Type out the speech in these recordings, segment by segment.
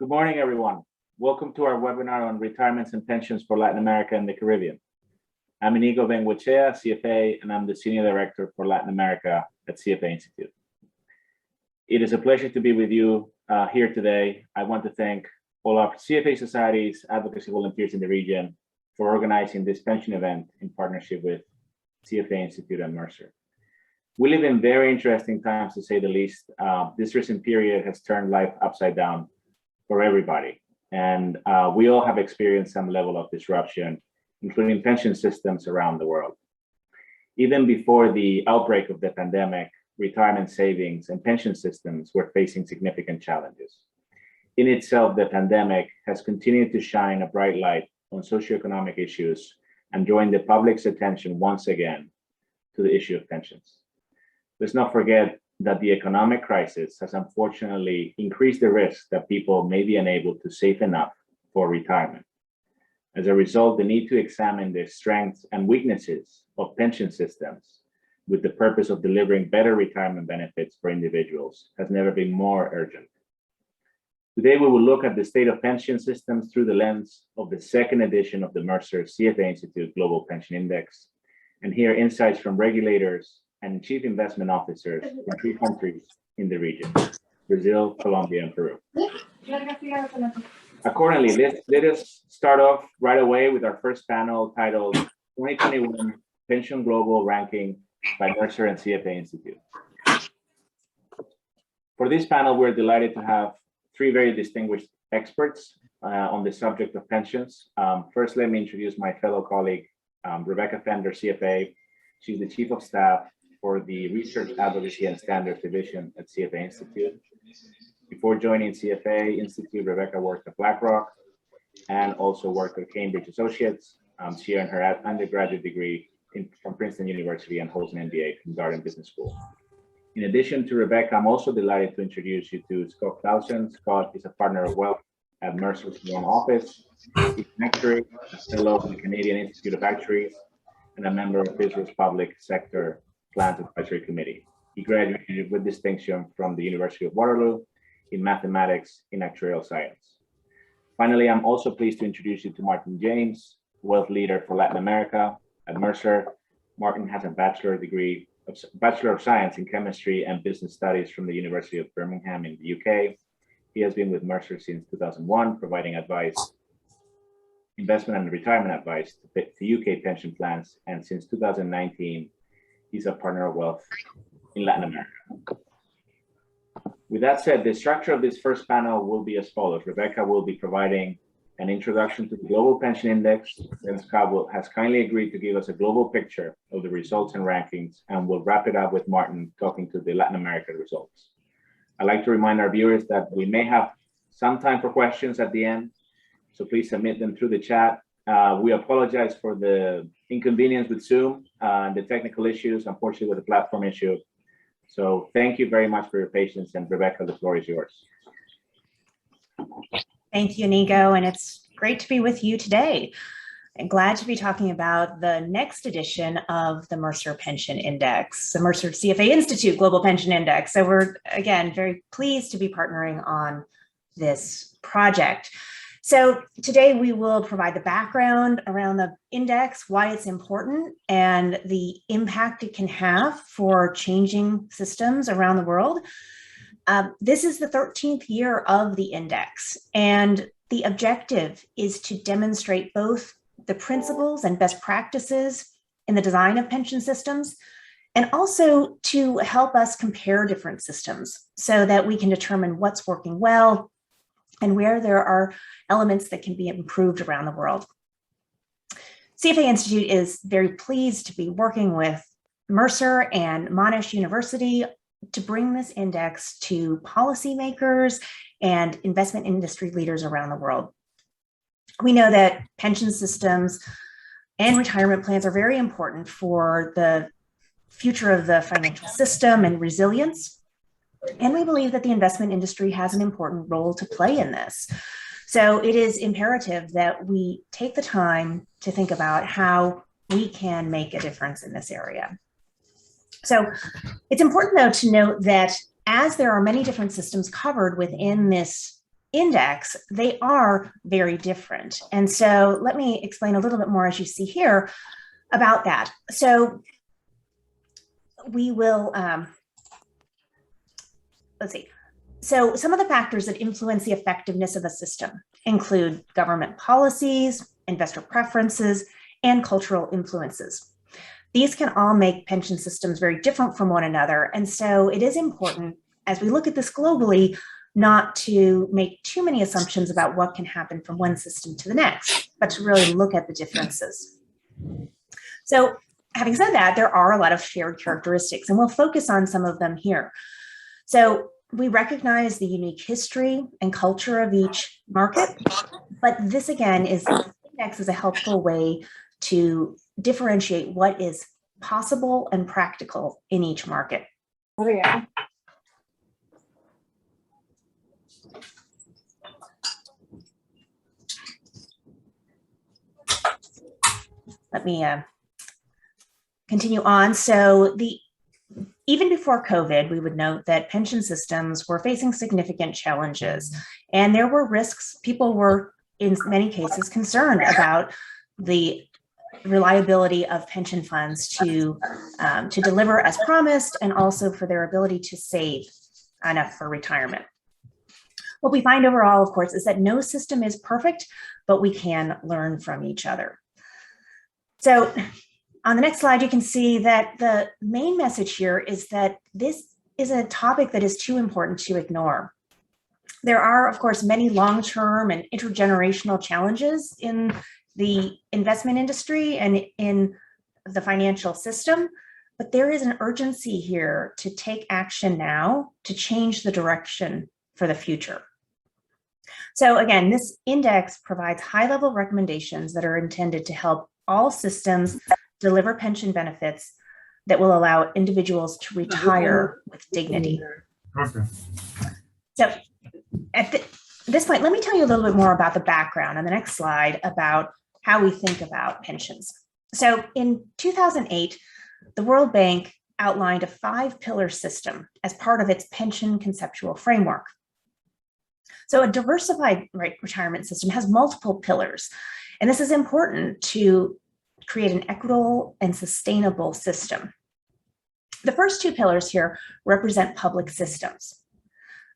Good morning, everyone. Welcome to our webinar on retirements and pensions for Latin America and the Caribbean. I'm Inigo Benguechea, CFA, and I'm the Senior Director for Latin America at CFA Institute. It is a pleasure to be with you here today. I want to thank all our CFA societies, advocacy volunteers in the region for organizing this pension event in partnership with CFA Institute and Mercer. We live in very interesting times, to say the least. This recent period has turned life upside down for everybody. And we all have experienced some level of disruption, including pension systems around the world. Even before the outbreak of the pandemic, retirement savings and pension systems were facing significant challenges. In itself, the pandemic has continued to shine a bright light on socioeconomic issues and drawing the public's attention once again to the issue of pensions. Let's not forget that the economic crisis has unfortunately increased the risk that people may be unable to save enough for retirement. As a result, the need to examine the strengths and weaknesses of pension systems with the purpose of delivering better retirement benefits for individuals has never been more urgent. Today, we will look at the state of pension systems through the lens of the second edition of the Mercer CFA Institute Global Pension Index, and hear insights from regulators and chief investment officers from 3 countries in the region: Brazil, Colombia, and Peru. Accordingly, let us start off right away with our first panel titled 2021 Pension Global Ranking by Mercer and CFA Institute. For this panel, we're delighted to have 3 very distinguished experts on the subject of pensions. First, let me introduce my fellow colleague, Rebecca Fender, CFA. She's the Chief of Staff for the Research, Advocacy, and Standards Division at CFA Institute. Before joining CFA Institute, Rebecca worked at BlackRock and also worked at Cambridge Associates. She earned her undergraduate degree from Princeton University and holds an MBA from Darden Business School. In addition to Rebecca, I'm also delighted to introduce you to Scott Clausen. Scott is a partner of wealth at Mercer's London office. He's an actuary, a fellow of the Canadian Institute of Actuaries, and a member of Israel's Public Sector Plans Advisory Committee. He graduated with distinction from the University of Waterloo in mathematics in actuarial science. Finally, I'm also pleased to introduce you to Martin James, wealth leader for Latin America at Mercer. Martin has a Bachelor of Science in Chemistry and Business Studies from the University of Birmingham in the UK. He has been with Mercer since 2001, providing advice, investment and retirement advice to UK pension plans. And since 2019, he's a partner of wealth in Latin America. With that said, the structure of this first panel will be as follows. Rebecca will be providing an introduction to the Global Pension Index. Then Scott has kindly agreed to give us a global picture of the results and rankings, and we'll wrap it up with Martin talking to the Latin America results. I'd like to remind our viewers that we may have some time for questions at the end, so please submit them through the chat. We apologize for the inconvenience with Zoom and the technical issues, unfortunately with the platform issue. So thank you very much for your patience, and Rebecca, the floor is yours. Thank you, Inigo, and it's great to be with you today. I'm glad to be talking about the next edition of the Mercer Pension Index, the Mercer CFA Institute Global Pension Index. So we're, again, very pleased to be partnering on this project. So today we will provide the background around the index, why it's important, and the impact it can have for changing systems around the world. This is the 13th year of the index, and the objective is to demonstrate both the principles and best practices in the design of pension systems, and also to help us compare different systems so that we can determine what's working well and where there are elements that can be improved around the world. CFA Institute is very pleased to be working with Mercer and Monash University to bring this index to policymakers and investment industry leaders around the world. We know that pension systems and retirement plans are very important for the future of the financial system and resilience. And we believe that the investment industry has an important role to play in this. So it is imperative that we take the time to think about how we can make a difference in this area. So it's important, though, to note that as there are many different systems covered within this index, they are very different. And so let me explain a little bit more, as you see here, about that. So we will, let's see. So some of the factors that influence the effectiveness of a system include government policies, investor preferences, and cultural influences. These can all make pension systems very different from one another. And so it is important, as we look at this globally, not to make too many assumptions about what can happen from one system to the next, but to really look at the differences. So having said that, there are a lot of shared characteristics, and we'll focus on some of them here. So we recognize the unique history and culture of each market, but this again is index is a helpful way to differentiate what is possible and practical in each market. Oh, yeah. Let me continue on. So even before COVID, we would note that pension systems were facing significant challenges, and there were risks. People were, in many cases, concerned about the reliability of pension funds to deliver as promised, and also for their ability to save enough for retirement. What we find overall, of course, is that no system is perfect, but we can learn from each other. So on the next slide, you can see that the main message here is that this is a topic that is too important to ignore. There are, of course, many long-term and intergenerational challenges in the investment industry and in the financial system, but there is an urgency here to take action now to change the direction for the future. So again, this index provides high-level recommendations that are intended to help all systems deliver pension benefits that will allow individuals to retire with dignity. Okay. So at this point, let me tell you a little bit more about the background on the next slide about how we think about pensions. So in 2008, the World Bank outlined a 5-pillar system as part of its pension conceptual framework. So a diversified retirement system has multiple pillars, and this is important to create an equitable and sustainable system. The first 2 pillars here represent public systems.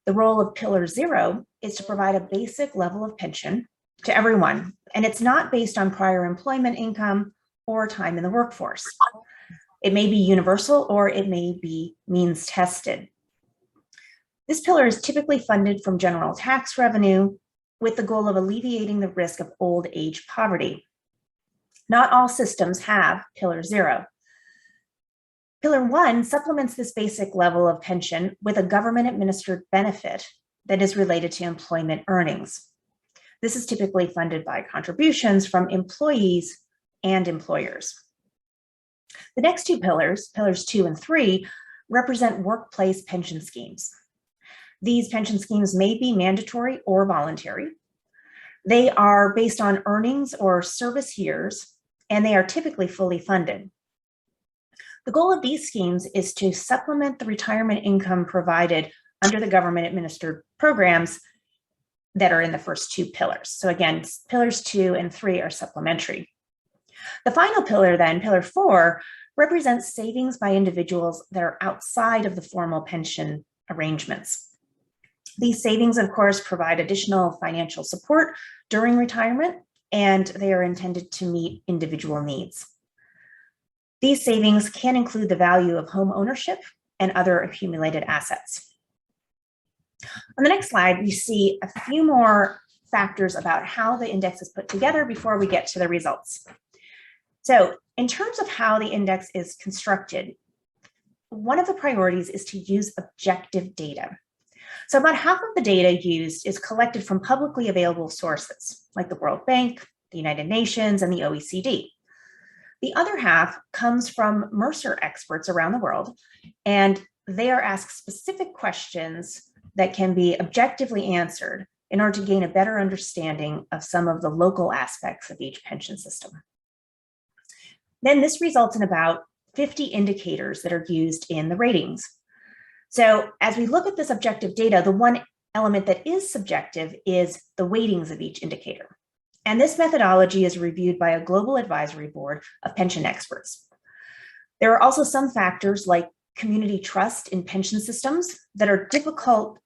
The role of pillar 0 is to provide a basic level of pension to everyone, and it's not based on prior employment income or time in the workforce. It may be universal or it may be means tested. This pillar is typically funded from general tax revenue with the goal of alleviating the risk of old age poverty. Not all systems have pillar 0. Pillar 1 supplements this basic level of pension with a government-administered benefit that is related to employment earnings. This is typically funded by contributions from employees and employers. The next 2 pillars, pillars 2 and 3, represent workplace pension schemes. These pension schemes may be mandatory or voluntary. They are based on earnings or service years, and they are typically fully funded. The goal of these schemes is to supplement the retirement income provided under the government-administered programs that are in the first 2 pillars. So again, pillars 2 and 3 are supplementary. The final pillar then, pillar 4, represents savings by individuals that are outside of the formal pension arrangements. These savings, of course, provide additional financial support during retirement, and they are intended to meet individual needs. These savings can include the value of home ownership and other accumulated assets. On the next slide, we see a few more factors about how the index is put together before we get to the results. So in terms of how the index is constructed, one of the priorities is to use objective data. So about half of the data used is collected from publicly available sources, like the World Bank, the United Nations, and the OECD. The other half comes from Mercer experts around the world, and they are asked specific questions that can be objectively answered in order to gain a better understanding of some of the local aspects of each pension system. Then this results in about 50 indicators that are used in the ratings. So as we look at this objective data, the one element that is subjective is the weightings of each indicator. And this methodology is reviewed by a global advisory board of pension experts. There are also some factors like community trust in pension systems that are difficult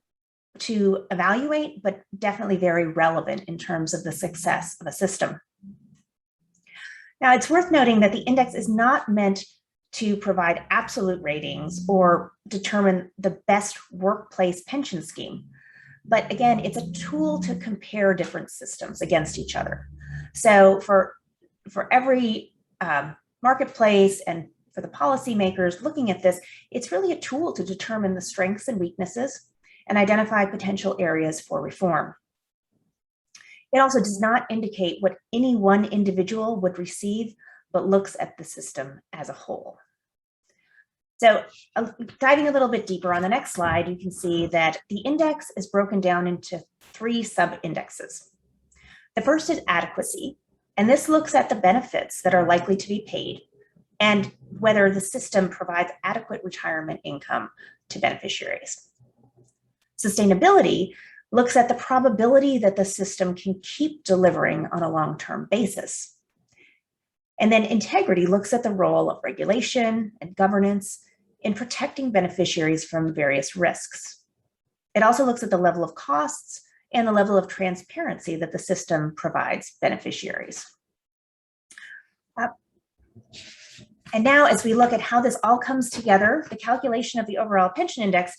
to evaluate, but definitely very relevant in terms of the success of a system. Now, it's worth noting that the index is not meant to provide absolute ratings or determine the best workplace pension scheme. But again, it's a tool to compare different systems against each other. So for every marketplace and for the policymakers looking at this, it's really a tool to determine the strengths and weaknesses and identify potential areas for reform. It also does not indicate what any one individual would receive, but looks at the system as a whole. So diving a little bit deeper on the next slide, you can see that the index is broken down into 3 sub-indexes. The first is adequacy, and this looks at the benefits that are likely to be paid and whether the system provides adequate retirement income to beneficiaries. Sustainability looks at the probability that the system can keep delivering on a long-term basis. And then integrity looks at the role of regulation and governance in protecting beneficiaries from various risks. It also looks at the level of costs and the level of transparency that the system provides beneficiaries. And now, as we look at how this all comes together, the calculation of the overall pension index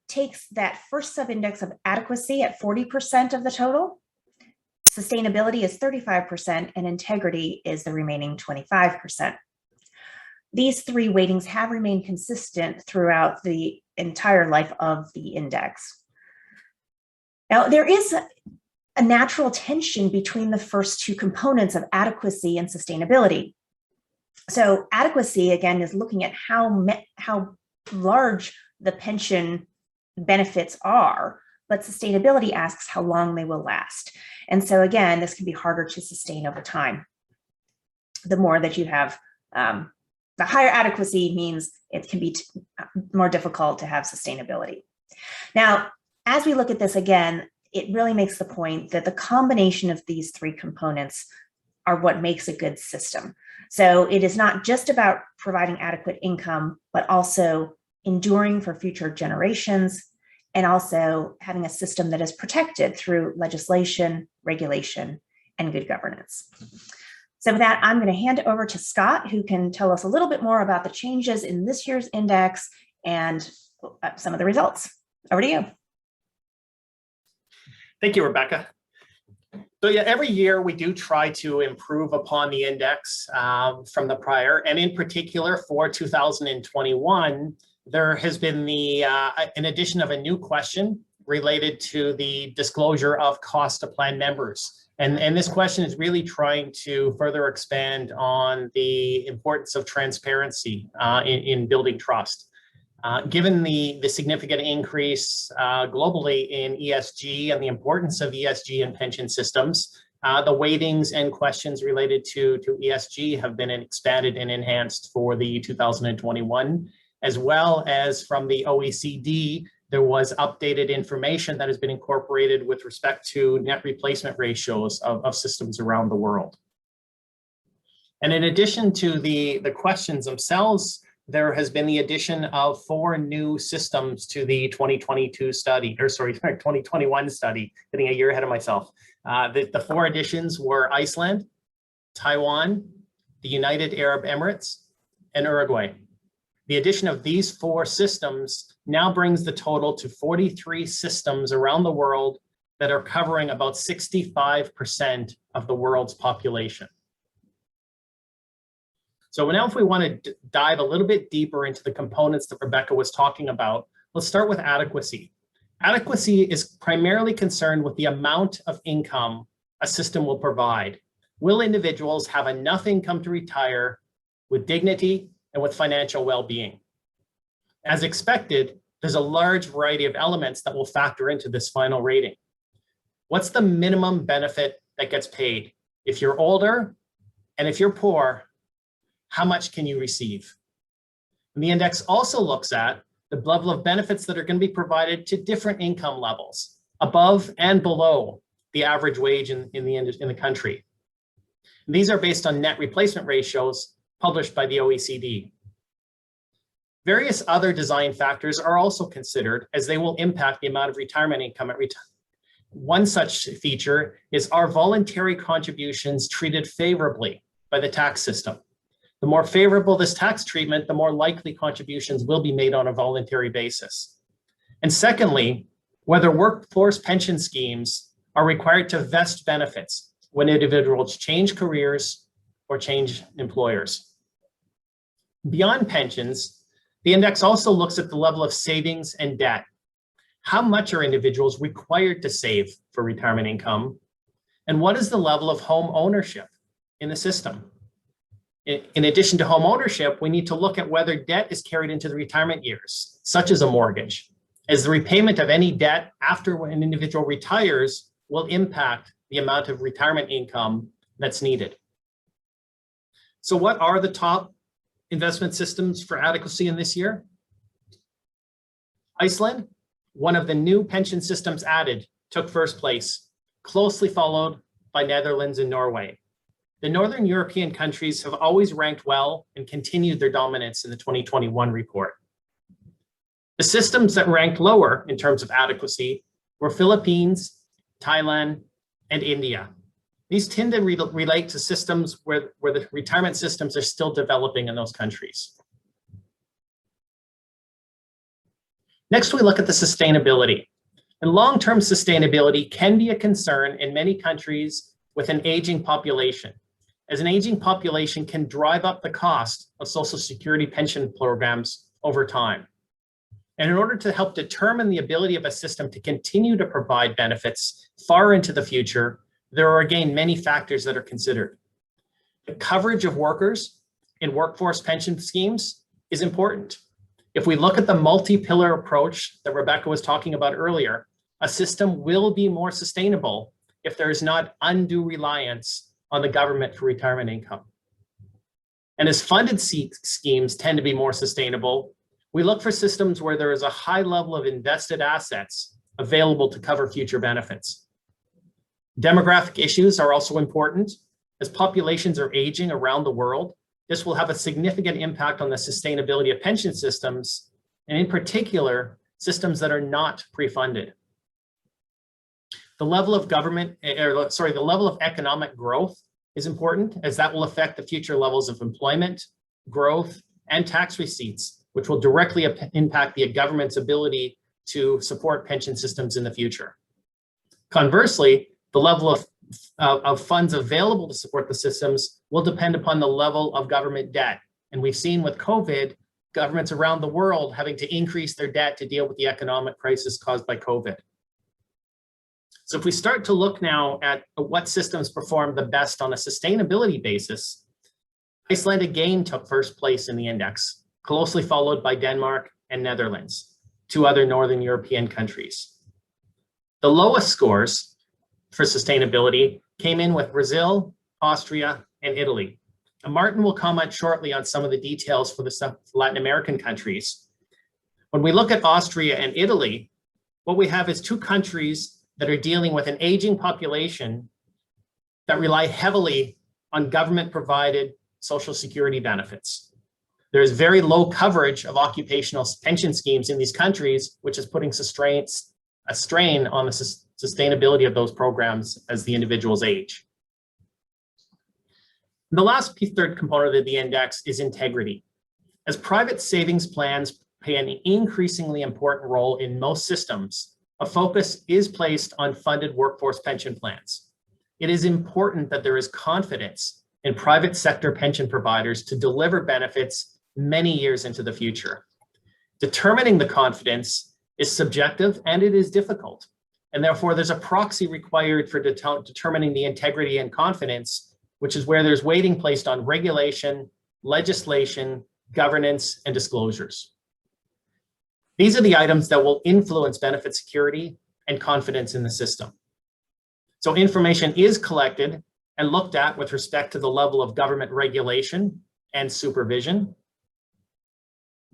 takes that first sub-index of adequacy at 40% of the total. Sustainability is 35%, and integrity is the remaining 25%. These 3 weightings have remained consistent throughout the entire life of the index. Now, there is a natural tension between the first 2 components of adequacy and sustainability. So adequacy, again, is looking at how large the pension benefits are, but sustainability asks how long they will last. And so again, this can be harder to sustain over time. The more that you have, the higher adequacy means it can be more difficult to have sustainability. Now, as we look at this again, it really makes the point that the combination of these 3 components are what makes a good system. So it is not just about providing adequate income, but also enduring for future generations, and also having a system that is protected through legislation, regulation, and good governance. So with that, I'm going to hand it over to Scott, who can tell us a little bit more about the changes in this year's index and some of the results. Over to you. Thank you, Rebecca. So yeah, every year we do try to improve upon the index from the prior, and in particular for 2021, there has been an addition of a new question related to the disclosure of cost to plan members. And this question is really trying to further expand on the importance of transparency in building trust. Given the significant increase globally in ESG and the importance of ESG in pension systems, the weightings and questions related to ESG have been expanded and enhanced for the 2021, as well as from the OECD. There was updated information that has been incorporated with respect to net replacement ratios of systems around the world. And in addition to the questions themselves, there has been the addition of 4 new systems to the 2022 study, or sorry, 2021 study, getting a year ahead of myself. The 4 additions were Iceland, Taiwan, the United Arab Emirates, and Uruguay. The addition of these 4 systems now brings the total to 43 systems around the world that are covering about 65% of the world's population. So now if we want to dive a little bit deeper into the components that Rebecca was talking about, let's start with adequacy. Adequacy is primarily concerned with the amount of income a system will provide. Will individuals have enough income to retire with dignity and with financial well-being? As expected, there's a large variety of elements that will factor into this final rating. What's the minimum benefit that gets paid? If you're older and if you're poor, how much can you receive? And the index also looks at the level of benefits that are going to be provided to different income levels, above and below the average wage in the country. These are based on net replacement ratios published by the OECD. Various other design factors are also considered as they will impact the amount of retirement income at retirement. One such feature is, are voluntary contributions treated favorably by the tax system? The more favorable this tax treatment, the more likely contributions will be made on a voluntary basis. And secondly, whether workforce pension schemes are required to vest benefits when individuals change careers or change employers. Beyond pensions, the index also looks at the level of savings and debt. How much are individuals required to save for retirement income? And what is the level of home ownership in the system? In addition to home ownership, we need to look at whether debt is carried into the retirement years, such as a mortgage, as the repayment of any debt after when an individual retires will impact the amount of retirement income that's needed. So what are the top investment systems for adequacy in this year? Iceland, one of the new pension systems added, took first place, closely followed by Netherlands and Norway. The Northern European countries have always ranked well and continued their dominance in the 2021 report. The systems that ranked lower in terms of adequacy were Philippines, Thailand, and India. These tend to relate to systems where the retirement systems are still developing in those countries. Next, we look at the sustainability. And long-term sustainability can be a concern in many countries with an aging population, as an aging population can drive up the cost of Social Security pension programs over time. And in order to help determine the ability of a system to continue to provide benefits far into the future, there are again many factors that are considered. The coverage of workers in workforce pension schemes is important. If we look at the multi-pillar approach that Rebecca was talking about earlier, a system will be more sustainable if there is not undue reliance on the government for retirement income. And as funded schemes tend to be more sustainable, we look for systems where there is a high level of invested assets available to cover future benefits. Demographic issues are also important. As populations are aging around the world, this will have a significant impact on the sustainability of pension systems, and in particular, systems that are not pre-funded. The level of the level of economic growth is important, as that will affect the future levels of employment, growth, and tax receipts, which will directly impact the government's ability to support pension systems in the future. Conversely, the level of funds available to support the systems will depend upon the level of government debt. And we've seen with COVID, governments around the world having to increase their debt to deal with the economic crisis caused by COVID. So if we start to look now at what systems perform the best on a sustainability basis, Iceland again took first place in the index, closely followed by Denmark and Netherlands, two other Northern European countries. The lowest scores for sustainability came in with Brazil, Austria, and Italy. And Martin will comment shortly on some of the details for the Latin American countries. When we look at Austria and Italy, what we have is two countries that are dealing with an aging population that rely heavily on government-provided Social Security benefits. There is very low coverage of occupational pension schemes in these countries, which is putting a strain on the sustainability of those programs as the individuals age. The last third component of the index is integrity. As private savings plans play an increasingly important role in most systems, a focus is placed on funded workforce pension plans. It is important that there is confidence in private sector pension providers to deliver benefits many years into the future. Determining the confidence is subjective and it is difficult. And therefore, there's a proxy required for determining the integrity and confidence, which is where there's weighting placed on regulation, legislation, governance, and disclosures. These are the items that will influence benefit security and confidence in the system. So information is collected and looked at with respect to the level of government regulation and supervision.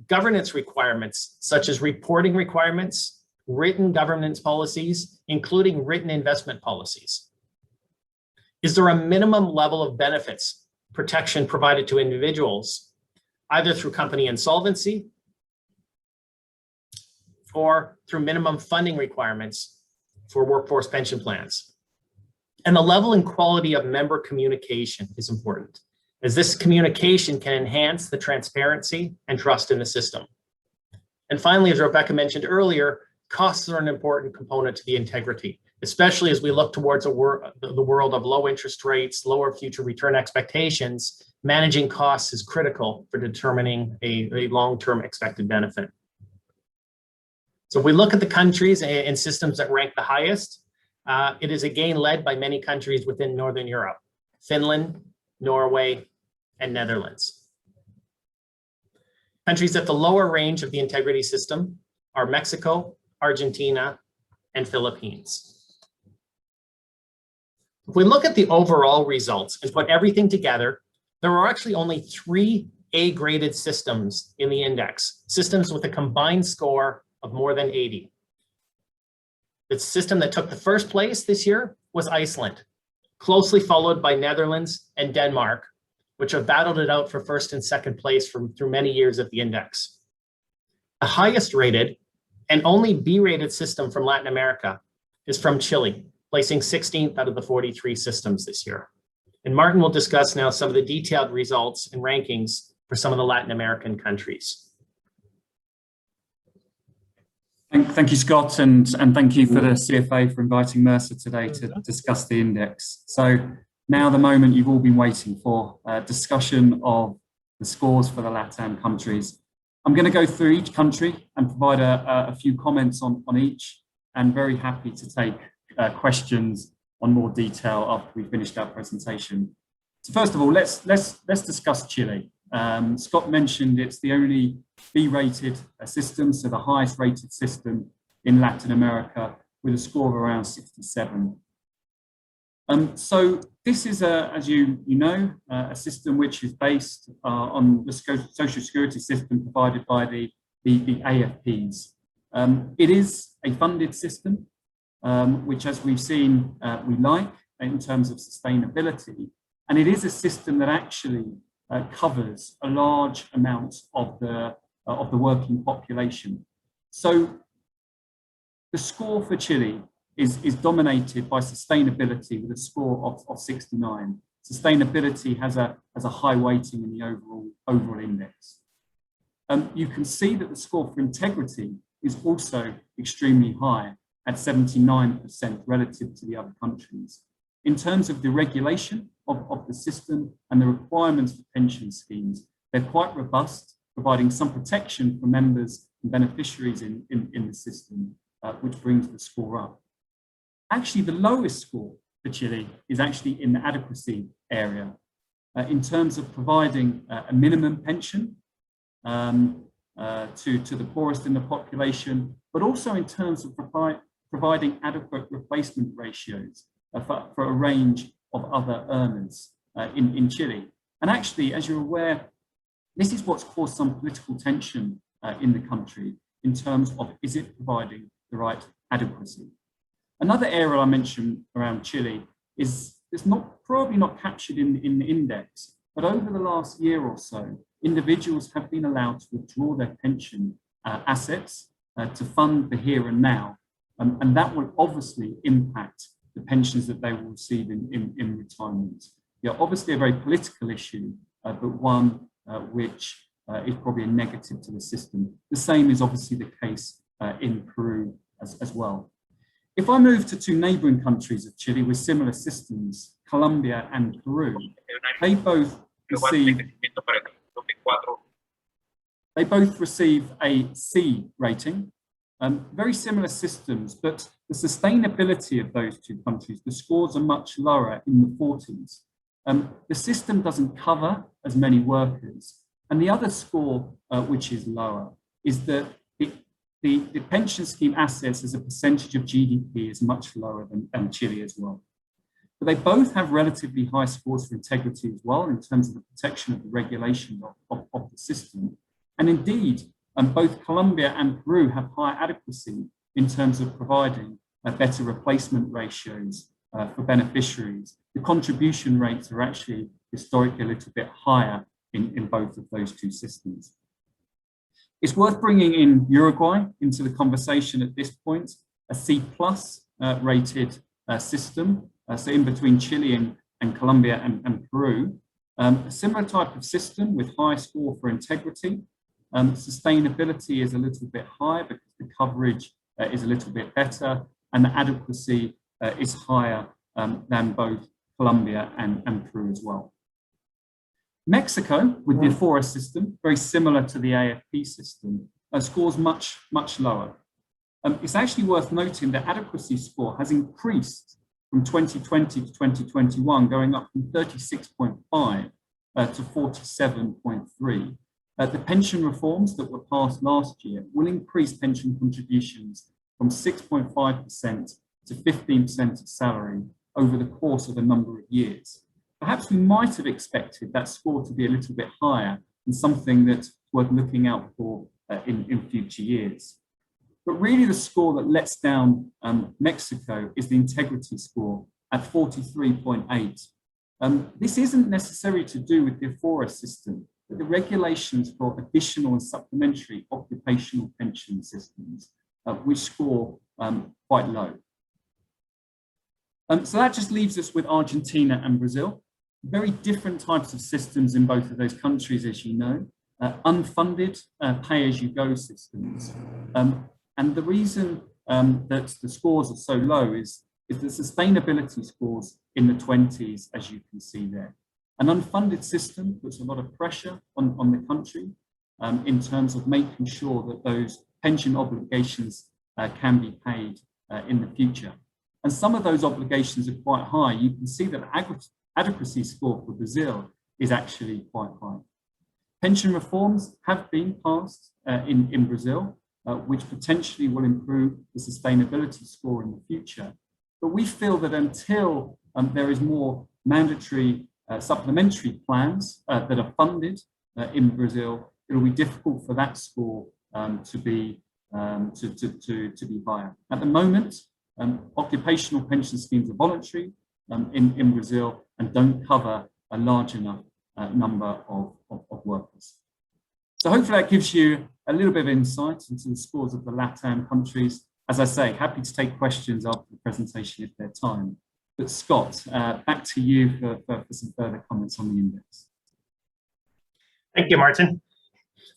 governance requirements, such as reporting requirements, written governance policies, including written investment policies? Is there a minimum level of benefits protection provided to individuals, either through company insolvency or through minimum funding requirements for workforce pension plans? And the level and quality of member communication is important, as this communication can enhance the transparency and trust in the system. And finally, as Rebecca mentioned earlier, costs are an important component to the integrity, especially as we look towards the world of low interest rates, lower future return expectations. Managing costs is critical for determining a long-term expected benefit. So if we look at the countries and systems that rank the highest, it is again led by many countries within Northern Europe: Finland, Norway, and Netherlands. Countries at the lower range of the integrity system are Mexico, Argentina, and Philippines. If we look at the overall results and put everything together, there are actually only 3 A-graded systems in the index, systems with a combined score of more than 80. The system that took the first place this year was Iceland, closely followed by Netherlands and Denmark, which have battled it out for first and second place through many years of the index. The highest rated and only B-rated system from Latin America is from Chile, placing 16th out of the 43 systems this year. And Martin will discuss now some of the detailed results and rankings for some of the Latin American countries. Thank you, Scott, and thank you for the CFA for inviting Mercer today to discuss the index. So now the moment you've all been waiting for, discussion of the scores for the Latam countries. I'm going to go through each country and provide a few comments on each, and very happy to take questions on more detail after we finished our presentation. So first of all, let's discuss Chile. Scott mentioned it's the only B-rated system, so the highest rated system in Latin America, with a score of around 67. So this is, as you know, a system which is based on the social security system provided by the AFPs. It is a funded system, which, as we've seen, we like in terms of sustainability, and it is a system that actually covers a large amount of the working population. So the score for Chile is dominated by sustainability with a score of 69. Sustainability has a high weighting in the overall index. You can see that the score for integrity is also extremely high at 79% relative to the other countries. In terms of the regulation of the system and the requirements for pension schemes, they're quite robust, providing some protection for members and beneficiaries in the system, which brings the score up. Actually, the lowest score for Chile is actually in the adequacy area, in terms of providing a minimum pension to the poorest in the population, but also in terms of providing adequate replacement ratios for a range of other earners in Chile. And actually, as you're aware, this is what's caused some political tension in the country in terms of, is it providing the right adequacy? Another area I mentioned around Chile is probably not captured in the index, but over the last year or so, individuals have been allowed to withdraw their pension assets to fund the here and now, and that will obviously impact the pensions that they will receive in retirement. Yeah, obviously a very political issue, but one which is probably a negative to the system. The same is obviously the case in Peru as well. If I move to 2 neighboring countries of Chile with similar systems, Colombia and Peru, they both receive a C rating. Very similar systems, but the sustainability of those 2 countries, the scores are much lower in the 40s. The system doesn't cover as many workers. And the other score, which is lower, is that the pension scheme assets as a percentage of GDP is much lower than Chile as well. But they both have relatively high scores for integrity as well in terms of the protection of the regulation of the system. And indeed, both Colombia and Peru have high adequacy in terms of providing better replacement ratios for beneficiaries. The contribution rates are actually historically a little bit higher in both of those two systems. It's worth bringing in Uruguay into the conversation at this point, a C+ rated system, so in between Chile and Colombia and Peru. A similar type of system with high score for integrity. Sustainability is a little bit higher because the coverage is a little bit better, and the adequacy is higher than both Colombia and Peru as well. Mexico, with the Afora system, very similar to the AFP system, scores much lower. It's actually worth noting that adequacy score has increased from 2020 to 2021, going up from 36.5 to 47.3. The pension reforms that were passed last year will increase pension contributions from 6.5% to 15% of salary over the course of a number of years. Perhaps we might have expected that score to be a little bit higher and something that's worth looking out for in future years. But really the score that lets down Mexico is the integrity score at 43.8. This isn't necessarily to do with the Afora system, but the regulations for additional and supplementary occupational pension systems, which score quite low. So that just leaves us with Argentina and Brazil. Very different types of systems in both of those countries, as you know, unfunded pay-as-you-go systems. And the reason that the scores are so low is the sustainability scores in the 20s, as you can see there. An unfunded system puts a lot of pressure on the country in terms of making sure that those pension obligations can be paid in the future. And some of those obligations are quite high. You can see that adequacy score for Brazil is actually quite high. Pension reforms have been passed in Brazil, which potentially will improve the sustainability score in the future. But we feel that until there is more mandatory supplementary plans that are funded in Brazil, it will be difficult for that score to be higher. At the moment, occupational pension schemes are voluntary in Brazil and don't cover a large enough number of workers. So hopefully that gives you a little bit of insight into the scores of the Latam countries. As I say, happy to take questions after the presentation if there's time. But Scott, back to you for some further comments on the index. Thank you, Martin.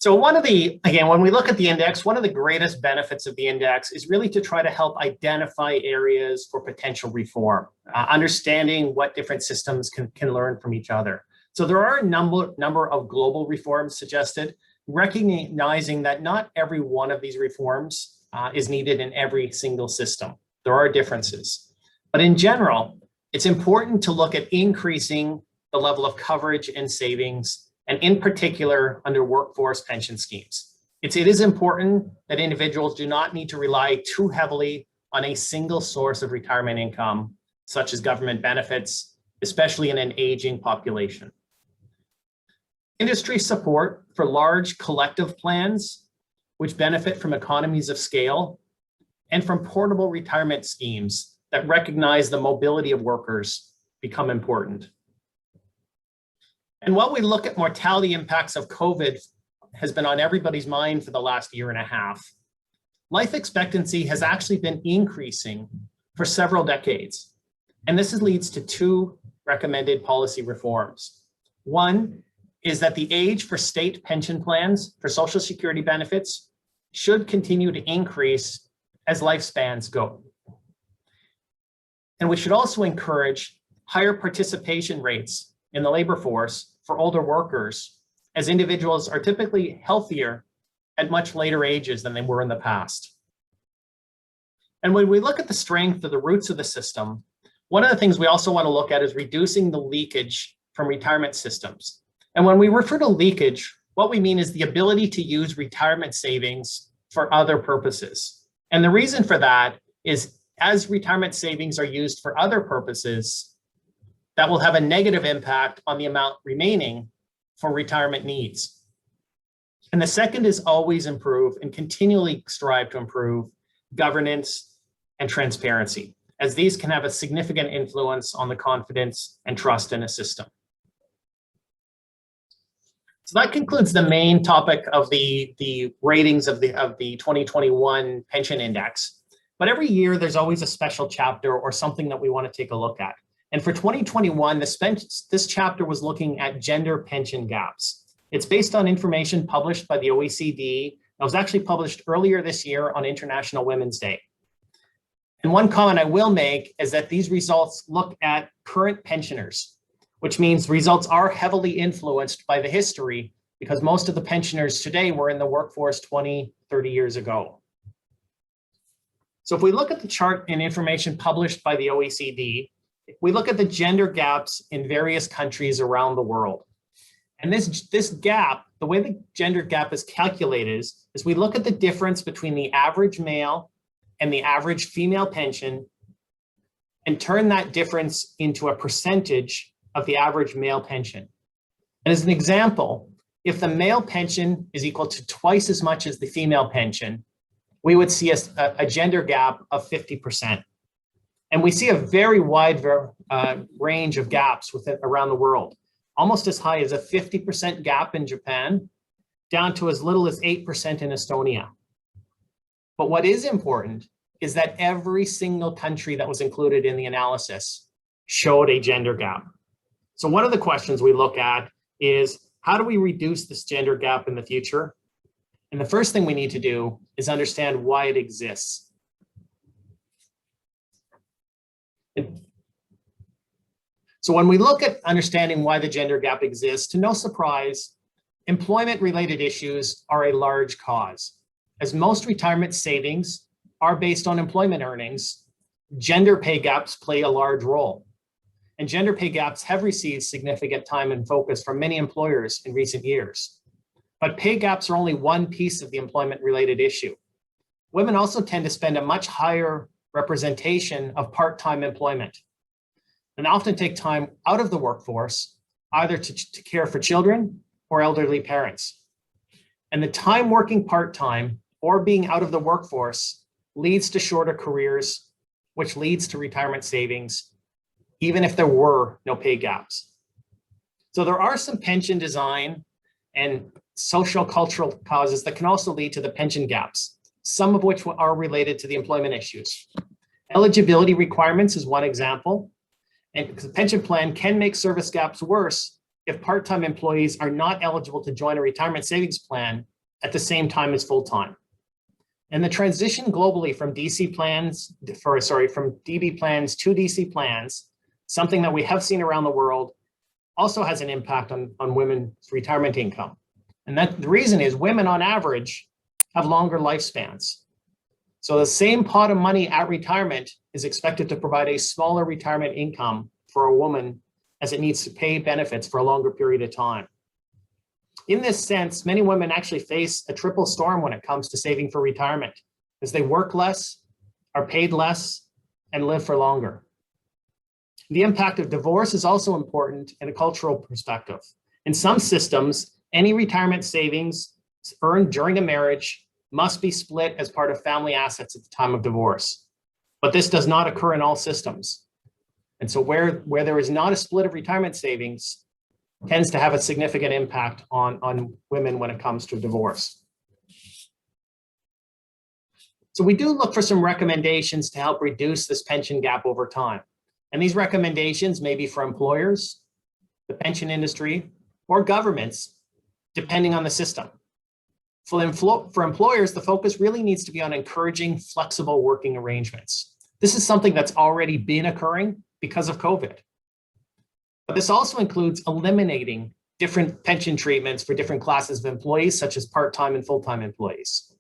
So again, when we look at the index, one of the greatest benefits of the index is really to try to help identify areas for potential reform, understanding what different systems can learn from each other. So there are a number of global reforms suggested, recognizing that not every one of these reforms is needed in every single system. There are differences. But in general, it's important to look at increasing the level of coverage and savings, and in particular under workforce pension schemes. It is important that individuals do not need to rely too heavily on a single source of retirement income, such as government benefits, especially in an aging population. Industry support for large collective plans, which benefit from economies of scale, and from portable retirement schemes that recognize the mobility of workers become important. And while we look at mortality impacts of COVID has been on everybody's mind for the last year and a half, life expectancy has actually been increasing for several decades. And this leads to two recommended policy reforms. One is that the age for state pension plans for Social Security benefits should continue to increase as lifespans go. And we should also encourage higher participation rates in the labor force for older workers, as individuals are typically healthier at much later ages than they were in the past. And when we look at the strength of the roots of the system, one of the things we also want to look at is reducing the leakage from retirement systems. And when we refer to leakage, what we mean is the ability to use retirement savings for other purposes. And the reason for that is as retirement savings are used for other purposes, that will have a negative impact on the amount remaining for retirement needs. And the second is always improve and continually strive to improve governance and transparency, as these can have a significant influence on the confidence and trust in a system. So that concludes the main topic of the ratings of the 2021 pension index. But every year there's always a special chapter or something that we want to take a look at. And for 2021, this chapter was looking at gender pension gaps. It's based on information published by the OECD. It was actually published earlier this year on International Women's Day. And one comment I will make is that these results look at current pensioners, which means results are heavily influenced by the history because most of the pensioners today were in the workforce 20, 30 years ago. So if we look at the chart and information published by the OECD, we look at the gender gaps in various countries around the world. And this gap, the way the gender gap is calculated is we look at the difference between the average male and the average female pension and turn that difference into a percentage of the average male pension. And as an example, if the male pension is equal to twice as much as the female pension, we would see a gender gap of 50%. And we see a very wide range of gaps around the world, almost as high as a 50% gap in Japan, down to as little as 8% in Estonia. But what is important is that every single country that was included in the analysis showed a gender gap. So one of the questions we look at is, how do we reduce this gender gap in the future? And the first thing we need to do is understand why it exists. So when we look at understanding why the gender gap exists, to no surprise, employment-related issues are a large cause. As most retirement savings are based on employment earnings, gender pay gaps play a large role. And gender pay gaps have received significant time and focus from many employers in recent years. But pay gaps are only one piece of the employment-related issue. Women also tend to spend a much higher representation of part-time employment and often take time out of the workforce, either to care for children or elderly parents. And the time working part-time or being out of the workforce leads to shorter careers, which leads to retirement savings, even if there were no pay gaps. So there are some pension design and social cultural causes that can also lead to the pension gaps, some of which are related to the employment issues. Eligibility requirements is one example, and the pension plan can make service gaps worse if part-time employees are not eligible to join a retirement savings plan at the same time as full-time. And the transition globally from DB plans to DC plans, something that we have seen around the world, also has an impact on women's retirement income. And that the reason is women on average have longer lifespans. So the same pot of money at retirement is expected to provide a smaller retirement income for a woman as it needs to pay benefits for a longer period of time. In this sense, many women actually face a triple storm when it comes to saving for retirement, as they work less, are paid less, and live for longer. The impact of divorce is also important in a cultural perspective. In some systems, any retirement savings earned during a marriage must be split as part of family assets at the time of divorce. But this does not occur in all systems. And so where there is not a split of retirement savings tends to have a significant impact on women when it comes to divorce. So we do look for some recommendations to help reduce this pension gap over time. And these recommendations may be for employers, the pension industry, or governments, depending on the system. For employers, the focus really needs to be on encouraging flexible working arrangements. This is something that's already been occurring because of COVID. But this also includes eliminating different pension treatments for different classes of employees, such as part-time and full-time employees.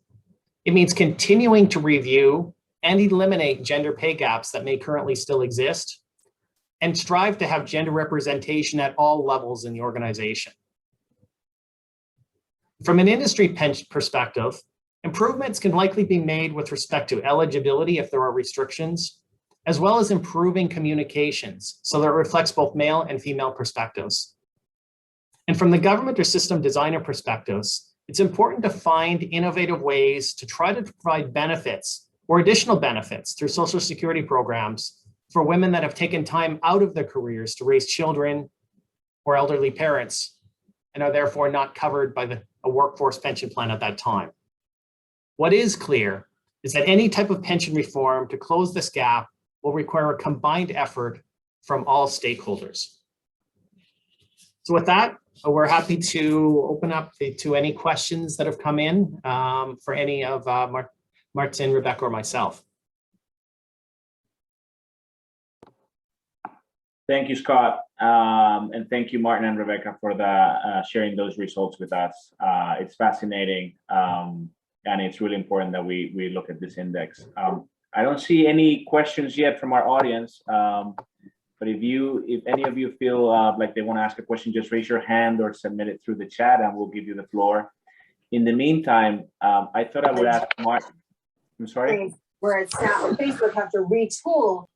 It means continuing to review and eliminate gender pay gaps that may currently still exist, and strive to have gender representation at all levels in the organization. From an industry perspective, improvements can likely be made with respect to eligibility if there are restrictions, as well as improving communications so that it reflects both male and female perspectives. And from the government or system designer perspectives, it's important to find innovative ways to try to provide benefits or additional benefits through Social Security programs for women that have taken time out of their careers to raise children or elderly parents and are therefore not covered by a workforce pension plan at that time. What is clear is that any type of pension reform to close this gap will require a combined effort from all stakeholders. So with that, we're happy to open up to any questions that have come in for any of Martin, Rebecca, or myself. Thank you, Scott. And thank you, Martin and Rebecca, for sharing those results with us. It's fascinating. And it's really important that we look at this index. I don't see any questions yet from our audience. But if any of you feel like they want to ask a question, just raise your hand or submit it through the chat and we'll give you the floor. In the meantime, I thought I would ask Martin. I'm sorry? Where it's now Facebook have to retool.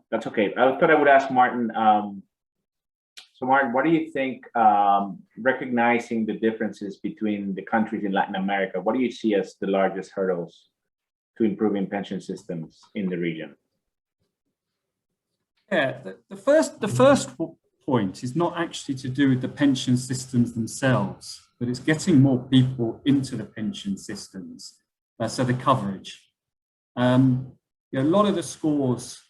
That's okay. I thought I would ask Martin. So Martin, what do you think, recognizing the differences between the countries in Latin America, what do you see as the largest hurdles to improving pension systems in the region? Yeah, the first point is not actually to do with the pension systems themselves, but it's getting more people into the pension systems. So the coverage. A lot of the scores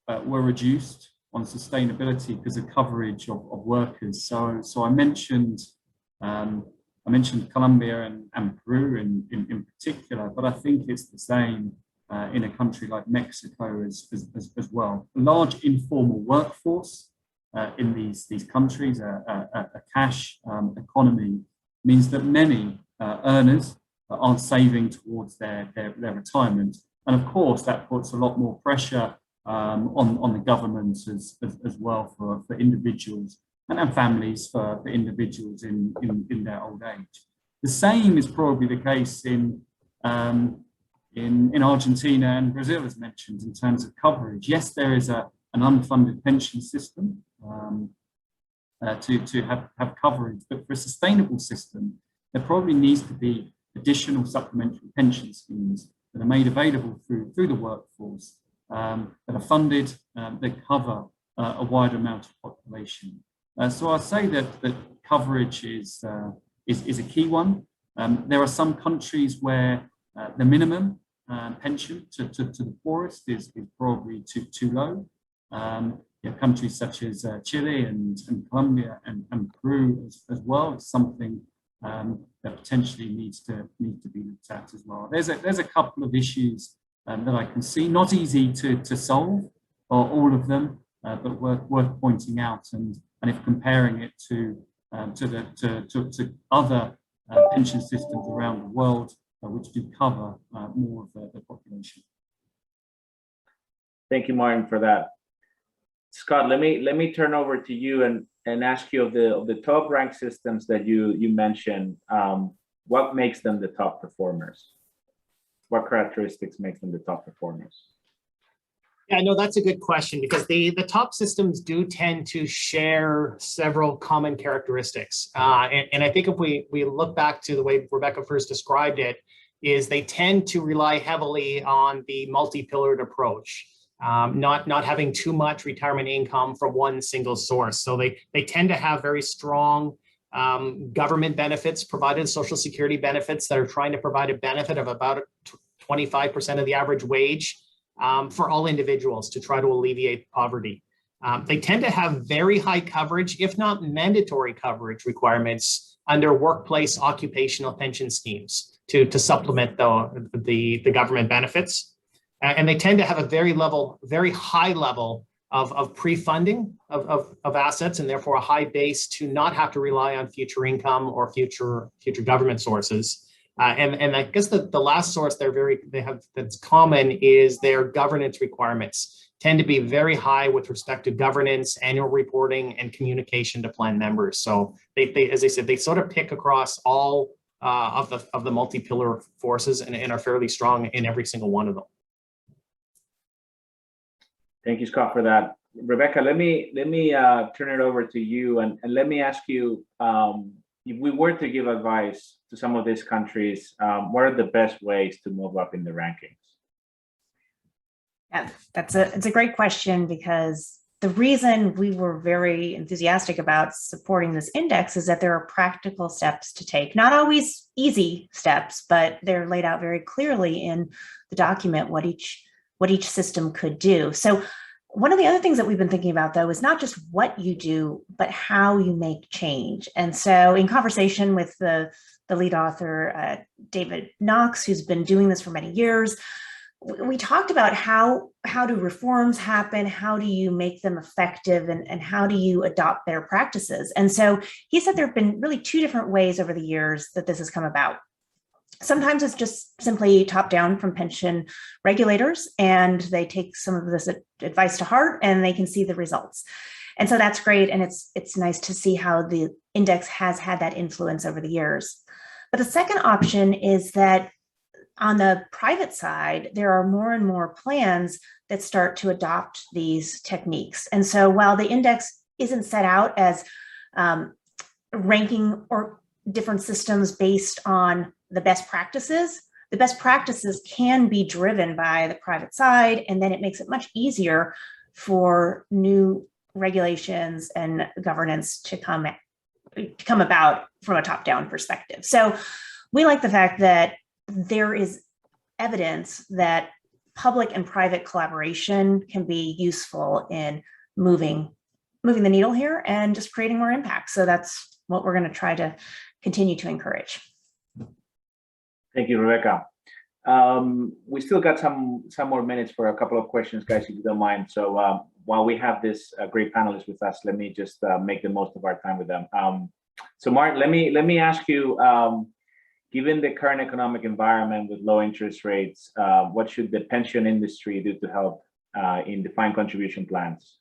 were reduced on sustainability because of coverage of workers. So I mentioned Colombia and Peru in particular, but I think it's the same in a country like Mexico as well. A large informal workforce in these countries, a cash economy, means that many earners aren't saving towards their retirement. And of course, that puts a lot more pressure on the government as well for individuals and families for individuals in their old age. The same is probably the case in Argentina and Brazil, as mentioned, in terms of coverage. Yes, there is an unfunded pension system to have coverage, but for a sustainable system, there probably needs to be additional supplementary pension schemes that are made available through the workforce, that are funded, that cover a wider amount of population. So I'd say that coverage is a key one. There are some countries where the minimum pension to the poorest is probably too low. Countries such as Chile and Colombia and Peru as well. It's something that potentially needs to be looked at as well. There's a couple of issues that I can see, not easy to solve, or all of them, but worth pointing out. And if comparing it to other pension systems around the world, which do cover more of the population. Thank you, Martin, for that. Scott, let me turn over to you and ask you of the top ranked systems that you mentioned. What makes them the top performers? What characteristics makes them the top performers? Yeah, no, that's a good question, because the top systems do tend to share several common characteristics. And I think if we look back to the way Rebecca first described it, is they tend to rely heavily on the multi-pillared approach, not having too much retirement income from one single source. So they tend to have very strong government benefits provided, Social Security benefits that are trying to provide a benefit of about 25% of the average wage for all individuals to try to alleviate poverty. They tend to have very high coverage, if not mandatory coverage requirements under workplace occupational pension schemes to supplement the government benefits. And they tend to have a very high level of pre-funding of assets, and therefore a high base to not have to rely on future income or future government sources. And I guess the last source they have that's common is their governance requirements tend to be very high with respect to governance, annual reporting, and communication to plan members. So they as I said, they sort of pick across all of the multi-pillar forces and are fairly strong in every single one of them. Thank you, Scott, for that. Rebecca, let me turn it over to you, and let me ask you, if we were to give advice to some of these countries, what are the best ways to move up in the rankings? Yeah, it's a great question, because the reason we were very enthusiastic about supporting this index is that there are practical steps to take, not always easy steps, but they're laid out very clearly in the document what each system could do. So one of the other things that we've been thinking about, though, is not just what you do, but how you make change. And so in conversation with the lead author, David Knox, who's been doing this for many years, we talked about how do reforms happen, how do you make them effective, and how do you adopt better practices. And so he said there have been really two different ways over the years that this has come about. Sometimes it's just simply top down from pension regulators, and they take some of this advice to heart and they can see the results. And so that's great. And it's nice to see how the index has had that influence over the years. But the second option is that on the private side, there are more and more plans that start to adopt these techniques. And so while the index isn't set out as ranking or different systems based on the best practices can be driven by the private side, and then it makes it much easier for new regulations and governance to come about from a top-down perspective. So we like the fact that there is evidence that public and private collaboration can be useful in moving the needle here and just creating more impact. So that's what we're going to try to continue to encourage. Thank you, Rebecca. We still got some more minutes for a couple of questions, guys, if you don't mind. So while we have this great panelists with us, let me just make the most of our time with them. So Martin, let me ask you, given the current economic environment with low interest rates, what should the pension industry do to help in defined contribution plans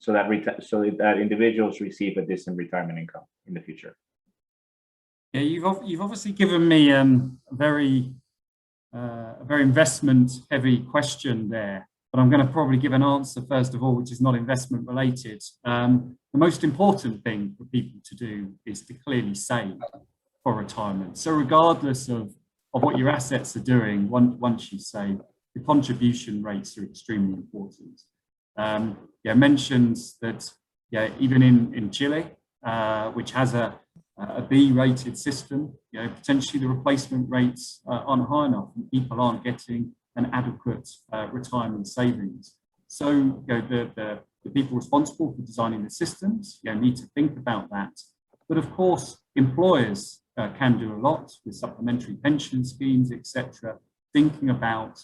so that individuals receive a decent retirement income in the future? Yeah, you've obviously given me a very investment-heavy question there, but I'm going to probably give an answer first of all, which is not investment related. The most important thing for people to do is to clearly save for retirement. So regardless of what your assets are doing, once you save, the contribution rates are extremely important. Mentioned that even in Chile, which has a B-rated system, potentially the replacement rates aren't high enough and people aren't getting an adequate retirement savings. So the people responsible for designing the systems need to think about that. But of course, employers can do a lot with supplementary pension schemes, etc., thinking about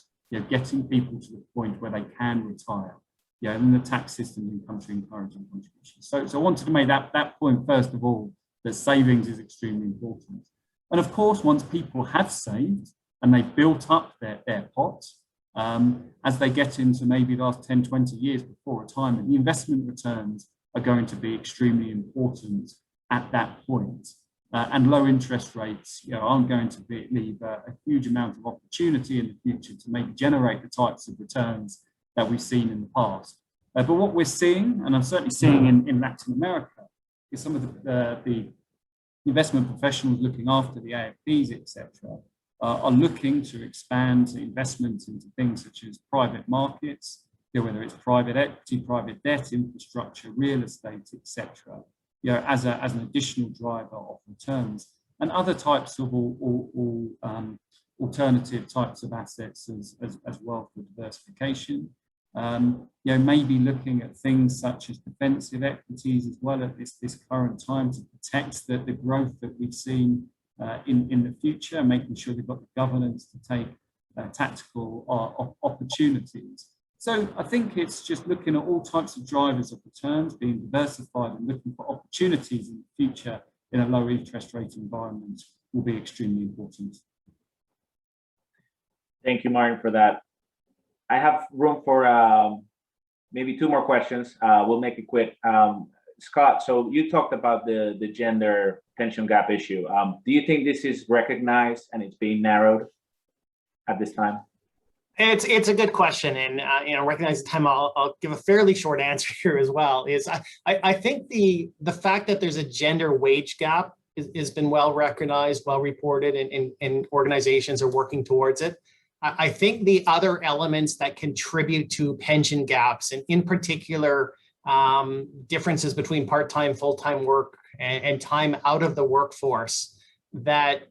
getting people to the point where they can retire. And the tax system in country encouraging contributions. So I wanted to make that point first of all, that savings is extremely important. And of course, once people have saved and they've built up their pot, as they get into maybe the last 10, 20 years before retirement, the investment returns are going to be extremely important at that point. And low interest rates aren't going to leave a huge amount of opportunity in the future to maybe generate the types of returns that we've seen in the past. But what we're seeing, and I'm certainly seeing in Latin America, is some of the investment professionals looking after the AFPs, etc., are looking to expand investment into things such as private markets, whether it's private equity, private debt, infrastructure, real estate, etc., as an additional driver of returns, and other types of alternative types of assets as well for diversification. Maybe looking at things such as defensive equities as well at this current time to protect the growth that we've seen in the future, making sure they've got the governance to take tactical opportunities. So I think it's just looking at all types of drivers of returns, being diversified and looking for opportunities in the future in a low interest rate environment will be extremely important. Thank you, Martin, for that. I have room for maybe two more questions. We'll make it quick. Scott, so you talked about the gender pension gap issue. Do you think this is recognized and it's being narrowed at this time? It's a good question, and recognize the time. I'll give a fairly short answer here as well. I think the fact that there's a gender wage gap has been well recognized, well reported, and organizations are working towards it. I think the other elements that contribute to pension gaps, and in particular differences between part-time, full-time work and time out of the workforce, that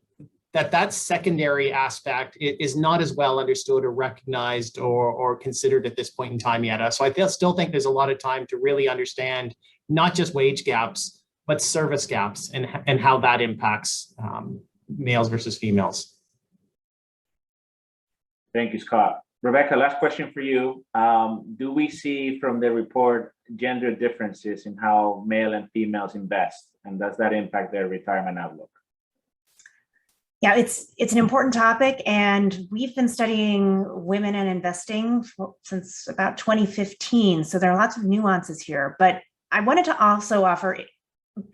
secondary aspect is not as well understood or recognized or considered at this point in time yet. So I still think there's a lot of time to really understand not just wage gaps, but service gaps and how that impacts males versus females. Thank you, Scott. Rebecca, last question for you. Do we see from the report gender differences in how male and females invest? And does that impact their retirement outlook? Yeah, it's an important topic, and we've been studying women and investing since about 2015. So there are lots of nuances here, but I wanted to also offer,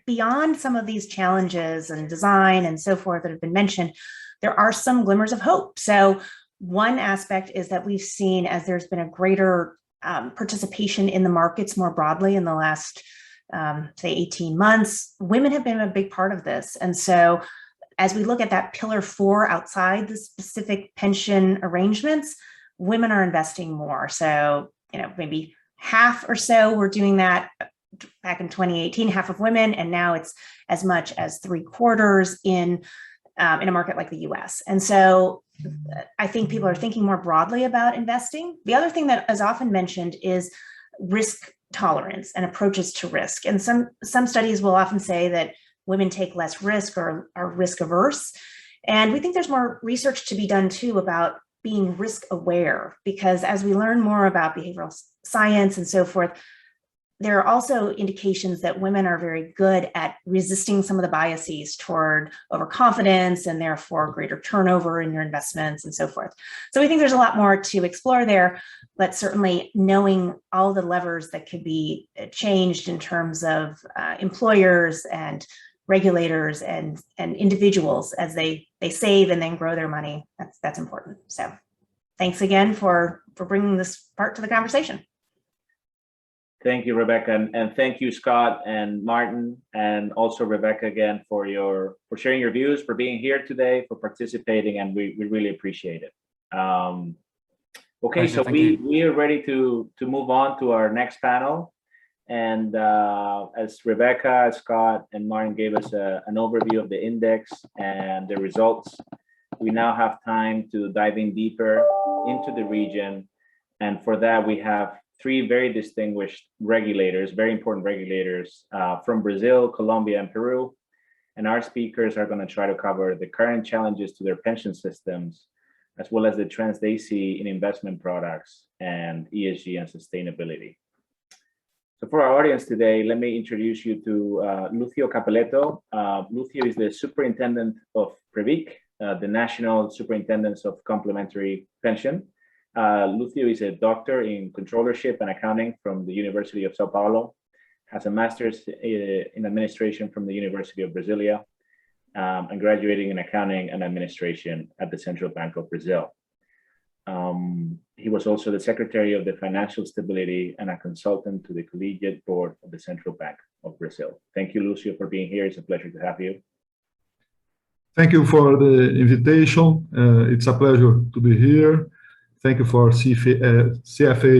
beyond some of these challenges and design and so forth that have been mentioned, there are some glimmers of hope. So one aspect is that we've seen, as there's been a greater participation in the markets more broadly in the last, say, 18 months, women have been a big part of this. And so as we look at that pillar 4 outside the specific pension arrangements, women are investing more. So, maybe half or so were doing that back in 2018, half of women, and now it's as much as 3/4 in a market like the US. And so I think people are thinking more broadly about investing. The other thing that is often mentioned is risk tolerance and approaches to risk. And some studies will often say that women take less risk or are risk averse. And we think there's more research to be done too about being risk aware, because as we learn more about behavioral science and so forth, there are also indications that women are very good at resisting some of the biases toward overconfidence and therefore greater turnover in your investments and so forth. So we think there's a lot more to explore there, but certainly knowing all the levers that could be changed in terms of employers and regulators and individuals as they save and then grow their money, that's important. So thanks again for bringing this part to the conversation. Thank you, Rebecca, and thank you, Scott and Martin, and also Rebecca again for sharing your views, for being here today, for participating, and we really appreciate it. Okay, so we are ready to move on to our next panel, and as Rebecca, Scott, and Martin gave us an overview of the index and the results, we now have time to dive in deeper into the region, and for that we have 3 very distinguished regulators, very important regulators from Brazil, Colombia, and Peru. And our speakers are going to try to cover the current challenges to their pension systems, as well as the trends they see in investment products and ESG and sustainability. So for our audience today, let me introduce you to Lucio Capelletto. Lucio is the superintendent of PREVIC, the National Superintendents of Complementary Pension. Lucio is a doctor in controllership and accounting from the University of Sao Paulo, has a master's in administration from the University of Brasilia, and graduating in accounting and administration at the Central Bank of Brazil. He was also the secretary of the Financial Stability and a consultant to the Collegiate Board of the Central Bank of Brazil. Thank you, Lucio, for being here. It's a pleasure to have you. Thank you for the invitation. It's a pleasure to be here. Thank you for CFA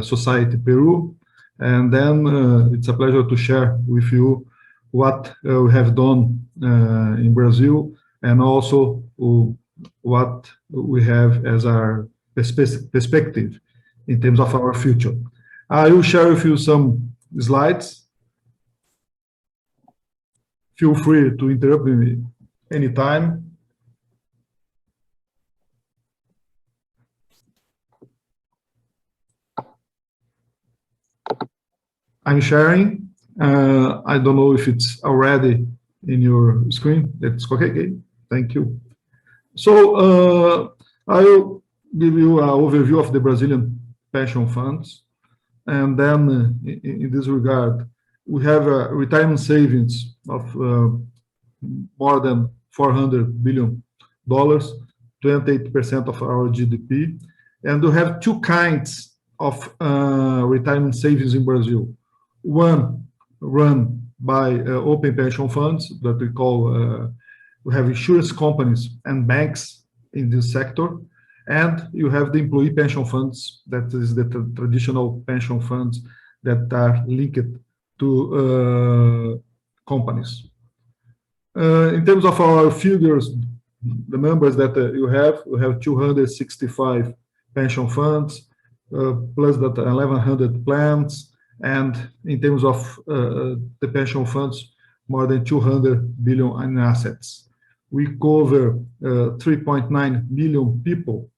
Society Peru. And then it's a pleasure to share with you what we have done in Brazil, and also what we have as our perspective in terms of our future. I will share with you some slides. Feel free to interrupt me anytime. I'm sharing. I don't know if it's already in your screen. That's okay. Thank you. So I'll give you an overview of the Brazilian pension funds. And then in this regard, we have retirement savings of more than $400 billion, 28% of our GDP. And we have two kinds of retirement savings in Brazil. One run by open pension funds that we call, we have insurance companies and banks in this sector. And you have the employee pension funds, that is the traditional pension funds that are linked to companies. In terms of our figures, the numbers that we have 265 pension funds, plus that 1,100 plans, and in terms of the pension funds, more than 200 billion in assets. We cover 3.9 million people,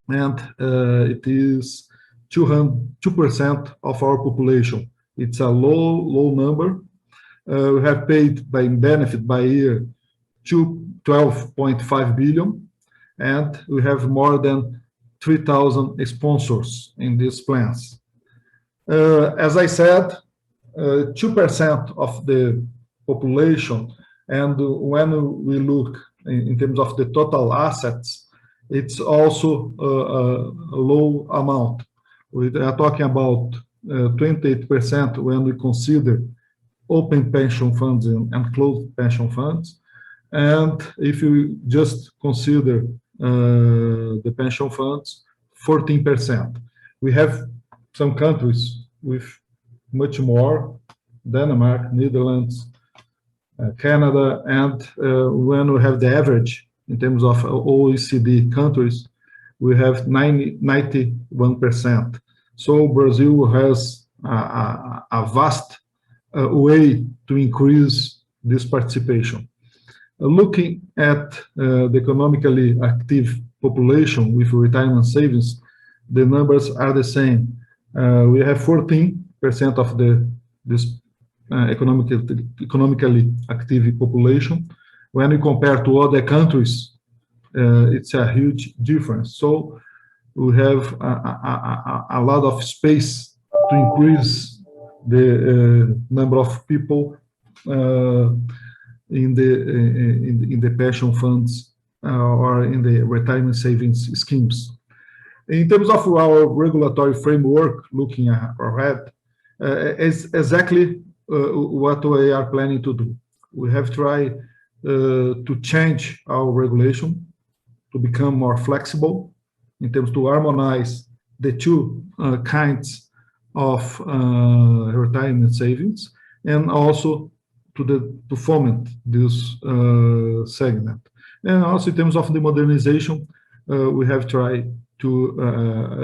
and it is 2% of our population. It's a low number. We have paid by benefit by year 12.5 billion, and we have more than 3,000 sponsors in these plans. As I said, 2% of the population, and when we look in terms of the total assets, it's also a low amount. We are talking about 28% when we consider open pension funds and closed pension funds. And if you just consider the pension funds, 14%. We have some countries with much more, Denmark, Netherlands, Canada, and when we have the average in terms of OECD countries, we have 91%. So Brazil has a vast way to increase this participation. Looking at the economically active population with retirement savings, the numbers are the same. We have 14% of this economically active population. When we compare to other countries, it's a huge difference. So we have a lot of space to increase the number of people in the pension funds or in the retirement savings schemes. In terms of our regulatory framework, looking ahead, is exactly what we are planning to do. We have tried to change our regulation to become more flexible in terms to harmonize the two kinds of retirement savings, and also to foment this segment. And also in terms of the modernization, we have tried to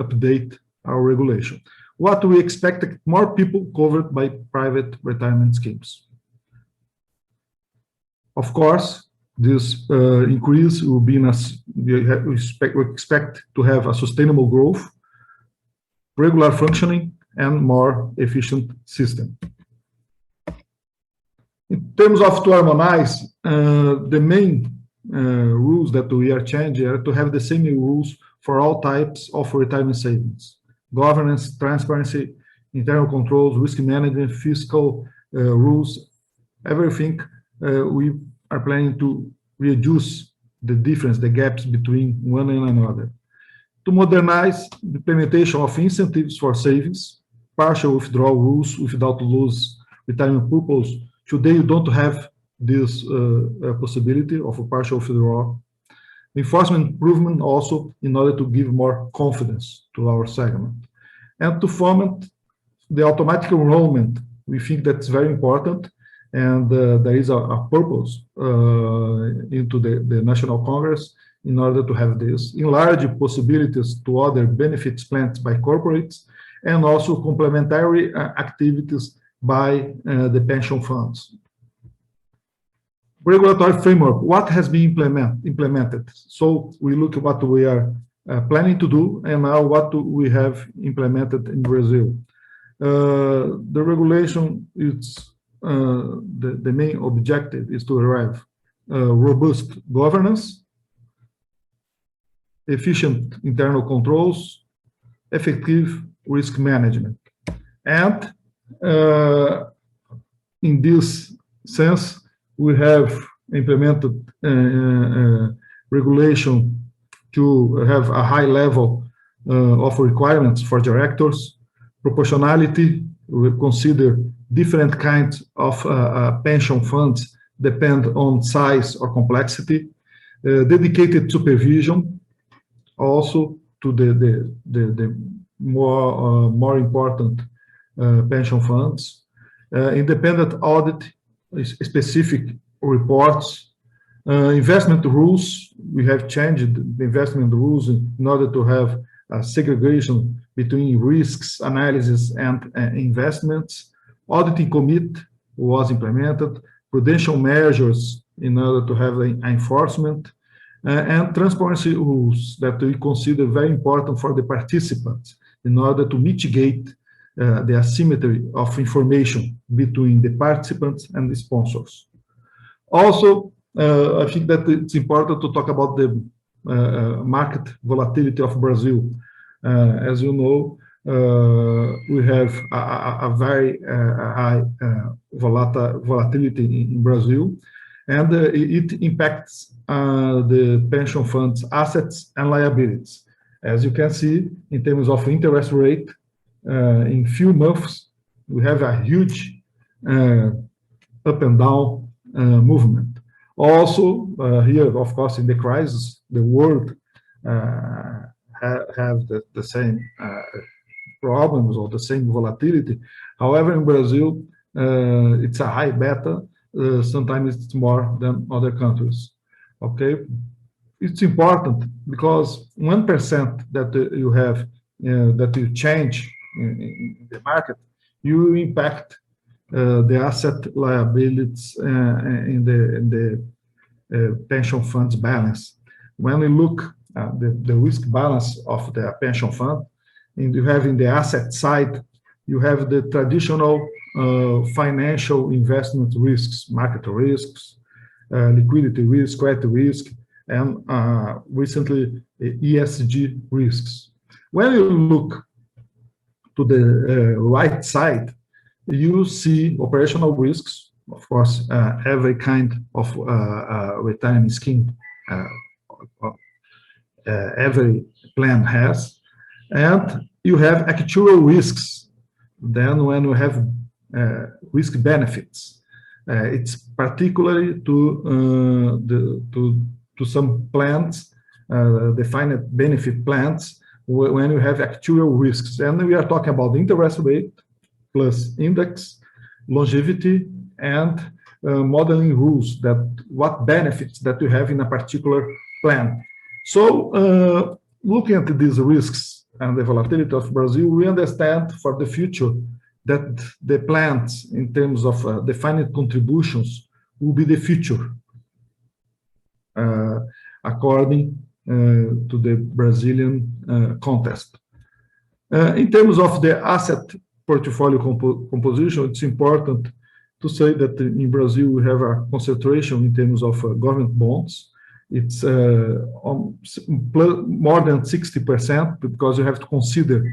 update our regulation. What we expect, more people covered by private retirement schemes. Of course, this increase will be we expect to have a sustainable growth, regular functioning, and more efficient system. In terms of to harmonize, the main rules that we are changing are to have the same rules for all types of retirement savings: governance, transparency, internal controls, risk management, fiscal rules, everything. We are planning to reduce the difference, the gaps between one and another. To modernize the implementation of incentives for savings, partial withdrawal rules without lose retirement purpose. Today, you don't have this possibility of a partial withdrawal. Enforcement improvement also in order to give more confidence to our segment. And to foment the automatic enrollment, we think that's very important. And there is a purpose into the National Congress in order to have this. Enlarge possibilities to other benefits plans by corporates, and also complementary activities by the pension funds. Regulatory framework, what has been implemented? So we look at what we are planning to do, and now what we have implemented in Brazil. The regulation, it's the main objective is to arrive robust governance, efficient internal controls, effective risk management. And in this sense, we have implemented regulation to have a high level of requirements for directors. Proportionality, we consider different kinds of pension funds depend on size or complexity. Dedicated supervision, also to the more important pension funds. Independent audit, specific reports. Investment rules, we have changed the investment rules in order to have a segregation between risks, analysis, and investments. Auditing committee was implemented. Prudential measures in order to have enforcement. And transparency rules that we consider very important for the participants in order to mitigate the asymmetry of information between the participants and the sponsors. Also, I think that it's important to talk about the market volatility of Brazil. As you know, we have a very high volatility in Brazil, and it impacts the pension funds' assets and liabilities. As you can see, in terms of interest rate, in few months, we have a huge up and down movement. Also, here, of course, in the crisis, the world have the same problems or the same volatility. However, in Brazil, it's a high beta. Sometimes it's more than other countries. Okay, it's important because 1% that you have that you change in the market, you impact the asset liabilities in the pension funds balance. When we look at the risk balance of the pension fund, and you have in the asset side, you have the traditional financial investment risks, market risks, liquidity risk, credit risk, and recently ESG risks. When you look to the right side, you see operational risks. Of course, every kind of retirement scheme, every plan has, and you have actual risks. Then when you have risk benefits, it's particularly to some plans, defined benefit plans, when you have actual risks. And we are talking about interest rate plus index, longevity, and modeling rules that what benefits that you have in a particular plan. So looking at these risks and the volatility of Brazil, we understand for the future that the plans in terms of defined contributions will be the future according to the Brazilian context. In terms of the asset portfolio composition, it's important to say that in Brazil we have a concentration in terms of government bonds. It's more than 60% because you have to consider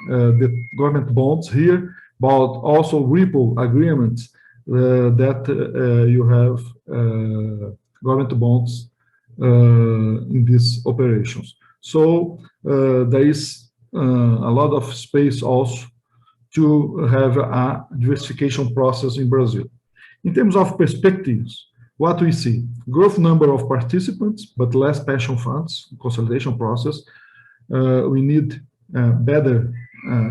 the government bonds here, but also repo agreements that you have government bonds in these operations. So there is a lot of space also to have a diversification process in Brazil. In terms of perspectives, what we see, growth number of participants, but less pension funds, consolidation process. We need better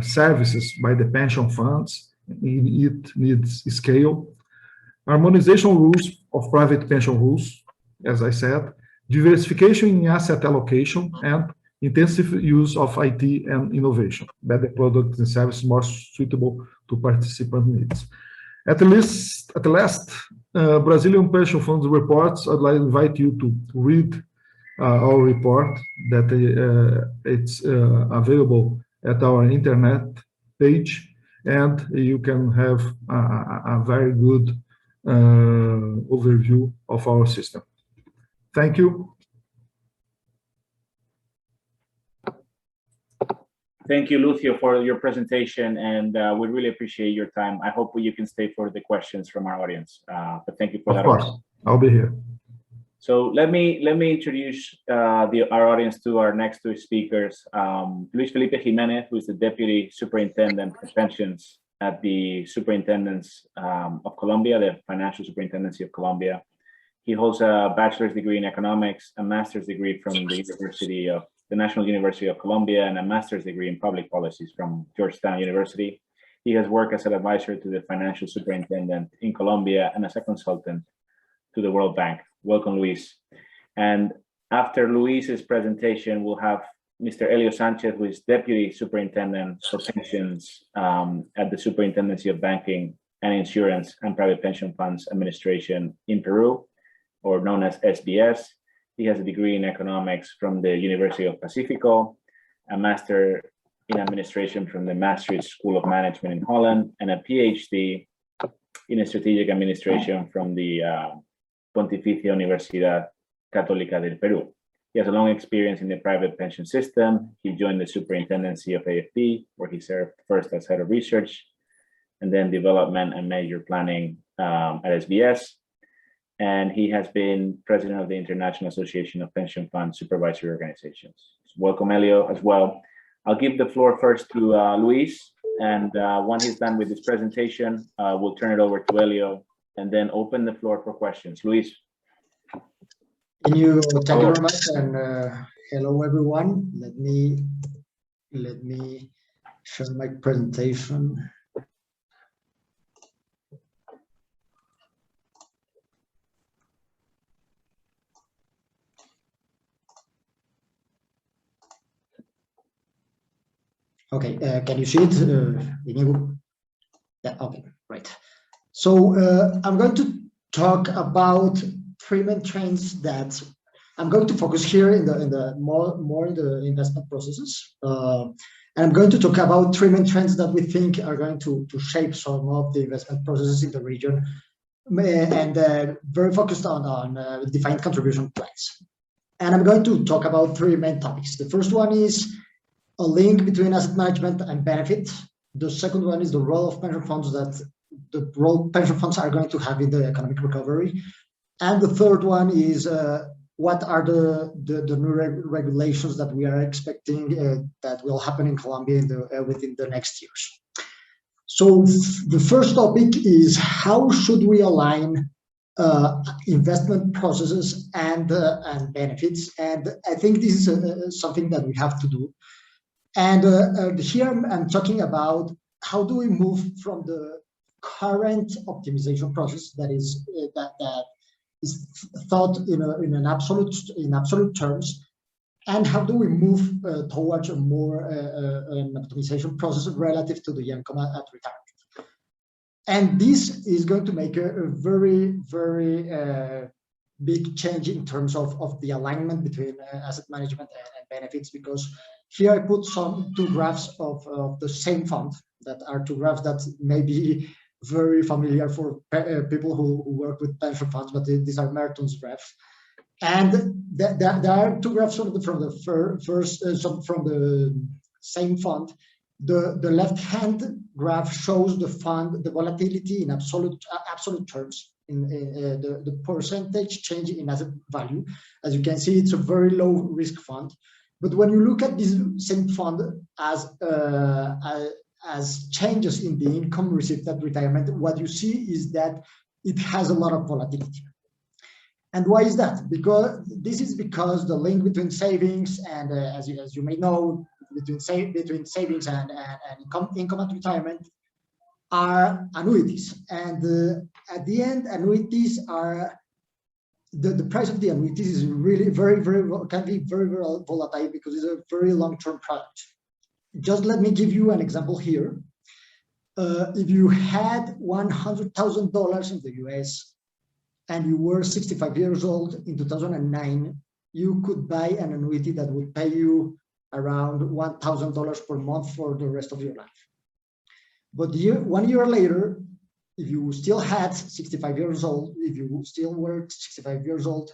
services by the pension funds. It needs scale. Harmonization rules of private pension rules, as I said, diversification in asset allocation, and intensive use of IT and innovation, better products and services more suitable to participant needs. At last, Brazilian pension funds reports, I'd like to invite you to read our report that it's available at our internet page, and you can have a very good overview of our system. Thank you. Thank you, Lucio, for your presentation, and we really appreciate your time. I hope you can stay for the questions from our audience, but thank you for that. Of course, I'll be here. So let me introduce our audience to our next two speakers. Luis Felipe Jimenez, who is the Deputy Superintendent of Pensions at the Superintendents of Colombia, the Financial Superintendency of Colombia. He holds a bachelor's degree in economics, a master's degree from the National University of Colombia, and a master's degree in public policies from Georgetown University. He has worked as an advisor to the Financial Superintendent in Colombia and as a consultant to the World Bank. Welcome, Luis. And after Luis's presentation, we'll have Mr. Elio Sanchez, who is Deputy Superintendent for Pensions at the Superintendency of Banking and Insurance and Private Pension Funds Administration in Peru, or known as SBS. He has a degree in economics from the University of Pacifico, a master in administration from the Maastricht School of Management in Holland, and a PhD in strategic administration from the Pontificia Universidad Católica del Perú. He has a long experience in the private pension system. He joined the superintendency of AFP, where he served first as head of research, and then development and major planning at SBS. And he has been president of the International Association of Pension Fund Supervisory Organizations. So welcome, Elio, as well. I'll give the floor first to Luis, and when he's done with his presentation, we'll turn it over to Elio, and then open the floor for questions. Luis. Thank you very much, and hello everyone. Let me share my presentation. Okay, can you see it? Yeah, okay, right. So I'm going to talk about three main trends that I'm going to focus here in the more in the investment processes. And I'm going to talk about three main trends that we think are going to shape some of the investment processes in the region, and very focused on defined contribution plans. And I'm going to talk about three main topics. The first one is a link between asset management and benefit. The second one is the role of pension funds pension funds are going to have in the economic recovery. And the third one is what are the new regulations that we are expecting that will happen in Colombia within the next years. So the first topic is how should we align investment processes and benefits, and I think this is something that we have to do. And here I'm talking about how do we move from the current optimization process that is thought in absolute terms, and how do we move towards a more an optimization process relative to the income at retirement. And this is going to make a very big change in terms of the alignment between asset management and benefits, because here I put two graphs of the same fund that are two graphs that may be very familiar for people who work with pension funds, but these are Merton's graphs. And there are two graphs from the same fund. The left-hand graph shows the volatility in absolute terms, in the percentage change in asset value. As you can see, it's a very low risk fund. But when you look at this same fund as changes in the income received at retirement, what you see is that it has a lot of volatility. And why is that? Because the link between savings and, as you may know, between savings and income at retirement are annuities. And at the end, annuities are the price of the annuities is really can be very volatile because it's a very long-term product. Just let me give you an example here. If you had $100,000 in the US and you were 65 years old in 2009, you could buy an annuity that would pay you around $1,000 per month for the rest of your life. But 1 year later, if you still had 65 years old, if you still were 65 years old,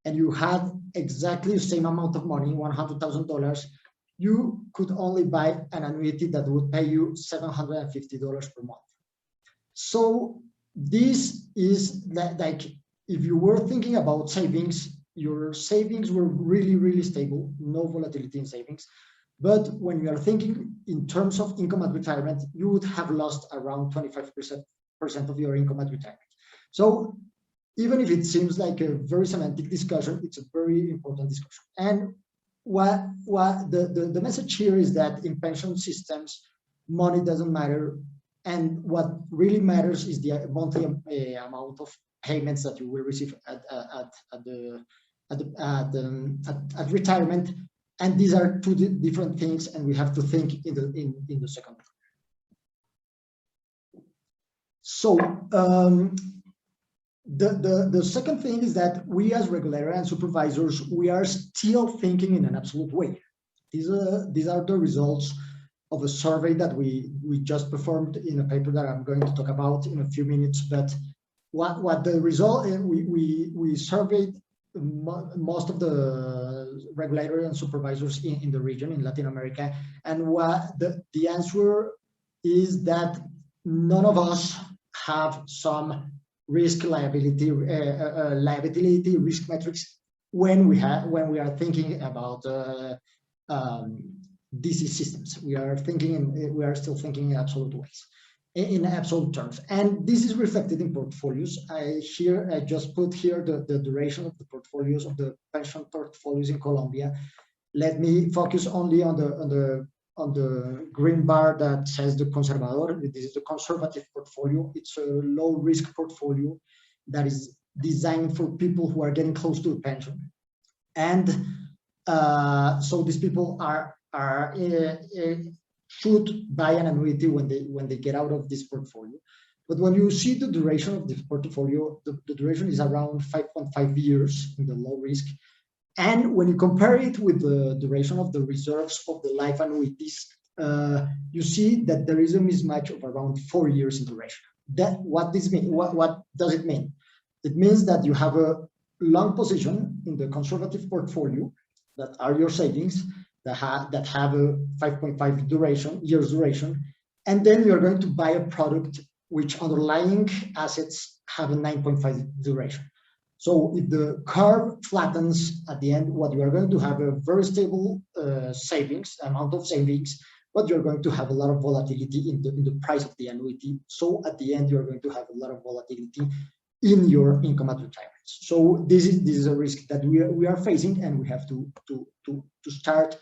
and you had exactly the same amount of money, $100,000, you could only buy an annuity that would pay you $750 per month. So this is like if you were thinking about savings, your savings were really, really stable, no volatility in savings. But when you are thinking in terms of income at retirement, you would have lost around 25% of your income at retirement. So even if it seems like a very semantic discussion, it's a very important discussion. And what the message here is that in pension systems, money doesn't matter. And what really matters is the monthly amount of payments that you will receive at retirement. And these are two different things, and we have to think in the second. So the second thing is that we as regulators and supervisors, we are still thinking in an absolute way. These are the results of a survey that we just performed in a paper that I'm going to talk about in a few minutes. But what the result, we surveyed most of the regulators and supervisors in the region in Latin America, and what the answer is that none of us have some risk liability risk metrics when we are thinking about DC systems. We are still thinking in absolute ways, in absolute terms, and this is reflected in portfolios. I just put here the duration of the portfolios, of the pension portfolios in Colombia. Let me focus only on the green bar that says the conservador. This is the conservative portfolio. It's a low risk portfolio that is designed for people who are getting close to a pension, and so these people should buy an annuity when they get out of this portfolio. But when you see the duration of this portfolio, the duration is around 5.5 years in the low risk. And when you compare it with the duration of the reserves of the life annuities, you see that there is a mismatch of around 4 years in duration. What does it mean? It means that you have a long position in the conservative portfolio, that are your savings, that have a 5.5 years duration, and then you're going to buy a product which underlying assets have a 9.5 duration. So if the curve flattens at the end, what you are going to have a very stable amount of savings, but you're going to have a lot of volatility in the price of the annuity. So at the end, you're going to have a lot of volatility in your income at retirement. So this is a risk that we are facing, and we have to start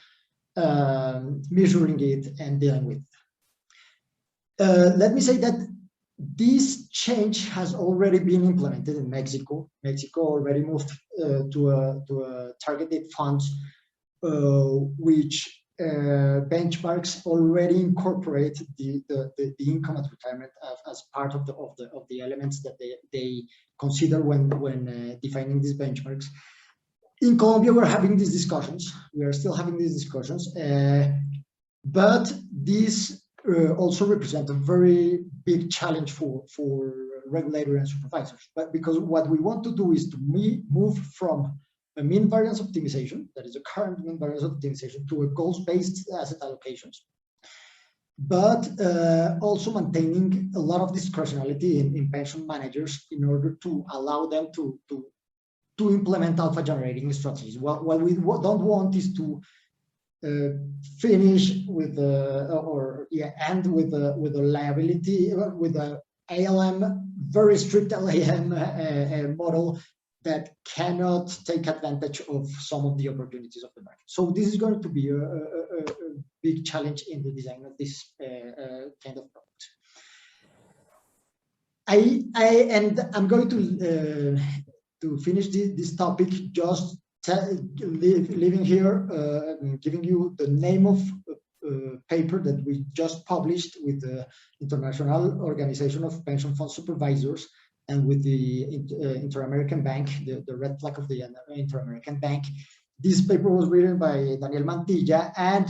measuring it and dealing with. Let me say that this change has already been implemented in Mexico. Mexico already moved to a targeted funds, which benchmarks already incorporate the income at retirement as part of the elements that they consider when defining these benchmarks. In Colombia, we're having these discussions. We are still having these discussions, but these also represent a very big challenge for regulators and supervisors. But because what we want to do is to move from a mean variance optimization, that is the current mean variance optimization, to a goals-based asset allocations, but also maintaining a lot of discretionality in pension managers in order to allow them to implement alpha generating strategies. What we don't want is to finish with end with a liability, with a ALM, very strict ALM model that cannot take advantage of some of the opportunities of the market. So this is going to be a big challenge in the design of this kind of product. I'm going to finish this topic just leaving here, giving you the name of a paper that we just published with the International Organization of Pension Fund Supervisors and with the Inter-American Bank, the red flag of the Inter-American Bank. This paper was written by Daniel Mantilla, and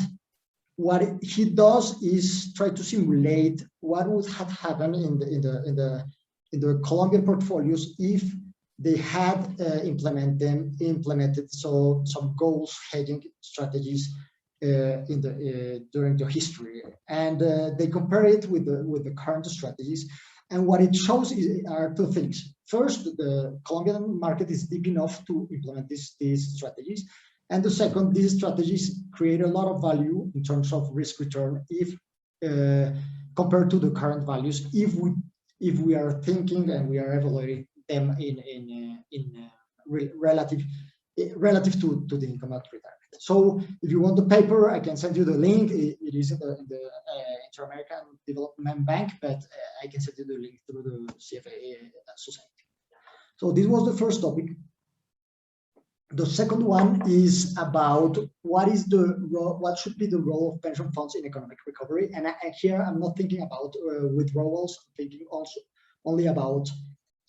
what he does is try to simulate what would have happened in the Colombian portfolios if they had implemented some goals hedging strategies during the history, and they compare it with the current strategies, And what it shows are two things. First, the Colombian market is deep enough to implement these strategies. And the second, these strategies create a lot of value in terms of risk return if compared to the current values, if we are thinking and we are evaluating them relative to the income at retirement. So if you want the paper, I can send you the link. It is in the Inter-American Development Bank, but I can send you the link through the CFA Society. So this was the first topic. The second one is about what should be the role of pension funds in economic recovery. And here I'm not thinking about withdrawals. I'm thinking also only about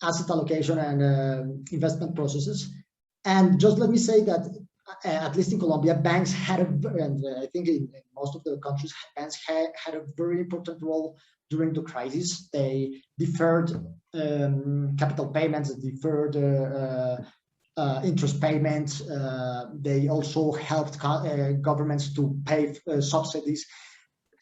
asset allocation and investment processes. And just let me say that at least in Colombia, banks had and I think in most of the countries, banks had a very important role during the crisis. They deferred capital payments, deferred interest payments. They also helped governments to pay subsidies.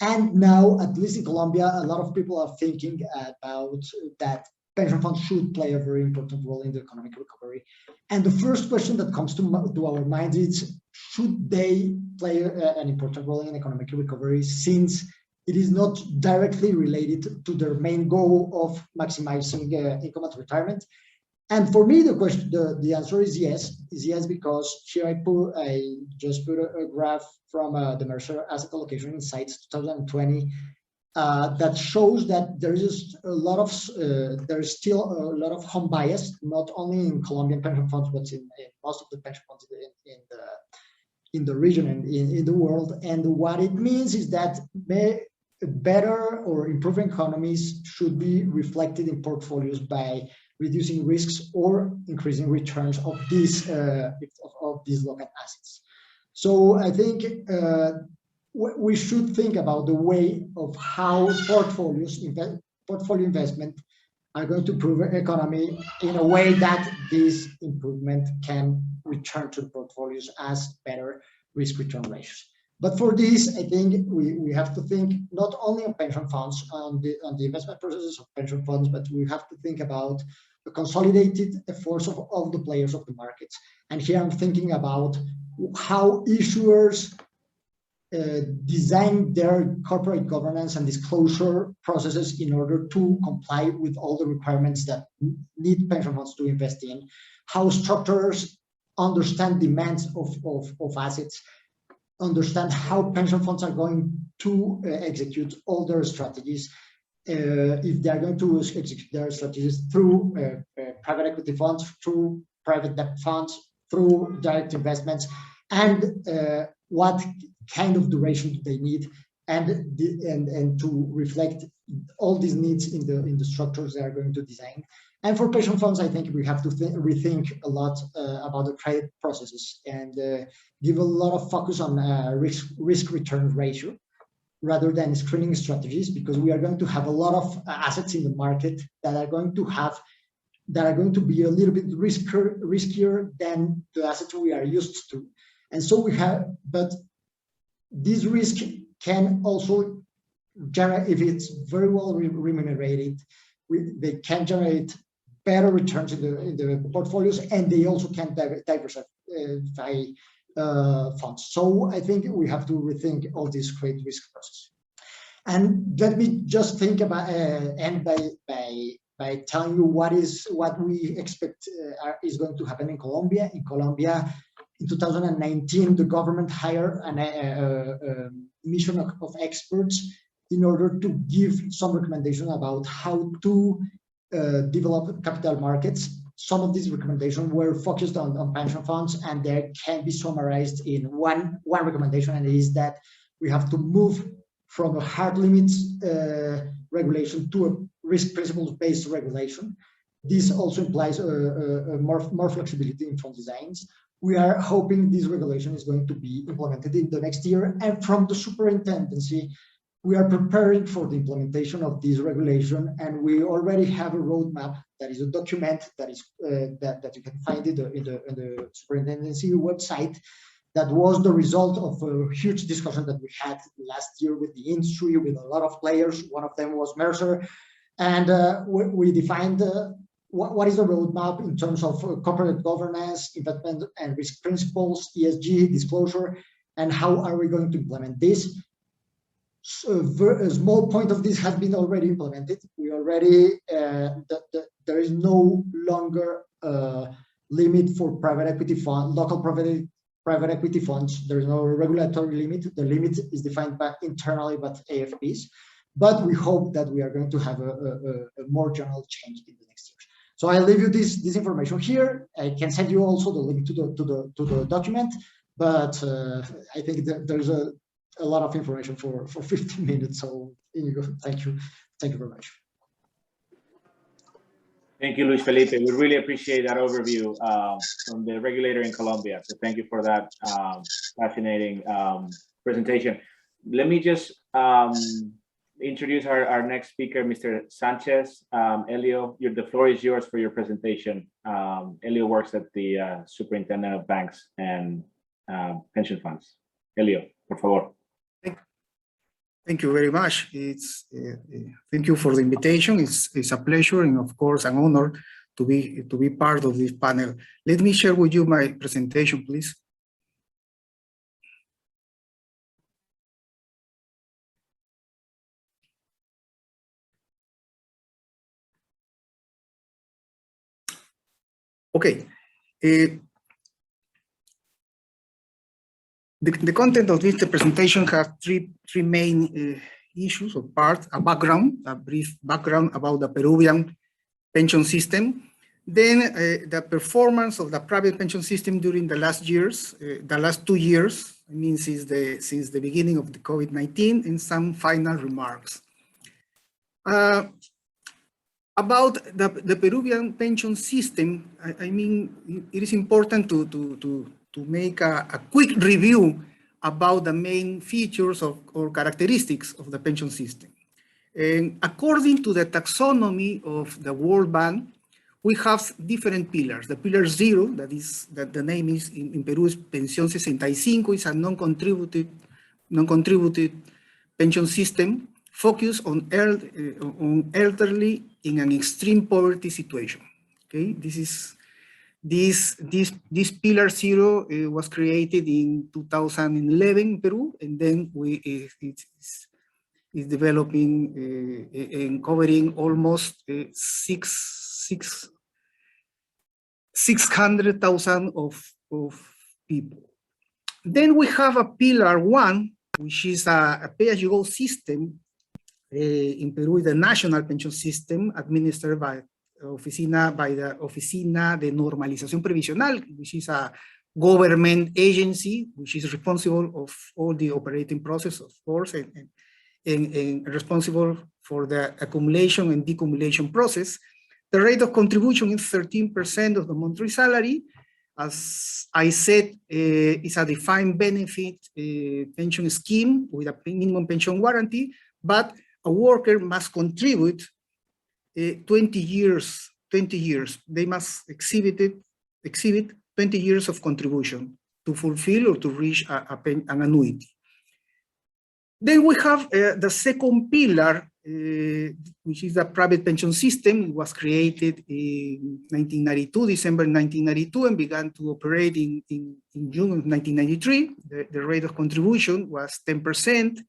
And now, at least in Colombia, a lot of people are thinking about that pension funds should play a very important role in the economic recovery. And the first question that comes to our minds is, should they play an important role in economic recovery, since it is not directly related to their main goal of maximizing income at retirement? And for me, the answer is yes. Is yes, because here I just put a graph from the Mercer Asset Allocation Insights 2020 that shows that there's still a lot of home bias, not only in Colombian pension funds, but in most of the pension funds in the region and in the world. And what it means is that better or improving economies should be reflected in portfolios by reducing risks or increasing returns of these local assets. So I think we should think about the way of how portfolio investment are going to improve economy in a way that this improvement can return to portfolios as better risk return ratios. But for this, I think we have to think not only on pension funds, on the investment processes of pension funds, but we have to think about the consolidated efforts of all the players of the markets. And here I'm thinking about how issuers design their corporate governance and disclosure processes in order to comply with all the requirements that need pension funds to invest in, how structurers understand demands of assets, understand how pension funds are going to execute all their strategies, if they are going to execute their strategies through private equity funds, through private debt funds, through direct investments, and what kind of duration do they need, and to reflect all these needs in the structures they are going to design. And for pension funds, I think we have to rethink a lot about the credit processes and give a lot of focus on risk return ratio rather than screening strategies, because we are going to have a lot of assets in the market that are going to be a little bit riskier than the assets we are used to. And so but this risk can also generate, if it's very well remunerated, they can generate better returns in the portfolios, and they also can diversify funds. So I think we have to rethink all this credit risk process. And let me just think about end by telling you what we expect is going to happen in Colombia. In Colombia, in 2019, the government hired a mission of experts in order to give some recommendation about how to develop capital markets. Some of these recommendations were focused on pension funds, and they can be summarized in one recommendation, and it is that we have to move from a hard limits regulation to a risk principles based regulation. This also implies more flexibility in fund designs. We are hoping this regulation is going to be implemented in the next year, and from the superintendency, we are preparing for the implementation of this regulation, and we already have a roadmap that is a document that is that you can find in the superintendency website. That was the result of a huge discussion that we had last year with the industry, with a lot of players. One of them was Mercer, And we defined what is the roadmap in terms of corporate governance, investment and risk principles, ESG, disclosure, and how are we going to implement this. So a small point of this has been already implemented. We already, there is no longer limit for private equity fund, local private equity funds. There is no regulatory limit. The limit is defined by internally by AFPs, but we hope that we are going to have a more general change in the next years. So I leave you this information here. I can send you also the link to the document, but I think that there's a lot of information for 15 minutes. So thank you very much. Thank you, Luis Felipe. We really appreciate that overview from the regulator in Colombia. So thank you for that fascinating presentation. Let me just introduce our next speaker, Mr. Sanchez. Elio, the floor is yours for your presentation. Elio works at the Superintendent of Banks and Pension Funds. Elio, por favor. Thank you very much. Thank you for the invitation. It's a pleasure and of course an honor to be part of this panel. Let me share with you my presentation, please. Okay. The content of this presentation has three main issues or parts: a background, a brief background about the Peruvian pension system, then the performance of the private pension system during the last years, the last 2 years, I mean since the beginning of the COVID-19, and some final remarks. About the Peruvian pension system, I mean it is important to make a quick review about the main features or characteristics of the pension system. And according to the taxonomy of the World Bank, we have different pillars. The pillar 0, that the name is in Peru is Pensión 65, is a non-contributed pension system focused on elderly in an extreme poverty situation. Okay, this pillar 0 was created in 2011 in Peru, and then it's developing and covering almost 600,000 of people. Then we have a pillar 1, which is a pay-as-you-go system in Peru, the national pension system administered by the Oficina de Normalización Previsional, which is a government agency which is responsible of all the operating process, of course, and responsible for the accumulation and decumulation process. The rate of contribution is 13% of the monthly salary. As I said, it's a defined benefit pension scheme with a minimum pension guarantee, but a worker must contribute 20 years. They must exhibit 20 years of contribution to fulfill or to reach an annuity. Then we have the second pillar, which is the private pension system. It was created in 1992, December 1992, and began to operate in June of 1993. The rate of contribution was 10%.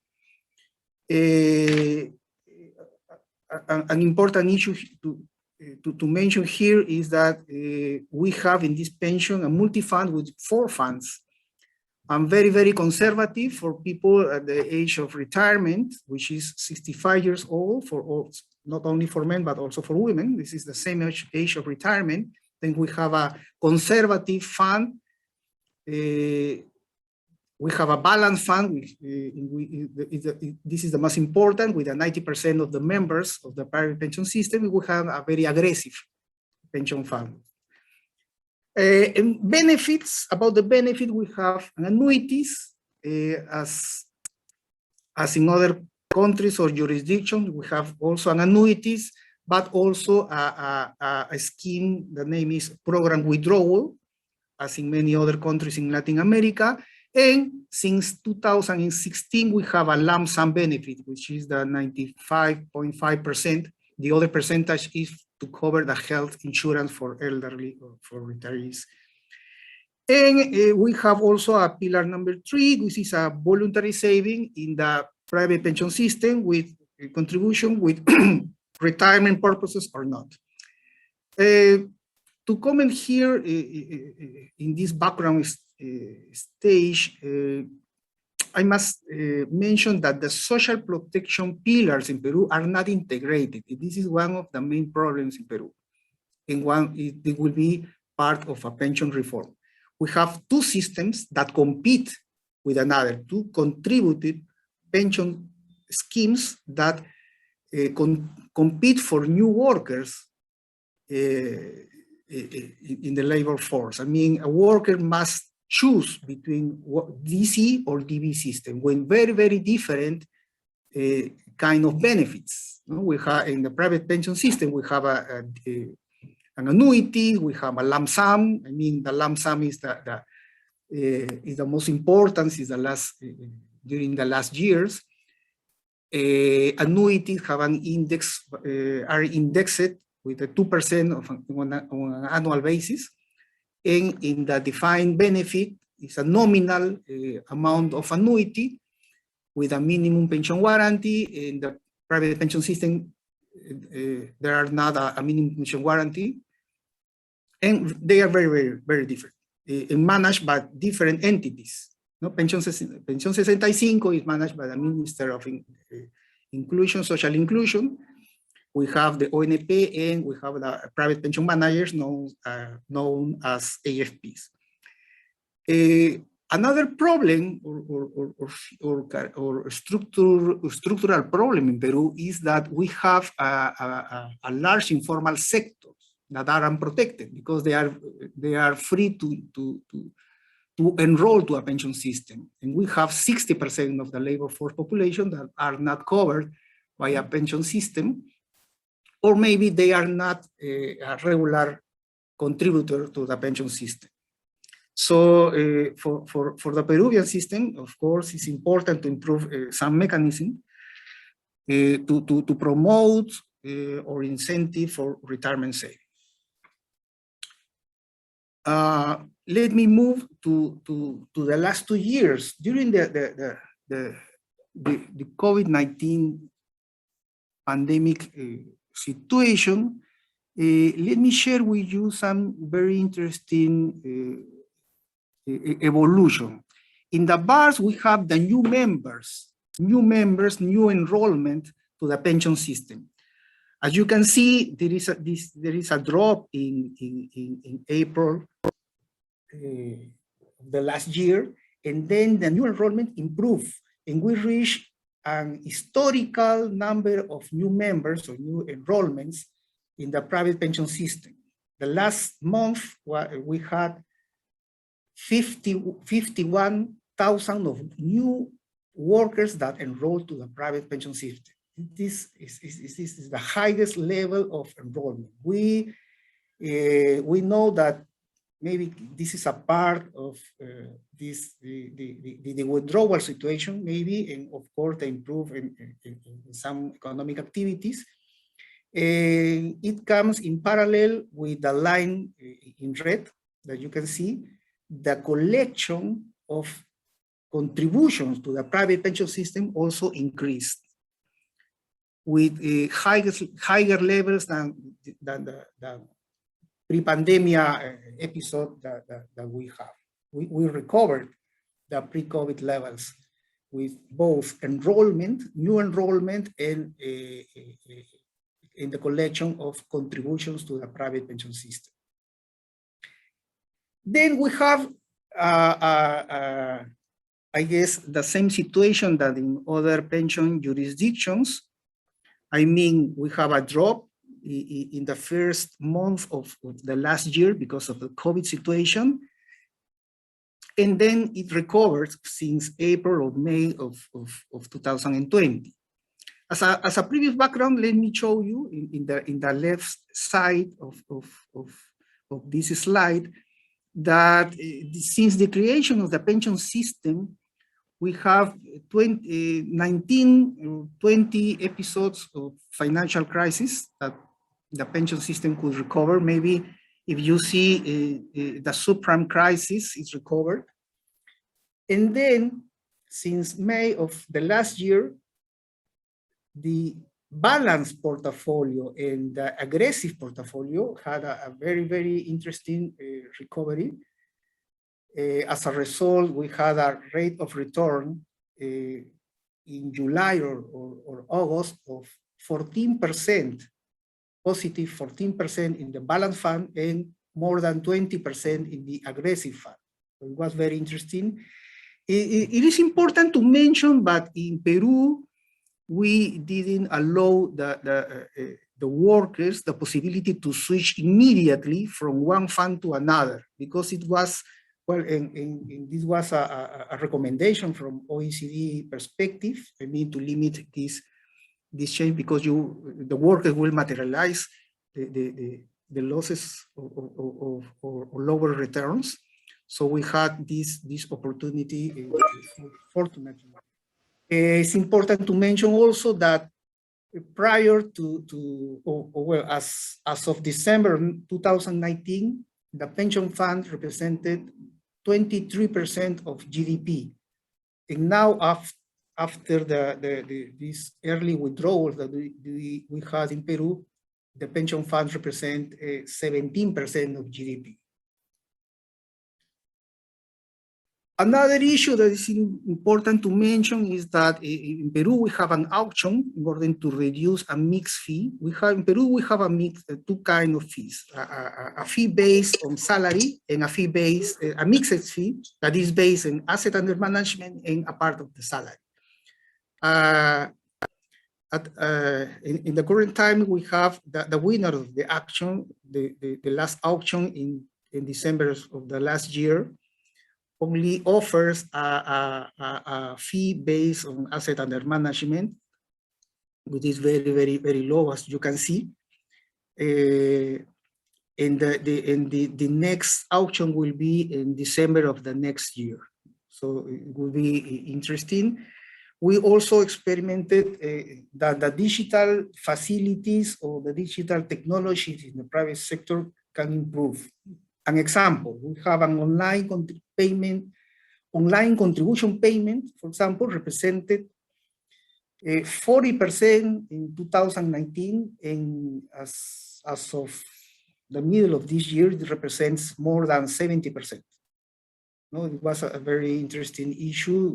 An important issue to mention here is that we have in this pension a multi-fund with 4 funds. I'm very, very conservative for people at the age of retirement, which is 65 years old, for all, not only for men, but also for women. This is the same age of retirement. Then we have a conservative fund. We have a balanced fund. This is the most important, with 90% of the members of the private pension system. We have a very aggressive pension fund. And benefits, about the benefit, we have annuities, as in other countries or jurisdictions, we have also an annuities, but also a scheme, the name is program withdrawal, as in many other countries in Latin America. And since 2016, we have a lump sum benefit, which is the 95.5% The other percentage is to cover the health insurance for elderly or for retirees. And we have also a pillar number 3, which is a voluntary saving in the private pension system with a contribution with retirement purposes or not. To comment here in this background stage, I must mention that the social protection pillars in Peru are not integrated. This is one of the main problems in Peru. And it will be part of a pension reform. We have two systems that compete with another, two contributed pension schemes that compete for new workers in the labor force. I mean, a worker must choose between DC or DB system when very, very different kind of benefits. We have in the private pension system, we have an annuity, we have a lump sum. I mean, the lump sum is the most important is the last during the last years. Annuities have an index, are indexed with a 2% on an annual basis. And in the defined benefit is a nominal amount of annuity with a minimum pension warranty. In the private pension system, there are not a minimum pension warranty. And they are very, very, very different and managed by different entities. No, Pension 65 is managed by the Minister of Inclusion, Social Inclusion. We have the ONP and we have the private pension managers known as AFPs. Another problem or structural problem in Peru is that we have a large informal sector that are unprotected because they are free to enroll to a pension system. And we have 60% of the labor force population that are not covered by a pension system, or maybe they are not a regular contributor to the pension system. So for the Peruvian system, of course, it's important to improve some mechanism to promote or incentive for retirement savings. Let me move to the last 2 years. During the COVID-19 pandemic situation, let me share with you some very interesting evolution. In the bars, we have the new members, new enrollment to the pension system. As you can see, there is a drop in April the last year, and then the new enrollment improved, and we reached an historical number of new members or new enrollments in the private pension system. The last month, we had 51,000 of new workers that enrolled to the private pension system. This is the highest level of enrollment. We know that maybe this is a part of the withdrawal situation, maybe, and of course the improve in some economic activities. It comes in parallel with the line in red that you can see, the collection of contributions to the private pension system also increased with higher levels than the pre-pandemia episode that we have. We recovered the pre-COVID levels with both enrollment, new enrollment, and in the collection of contributions to the private pension system. Then we have, I guess, the same situation that in other pension jurisdictions. I mean, we have a drop in the first month of the last year because of the COVID situation. And then it recovered since April or May of 2020. As a previous background, let me show you in the left side of this slide that since the creation of the pension system, we have 19 or 20 episodes of financial crisis that the pension system could recover. Maybe if you see the subprime crisis is recovered. And then since May of the last year, the balanced portfolio and the aggressive portfolio had a very, very interesting recovery. As a result, we had a rate of return in July or August of 14%, positive 14% in the balanced fund and more than 20% in the aggressive fund. So it was very interesting. It is important to mention, but in Peru, we didn't allow the workers the possibility to switch immediately from one fund to another, because it was, well, and this was a recommendation from OECD perspective. I mean, to limit this change, because the workers will materialize the losses or lower returns. So we had this opportunity, fortunately. It's important to mention also that prior well, as of December 2019, the pension fund represented 23% of GDP. And now after this early withdrawal that we had in Peru, the pension funds represent 17% of GDP. Another issue that is important to mention is that in Peru, we have an auction in order to reduce a mixed fee. In Peru, we have two kinds of fees, a fee based on salary and a fee based, a mixed fee that is based on asset under management and a part of the salary. In the current time, we have the winner of the auction, the last auction in December of the last year, only offers a fee based on asset under management, which is very, very, very low, as you can see. And the next auction will be in December of the next year. So it will be interesting. We also experimented that the digital facilities or the digital technologies in the private sector can improve. An example, we have an online contribution payment, for example, represented 40% in 2019, and as of the middle of this year, it represents more than 70%. No, it was a very interesting issue.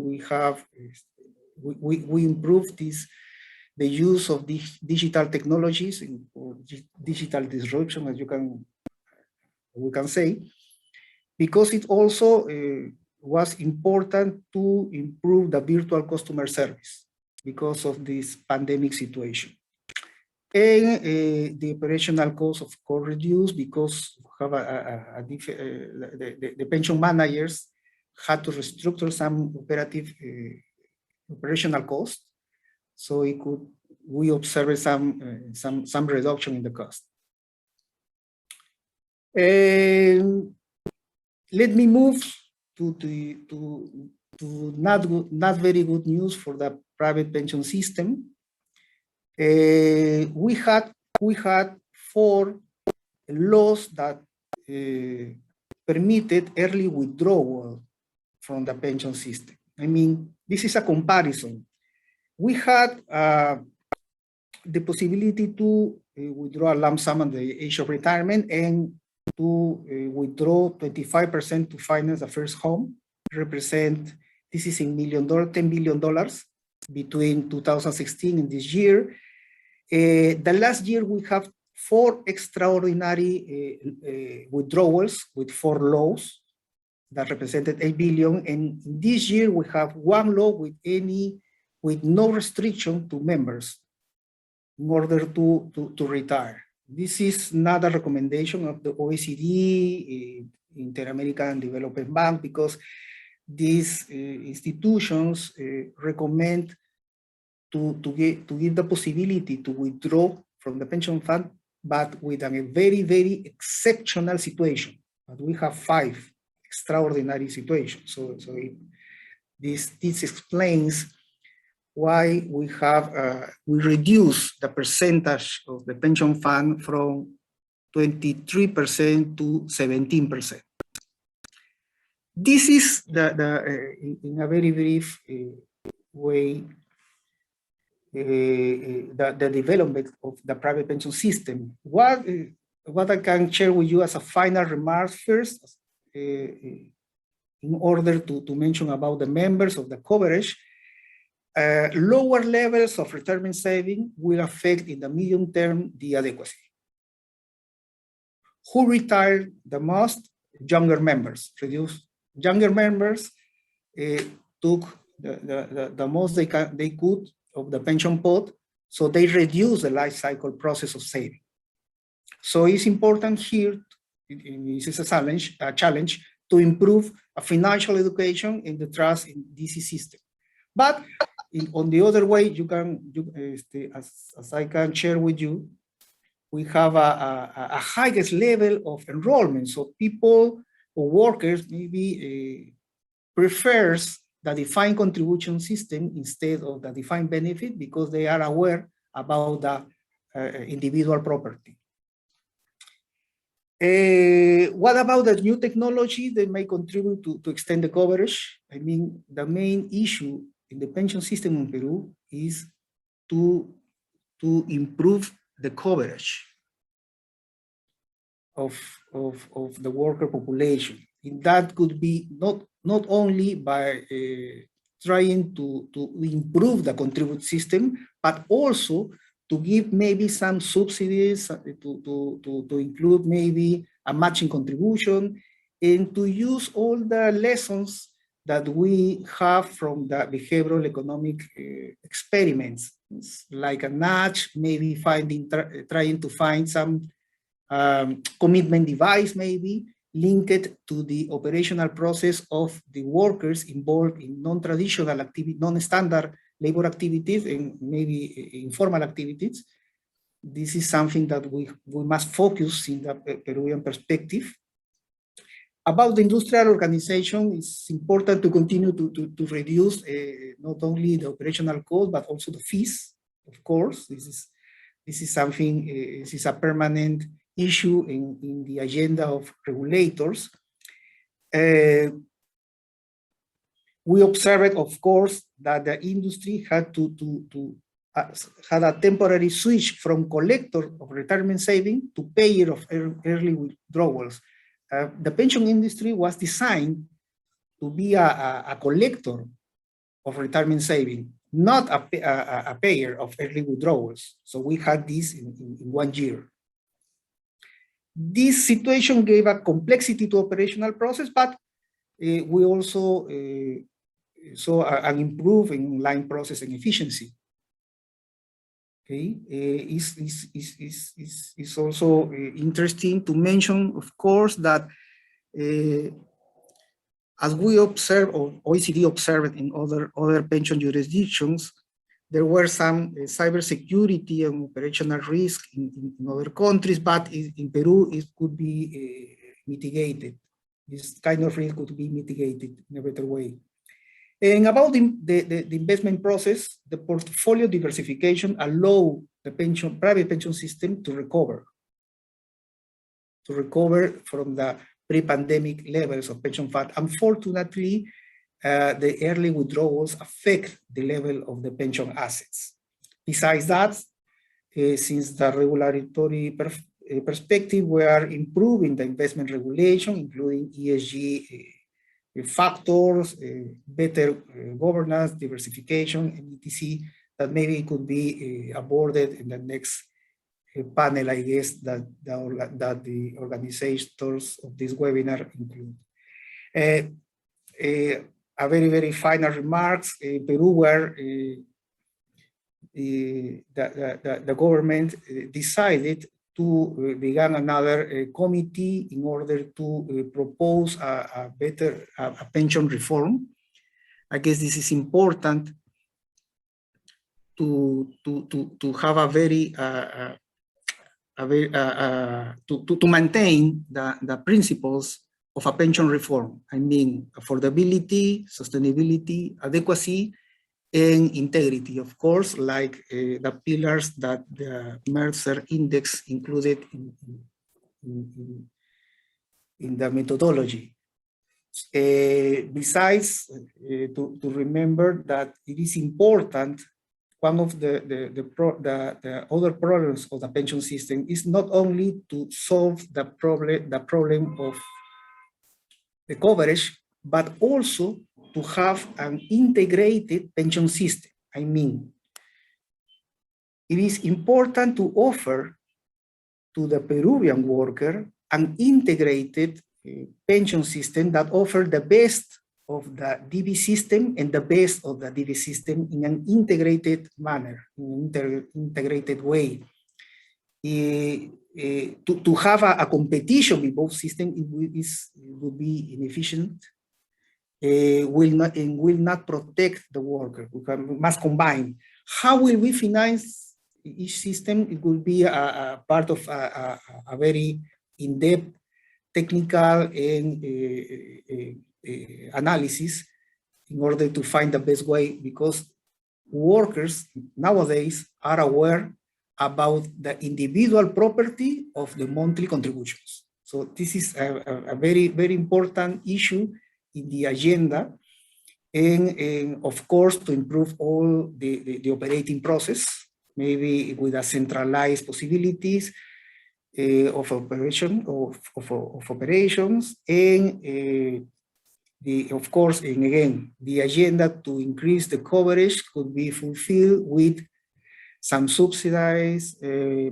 We improved the use of digital technologies or digital disruption, as we can say, because it also was important to improve the virtual customer service because of this pandemic situation. And the operational cost, of course, reduced because the pension managers had to restructure some operational costs, so we observed some reduction in the cost. Let me move to not very good news for the private pension system. We had 4 laws that permitted early withdrawal from the pension system. I mean, this is a comparison. We had the possibility to withdraw a lump sum at the age of retirement and to withdraw 25% to finance the first home. This is in $10 billion between 2016 and this year. The last year we have 4 extraordinary withdrawals with 4 laws that represented $8 billion. And this year we have 1 law with no restriction to members in order to retire. This is not a recommendation of the OECD, Inter-American Development Bank, because these institutions recommend to give the possibility to withdraw from the pension fund, but with a very, very exceptional situation. But we have 5 extraordinary situations. So This explains why we reduce the percentage of the pension fund from 23% to 17%. This is in a very brief way, the development of the private pension system. What I can share with you as a final remark first, in order to mention about the members of the coverage, lower levels of retirement saving will affect in the medium term the adequacy. Who retired the most? Younger members. Younger members took the most they could of the pension pot, so they reduce the life cycle process of saving. So it's important here, this is a challenge to improve a financial education and the trust in this system. But on the other way, as I can share with you, we have a highest level of enrollment. So people or workers maybe prefers the defined contribution system instead of the defined benefit because they are aware about the individual property. What about the new technology that may contribute to extend the coverage? I mean, the main issue in the pension system in Peru is to improve the coverage of the worker population. And that could be not only by trying to improve the contribute system, but also to give maybe some subsidies, to include maybe a matching contribution, and to use all the lessons that we have from the behavioral economic experiments, like a nudge, maybe trying to find some commitment device, maybe linked to the operational process of the workers involved in non-traditional activity, non-standard labor activities and maybe informal activities. This is something that we must focus in the Peruvian perspective. About the industrial organization, it's important to continue to reduce not only the operational cost, but also the fees, of course. This is something, this is a permanent issue in the agenda of regulators. We observed, of course, that the industry had had a temporary switch from collector of retirement saving to payer of early withdrawals. The pension industry was designed to be a collector of retirement saving, not a payer of early withdrawals. So we had this in 1 year. This situation gave a complexity to operational process, but we also saw an improvement in line process and efficiency. Okay, it's also interesting to mention, of course, that as we observe, or OECD observed in other pension jurisdictions, there were some cybersecurity and operational risk in other countries, but in Peru, it could be mitigated. This kind of risk could be mitigated in a better way. And about the investment process, the portfolio diversification allow the private pension system to recover from the pre-pandemic levels of pension fund. Unfortunately, the early withdrawals affect the level of the pension assets. Besides that, since the regulatory perspective, we are improving the investment regulation, including ESG factors, better governance, diversification, and etc. that maybe could be aborded in the next panel, I guess, that the organizers of this webinar include. A very, very final remarks. Peru, where the government decided to begin another committee in order to propose a better pension reform. I guess this is important to have a very to maintain the principles of a pension reform. I mean, affordability, sustainability, adequacy, and integrity, of course, like the pillars that the Mercer Index included in the methodology. Besides, to remember that it is important, one of the other problems of the pension system is not only to solve the problem of the coverage, but also to have an integrated pension system. I mean, it is important to offer to the Peruvian worker an integrated pension system that offers the best of the DB system and the best of the DB system in an integrated manner, in an integrated way. To have a competition with both systems, it would be inefficient. Will not protect the worker. We must combine. How will we finance each system? It will be a part of a very in-depth technical and analysis in order to find the best way, because workers nowadays are aware about the individual property of the monthly contributions. So this is a very, very important issue in the agenda, and of course to improve all the operating process, maybe with a centralized possibilities of operations, and of course, and again, the agenda to increase the coverage could be fulfilled with some subsidized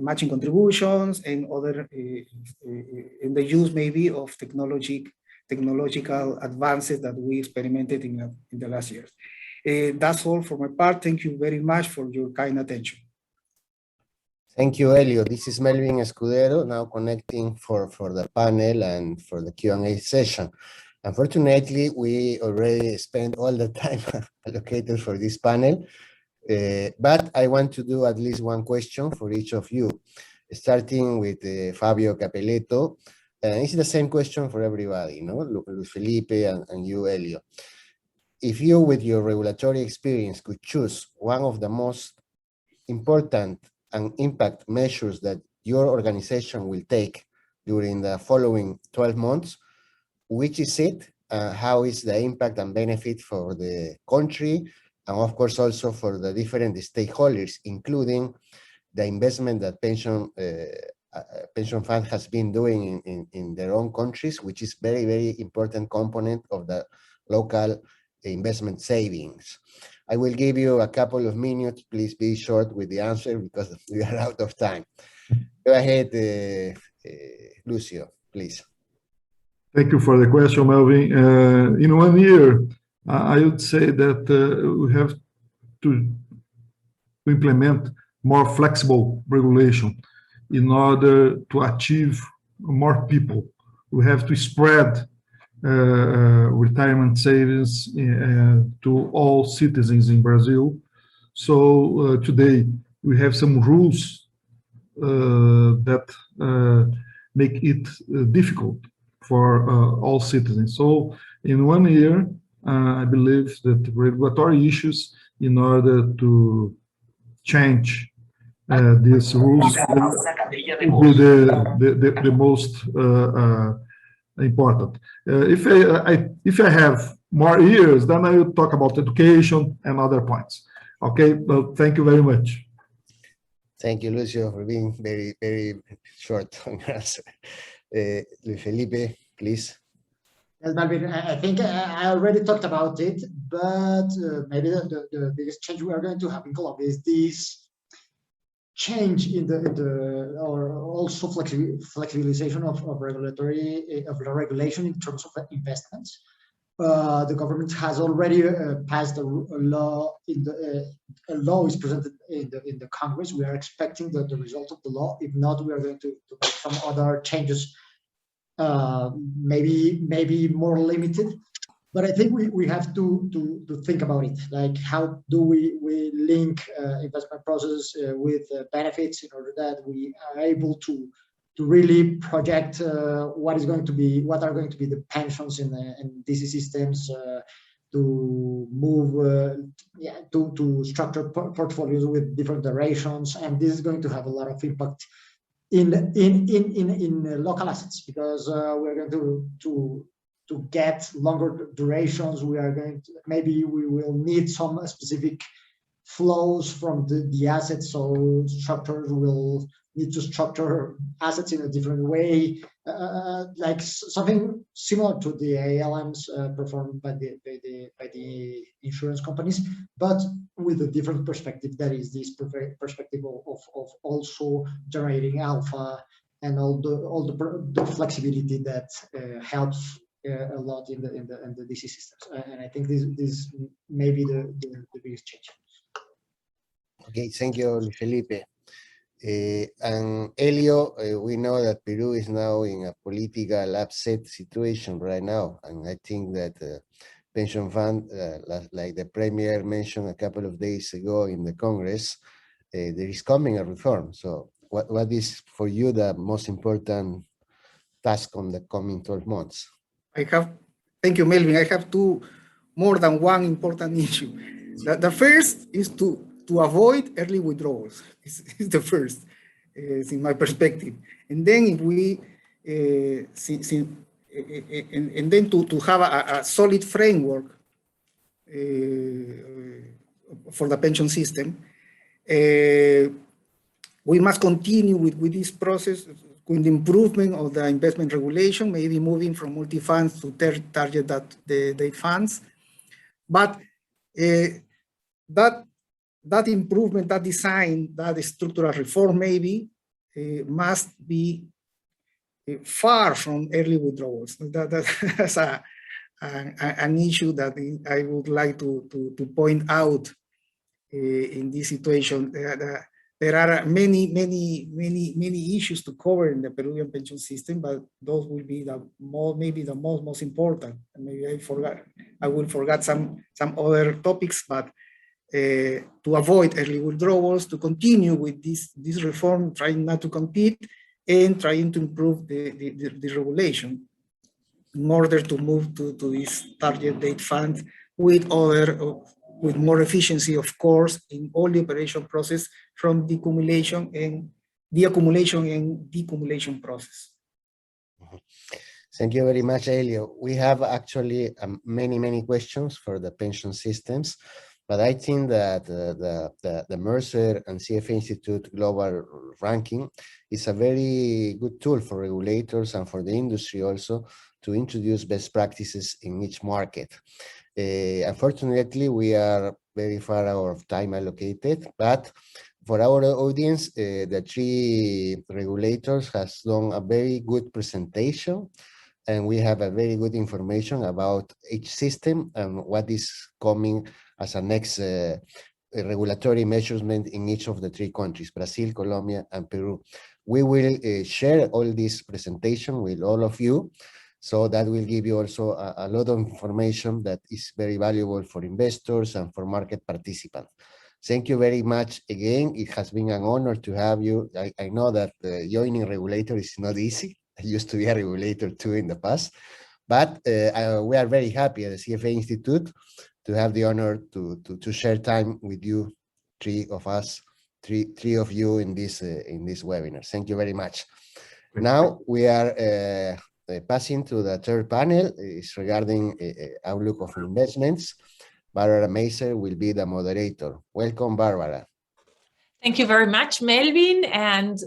matching contributions and other, in the use maybe of technological advances that we experimented in the last years. That's all for my part. Thank you very much for your kind attention. Thank you, Elio. This is Melvin Escudero, now connecting for the panel and for the Q&A session. Unfortunately, we already spent all the time allocated for this panel, but I want to do at least one question for each of you, starting with Fabio Capelletto. It's the same question for everybody, no? Luis Felipe and you, Elio. If you, with your regulatory experience, could choose one of the most important and impact measures that your organization will take during the following 12 months, which is it? How is the impact and benefit for the country, and of course also for the different stakeholders, including the investment that pension fund has been doing in their own countries, which is very, very important component of the local investment savings. I will give you a couple of minutes. Please be short with the answer because we are out of time. Go ahead, Lucio, please. Thank you for the question, Melvin. In 1 year, I would say that we have to implement more flexible regulation in order to achieve more people. We have to spread retirement savings to all citizens in Brazil. So today we have some rules that make it difficult for all citizens. So in 1 year, I believe that regulatory issues in order to change these rules will be the most important. If I have more years, then I will talk about education and other points. Okay, well, thank you very much. Thank you, Lucio, for being very, very short on your answer. Luis Felipe, please. Yes, Melvin, I think I already talked about it, but maybe the biggest change we are going to have in Colombia is this change in or also flexibilization of the regulation in terms of investments. The government has already passed a law. A law is presented in the Congress. We are expecting the result of the law. If not, we are going to make some other changes, maybe more limited. But I think we have to think about it. Like, how do we link investment process with benefits in order that we are able to really project what are going to be the pensions in DC systems, to move, to structure portfolios with different durations, and this is going to have a lot of impact in local assets, because we're going to get longer durations. We are going to, maybe we will need some specific flows from the assets, so structures will need to structure assets in a different way, like something similar to the ALMs performed by the insurance companies, but with a different perspective. That is this perspective of also generating alpha and all the flexibility that helps a lot in the DC systems. And I think this may be the biggest change. Okay, thank you, Luis Felipe. And Elio, we know that Peru is now in a political upset situation right now, and I think that pension fund, like the Premier mentioned a couple of days ago in the Congress, there is coming a reform. So what is for you the most important task on the coming 12 months? Thank you, Melvin. I have more than one important issue. The first is to avoid early withdrawals. Is the first, in my perspective. And then if we, and then to have a solid framework for the pension system, we must continue with this process, with the improvement of the investment regulation, maybe moving from multi-funds to target date funds. But that improvement, that design, that structural reform maybe must be far from early withdrawals. That's an issue that I would like to point out in this situation. There are many issues to cover in the Peruvian pension system, but those will be maybe the most important. And maybe I will forget some other topics, but to avoid early withdrawals, to continue with this reform, trying not to compete and trying to improve the regulation in order to move to this target date fund with more efficiency, of course, in all the operation process, from the accumulation and decumulation process. Thank you very much, Elio. We have actually many questions for the pension systems, but I think that the Mercer and CFA Institute global ranking is a very good tool for regulators and for the industry also to introduce best practices in each market. Unfortunately, we are very far out of time allocated, but for our audience, the three regulators has done a very good presentation, and we have a very good information about each system and what is coming as a next regulatory measurement in each of the three countries, Brazil, Colombia, and Peru. We will share all this presentation with all of you, so that will give you also a lot of information that is very valuable for investors and for market participants. Thank you very much again. It has been an honor to have you. I know that joining regulator is not easy. I used to be a regulator too in the past, but we are very happy at the CFA Institute to have the honor to share time with you, three of you in this webinar. Thank you very much. Now we are passing to the third panel. Is regarding outlook of investments. Barbara Maser will be the moderator. Welcome, Barbara. Thank you very much, Melvin, and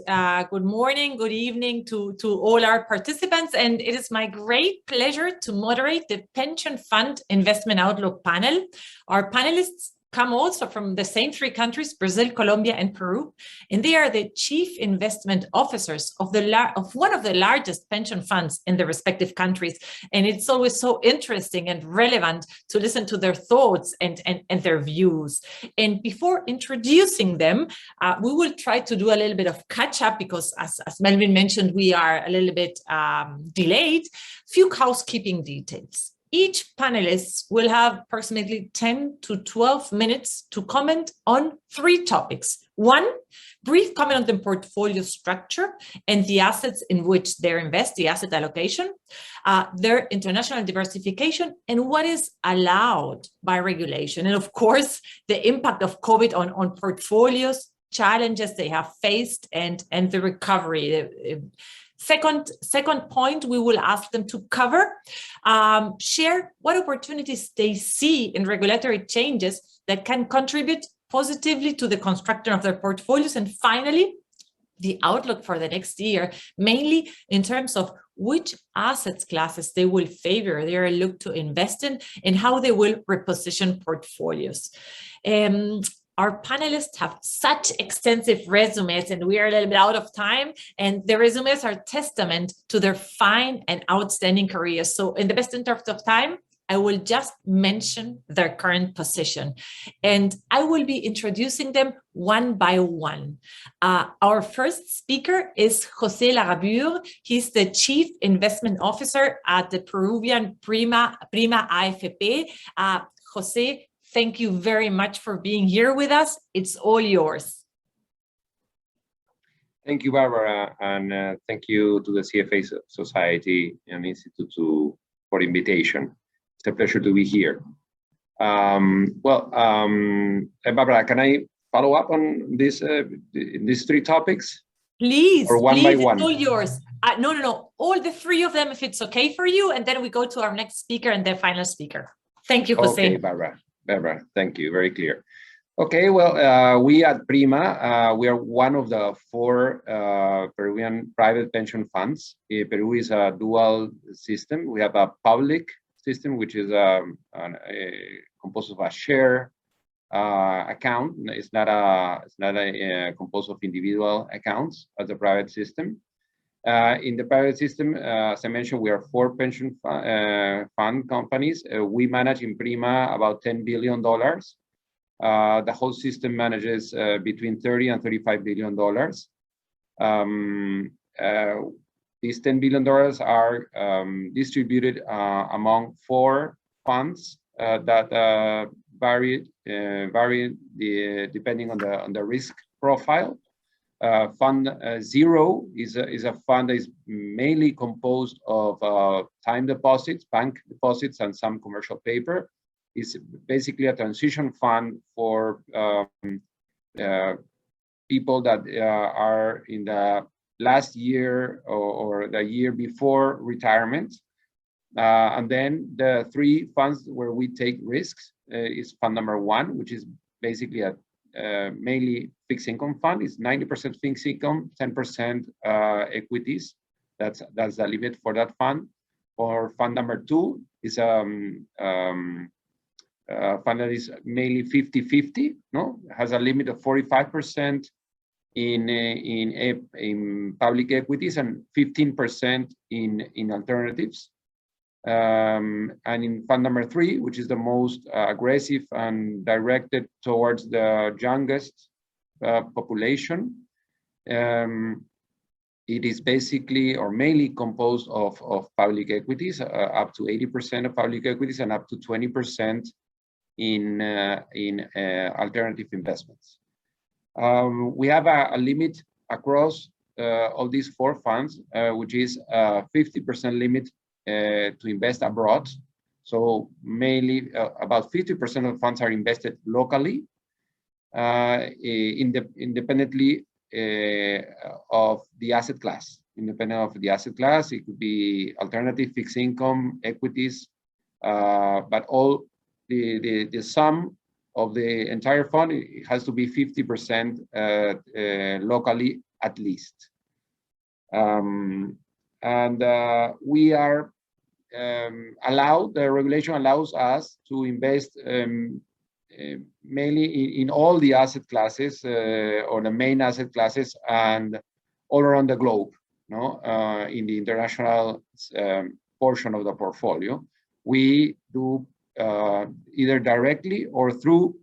good morning, good evening to all our participants. And it is my great pleasure to moderate the Pension Fund Investment Outlook panel. Our panelists come also from the same three countries, Brazil, Colombia, and Peru, and they are the chief investment officers of one of the largest pension funds in the respective countries. And it's always so interesting and relevant to listen to their thoughts and their views. And before introducing them, we will try to do a little bit of catch up because, as Melvin mentioned, we are a little bit delayed. Few housekeeping details. Each panelist will have approximately 10 to 12 minutes to comment on 3 topics. 1, brief comment on the portfolio structure and the assets in which they invest, the asset allocation, their international diversification, and what is allowed by regulation. And of course, the impact of COVID on portfolios, challenges they have faced, and the recovery. Second point, we will ask them to cover, share what opportunities they see in regulatory changes that can contribute positively to the construction of their portfolios. And finally, the outlook for the next year, mainly in terms of which asset classes they will favor, they are look to invest in, and how they will reposition portfolios. Our panelists have such extensive resumes, and we are a little bit out of time, and the resumes are testament to their fine and outstanding careers. So in the best interest of time, I will just mention their current position, and I will be introducing them one by one. Our first speaker is José Larabure. He's the Chief Investment Officer at the Peruvian Prima AFP. José, thank you very much for being here with us. It's all yours. Thank you, Barbara, and thank you to the CFA Society and Institute for the invitation. It's a pleasure to be here. Barbara, can I follow up on these 3 topics? Please, or one by one? It's all yours. No, all the 3 of them, if it's okay for you, and then we go to our next speaker and the final speaker. Thank you, José. Okay, Barbara, thank you, very clear. Okay, well, we at Prima, we are one of the 4 Peruvian private pension funds. Peru is a dual system. We have a public system, which is composed of a share account. It's not composed of individual accounts as a private system. In the private system, as I mentioned, we are 4 pension fund companies. We manage in Prima about $10 billion. The whole system manages between $30 and $35 billion. These $10 billion are distributed among 4 funds that vary depending on the risk profile. Fund 0 is a fund that is mainly composed of time deposits, bank deposits, and some commercial paper. It's basically a transition fund for people that are in the last year or the year before retirement. And then the 3 funds where we take risks is fund number 1, which is basically a mainly fixed income fund. It's 90% fixed income, 10% equities. That's the limit for that fund. Or fund number 2 is fund that is mainly 50-50. No, it has a limit of 45% in public equities and 15% in alternatives. And in fund number 3, which is the most aggressive and directed towards the youngest population, it is basically or mainly composed of public equities, up to 80% of public equities and up to 20% in alternative investments. We have a limit across all these 4 funds, which is a 50% limit to invest abroad. So mainly about 50% of funds are invested locally, independently of the asset class. Independent of the asset class, it could be alternative, fixed income, equities, but all the sum of the entire fund, it has to be 50% locally at least. We are allowed, the regulation allows us to invest mainly in all the asset classes or the main asset classes and all around the globe, no? In the international portion of the portfolio. We do either directly or through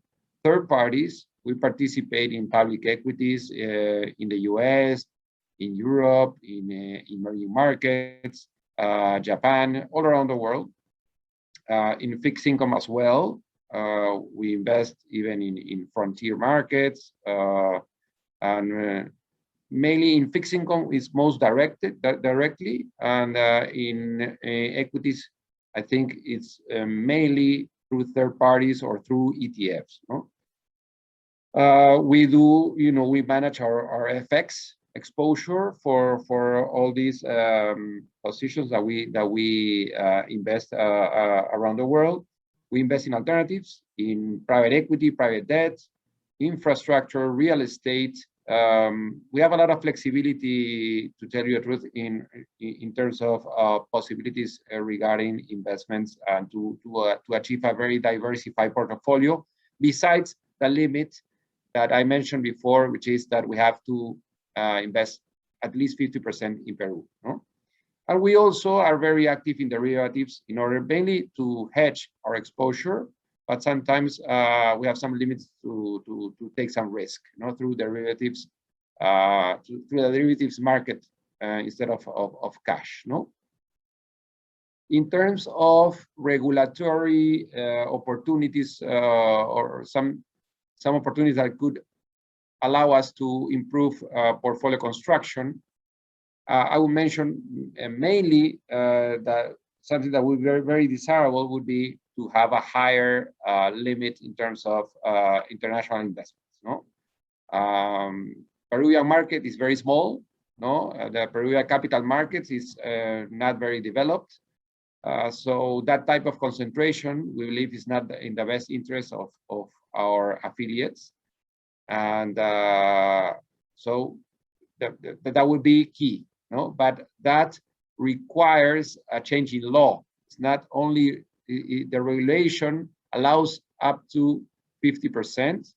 third parties. We participate in public equities in the US, in Europe, in emerging markets, Japan, all around the world. in fixed income as well. We invest even in frontier markets, and mainly in fixed income is most directly, and in equities, I think it's mainly through third parties or through ETFs. No? We do, we manage our FX exposure for all these positions that we invest around the world. We invest in alternatives, in private equity, private debt, infrastructure, real estate. We have a lot of flexibility, to tell you the truth, in terms of possibilities regarding investments and to achieve a very diversified portfolio, besides the limit that I mentioned before, which is that we have to invest at least 50% in Peru. No? And we also are very active in derivatives in order mainly to hedge our exposure, but sometimes we have some limits to take some risk, through derivatives, through the derivatives market instead of cash. No. In terms of regulatory opportunities or some opportunities that could allow us to improve portfolio construction, I will mention mainly that something that would be very, very desirable would be to have a higher limit in terms of international investments. No, Peruvian market is very small. No, the Peruvian capital markets is not very developed. So that type of concentration, we believe, is not in the best interest of our affiliates, and so that would be key. No, but that requires a change in law. It's not only the regulation allows up to 50%.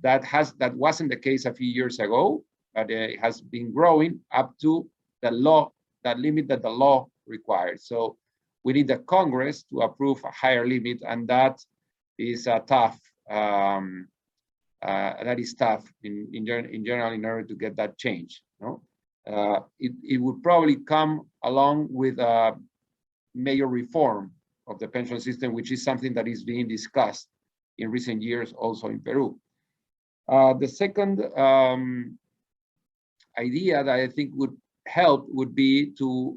That wasn't the case a few years ago, but it has been growing up to the law, that limit that the law requires. So we need the Congress to approve a higher limit, and that is tough. That is tough in general in order to get that change. No? It would probably come along with a major reform of the pension system, which is something that is being discussed in recent years also in Peru. The second idea that I think would help would be to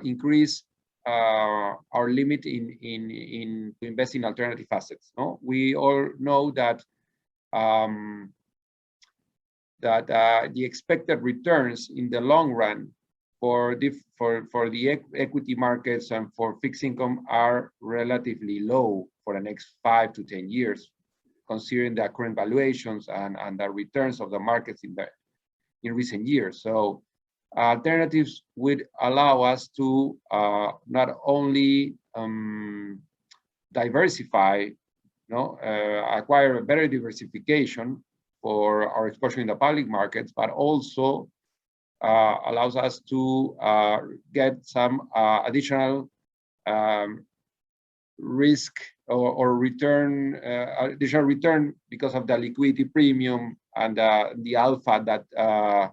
increase our limit in to invest in alternative assets. No, we all know that the expected returns in the long run for the equity markets and for fixed income are relatively low for the next 5 to 10 years, considering the current valuations and the returns of the markets in recent years. So alternatives would allow us to not only diversify, acquire a better diversification for our exposure in the public markets, but also allows us to get some additional risk or return, additional return because of the liquidity premium and the alpha that a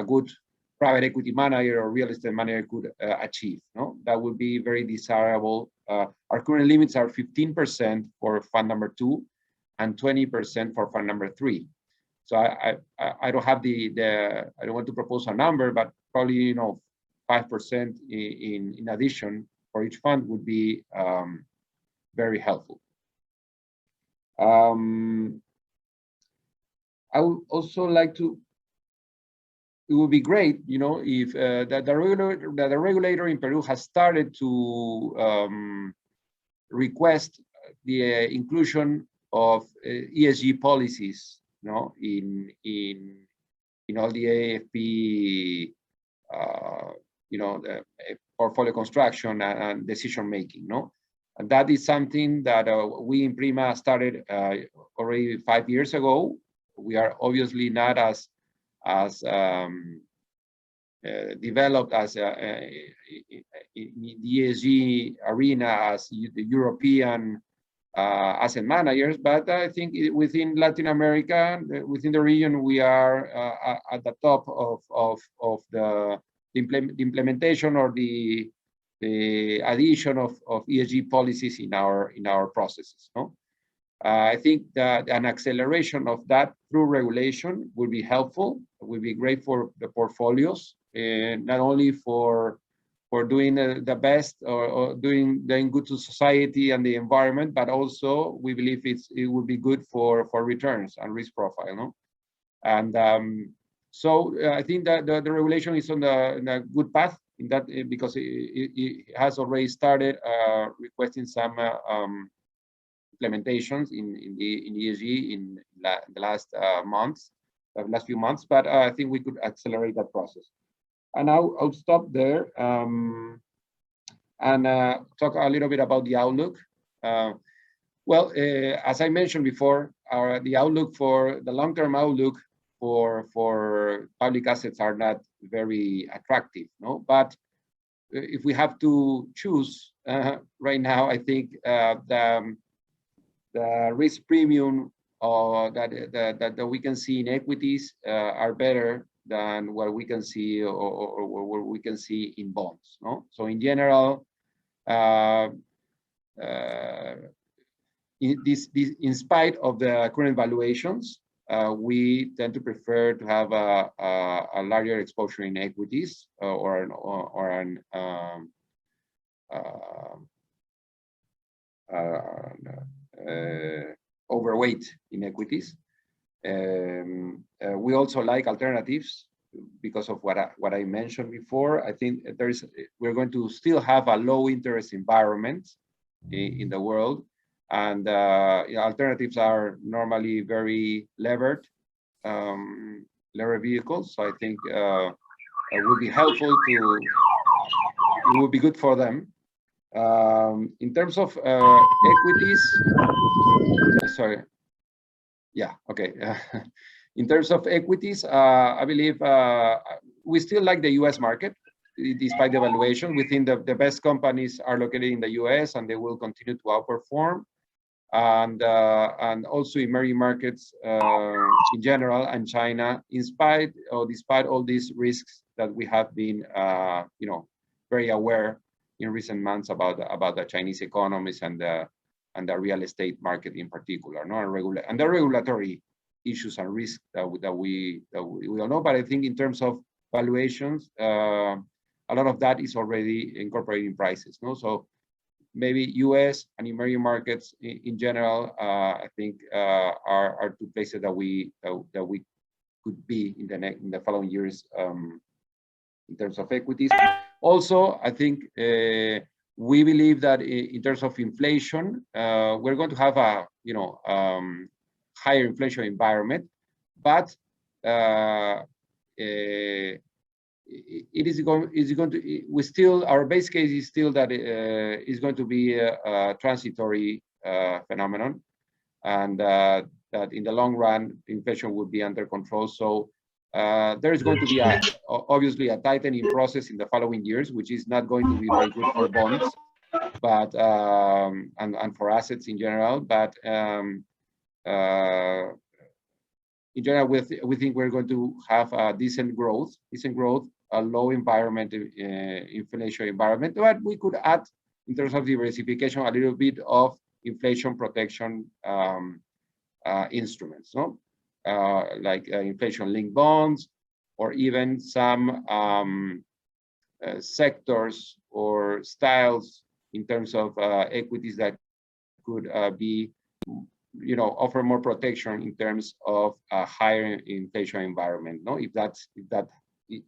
good private equity manager or real estate manager could achieve. No, that would be very desirable. Our current limits are 15% for fund number 2 and 20% for fund number 3. So I don't have I don't want to propose a number, but probably 5% in addition for each fund would be very helpful. I would also like to. It would be great, if the regulator in Peru has started to request the inclusion of ESG policies, in all the AFP, the portfolio construction and decision making, And that is something that we in Prima started already 5 years ago. We are obviously not as developed as in the ESG arena as the European asset managers, but I think within Latin America, within the region, we are at the top of the implementation or the the addition of ESG policies in our processes. No, I think that an acceleration of that through regulation will be helpful. Will be great for the portfolios, not only for doing the best or doing good to society and the environment, but also we believe it would be good for returns and risk profile. No, and so I think that the regulation is on a good path in that because it has already started requesting some implementations in ESG in the last last few months, but I think we could accelerate that process. And I'll stop there and talk a little bit about the outlook. Well, as I mentioned before, the outlook for the long-term outlook for public assets are not very attractive, no? But if we have to choose right now, I think the risk premium that we can see in equities are better than what we can see or what we can see in bonds. No, so in general, in spite of the current valuations, we tend to prefer to have a larger exposure in equities or an overweight in equities. We also like alternatives because of what I mentioned before. I think we're going to still have a low interest environment in the world, and alternatives are normally very levered vehicles. So I think it would be helpful it would be good for them. In terms of equities, sorry. Yeah, okay. In terms of equities, I believe we still like the US market, despite the valuation. We think the best companies are located in the US and they will continue to outperform. And also emerging markets in general, and China, despite all these risks that we have been, very aware in recent months about the Chinese economies and the real estate market in particular, no, and the regulatory issues and risks that we all know. But I think in terms of valuations, a lot of that is already incorporating prices, no. So maybe US and emerging markets in general, I think are two places that we could be in the following years in terms of equities. Also, I think we believe that in terms of inflation, we're going to have a higher inflation environment, but our base case is still that it's going to be a transitory phenomenon, and that in the long run, inflation will be under control. So there is going to be obviously a tightening process in the following years, which is not going to be very good for bonds, but and for assets in general. But in general, we think we're going to have a decent growth, a low inflation environment. But we could add, in terms of diversification, a little bit of inflation protection instruments, no? Like inflation-linked bonds, or even some sectors or styles in terms of equities that could be, offer more protection in terms of a higher inflation environment, no? If that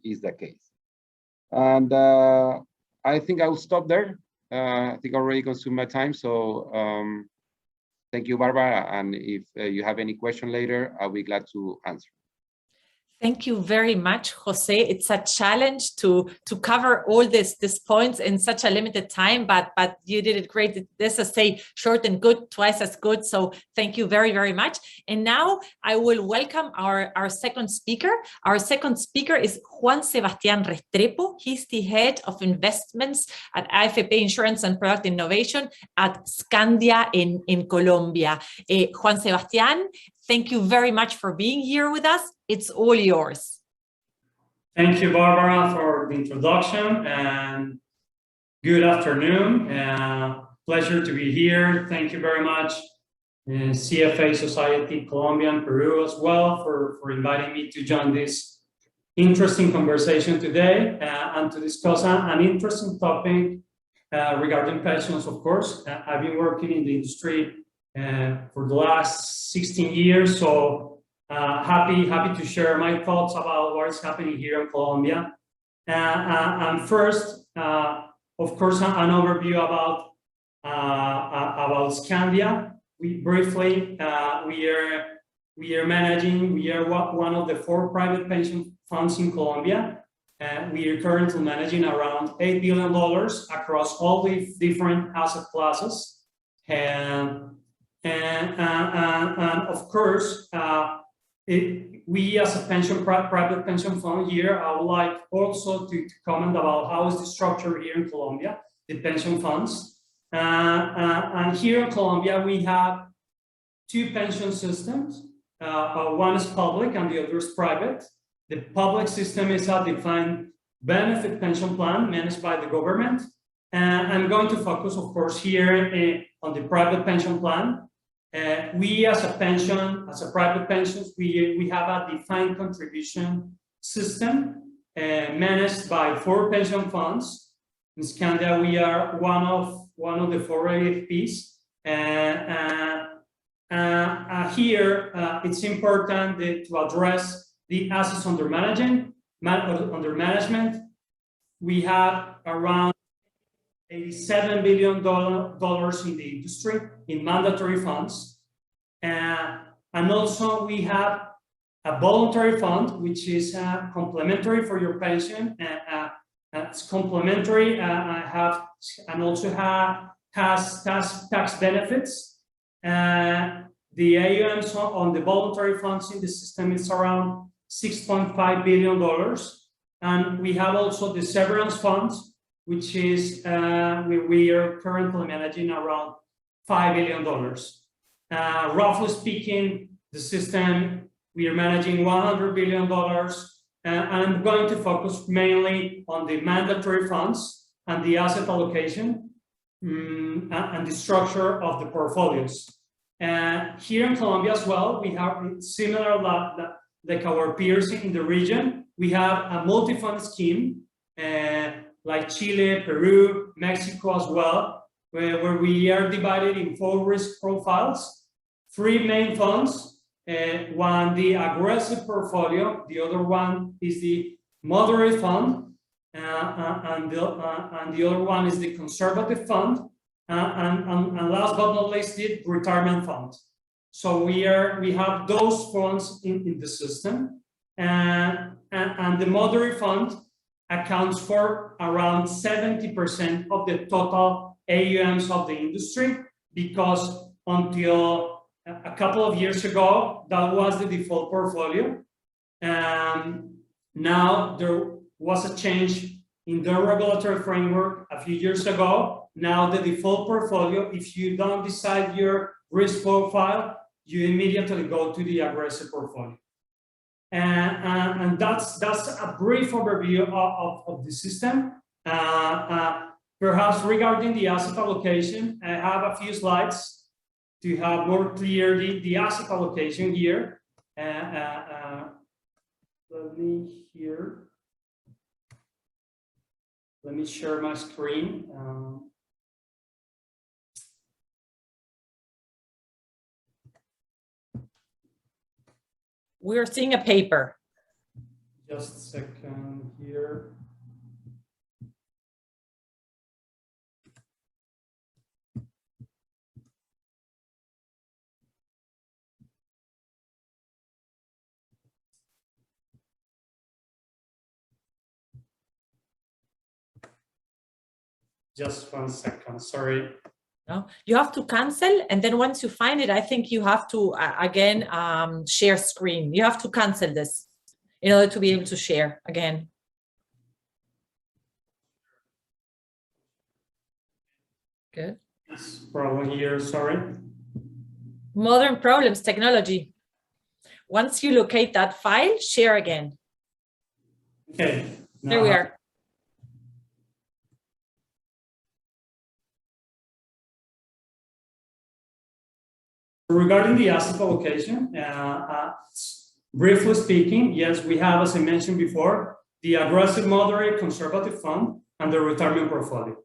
is the case. And I think I will stop there. I think I already consumed my time, so thank you, Barbara. And if you have any question later, I'll be glad to answer. Thank you very much, Jose. It's a challenge to cover all these points in such a limited time, but you did it great. This is say short and good, twice as good. So thank you very, very much. And now I will welcome our second speaker. Our second speaker is Juan Sebastián Restrepo. He's the head of investments at AFP Insurance and Product Innovation at Scandia in Colombia. Juan Sebastián, thank you very much for being here with us. It's all yours. Thank you, Barbara, for the introduction, and Good afternoon. Pleasure to be here. Thank you very much, CFA Society Colombia and Peru as well for inviting me to join this interesting conversation today and to discuss an interesting topic regarding pensions, of course. I've been working in the industry for the last 16 years, so happy to share my thoughts about what is happening here in Colombia. And first, of course, an overview about Scandia. We briefly, we are one of the 4 private pension funds in Colombia. We are currently managing around $8 billion across all the different asset classes. And of course, we as a private pension fund here, I would like also to comment about how is the structure here in Colombia, the pension funds. And here in Colombia, we have 2 pension systems. One is public and the other is private. The public system is a defined benefit pension plan managed by the government. And I'm going to focus, of course, here on the private pension plan. We as a private pensions, we have a defined contribution system managed by 4 pension funds. In Scandia, we are one of the 4 AFPs. Here, it's important to address the assets under management. We have around $87 billion in the industry in mandatory funds. And also we have a voluntary fund, which is complementary for your pension. It's complementary and also has tax benefits. The AUMs on the voluntary funds in the system is around $6.5 billion. And we have also the severance funds, which is we are currently managing around $5 billion. Roughly speaking, the system, we are managing $100 billion. And I'm going to focus mainly on the mandatory funds and the asset allocation and the structure of the portfolios. Here in Colombia as well, we have similar like our peers in the region. We have a multi-fund scheme like Chile, Peru, Mexico as well, where we are divided in 4 risk profiles, 3 main funds, one the aggressive portfolio, the other one is the moderate fund, and the other one is the conservative fund, and last but not least, the retirement fund. So we have those funds in the system, and the moderate fund accounts for around 70% of the total AUMs of the industry, because until a couple of years ago, that was the default portfolio. Now there was a change in the regulatory framework a few years ago. Now the default portfolio, if you don't decide your risk profile, you immediately go to the aggressive portfolio. And that's a brief overview of the system. Perhaps regarding the asset allocation, I have a few slides to have more clearly the asset allocation here. Let me share my screen. We're seeing a paper. Just a second here. Just 1 second, sorry. No, you have to cancel, and then once you find it, I think you have to again share screen. You have to cancel this in order to be able to share again. Good. Problem here, sorry. Modern problems, technology. Once you locate that file, share again. Okay. There we are. Regarding the asset allocation, briefly speaking, yes, we have, as I mentioned before, the aggressive, moderate, conservative fund and the retirement portfolio.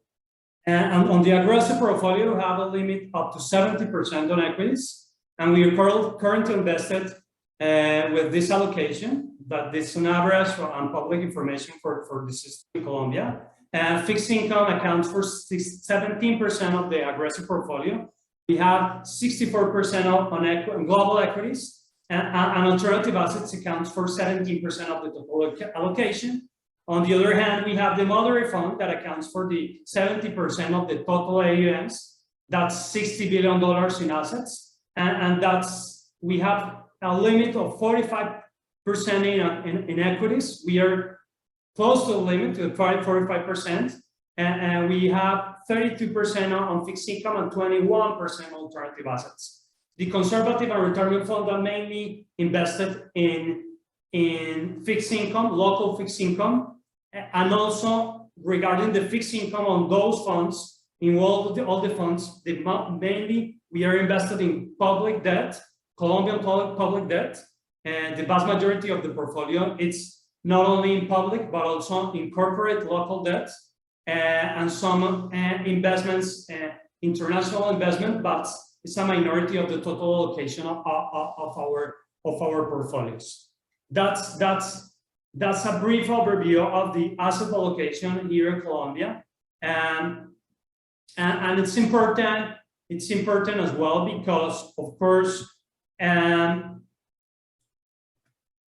And on the aggressive portfolio, we have a limit up to 70% on equities, and we are currently invested with this allocation, that this is an average on public information for the system in Colombia. Fixed income accounts for 17% of the aggressive portfolio. We have 64% on global equities, and alternative assets accounts for 17% of the total allocation. On the other hand, we have the moderate fund that accounts for the 70% of the total AUMs. That's $60 billion in assets, and we have a limit of 45% in equities. We are close to the limit, to 45%, and we have 32% on fixed income and 21% on alternative assets. The conservative and retirement fund are mainly invested in fixed income, local fixed income, and also regarding the fixed income on those funds, in all the funds, mainly we are invested in public debt, Colombian public debt, and the vast majority of the portfolio, it's not only in public, but also in corporate local debt, and some investments, international investment, but it's a minority of the total allocation of our portfolios. That's a brief overview of the asset allocation here in Colombia, and it's important as well because, of course,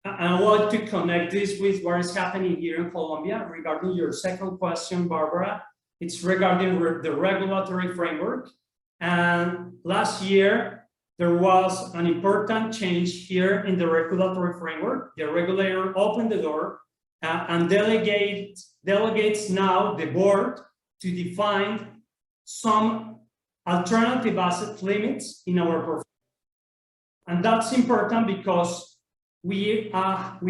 I want to connect this with what is happening here in Colombia. Regarding your second question, Barbara, it's regarding the regulatory framework. And last year, there was an important change here in the regulatory framework. The regulator opened the door and delegates now the board to define some alternative asset limits in our portfolio. And that's important because we have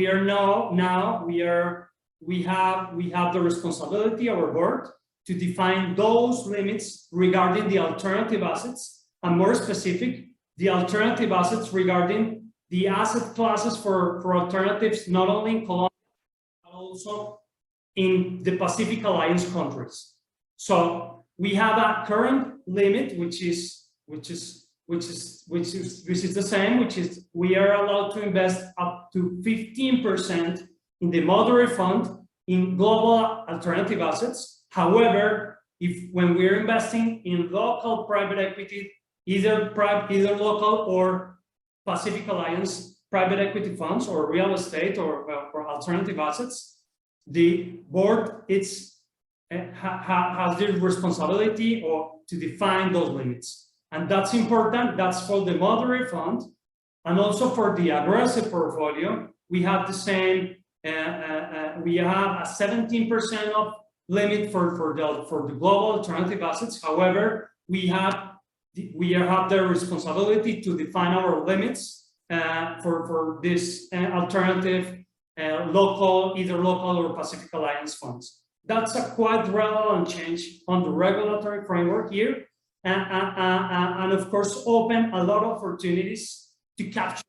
the responsibility, our board, to define those limits regarding the alternative assets, and more specific, the alternative assets regarding the asset classes for alternatives, not only in Colombia, but also in the Pacific Alliance countries. So we have a current limit, which is the same, which is we are allowed to invest up to 15% in the moderate fund in global alternative assets. However, when we're investing in local private equity, either local or Pacific Alliance private equity funds or real estate or alternative assets, the board has the responsibility to define those limits. And that's important. That's for the moderate fund, and also for the aggressive portfolio. We have the same. We have a 17% of limit for the global alternative assets. However, we have the responsibility to define our limits for this alternative either local or Pacific Alliance funds. That's a quite relevant change on the regulatory framework here, and of course open a lot of opportunities to capture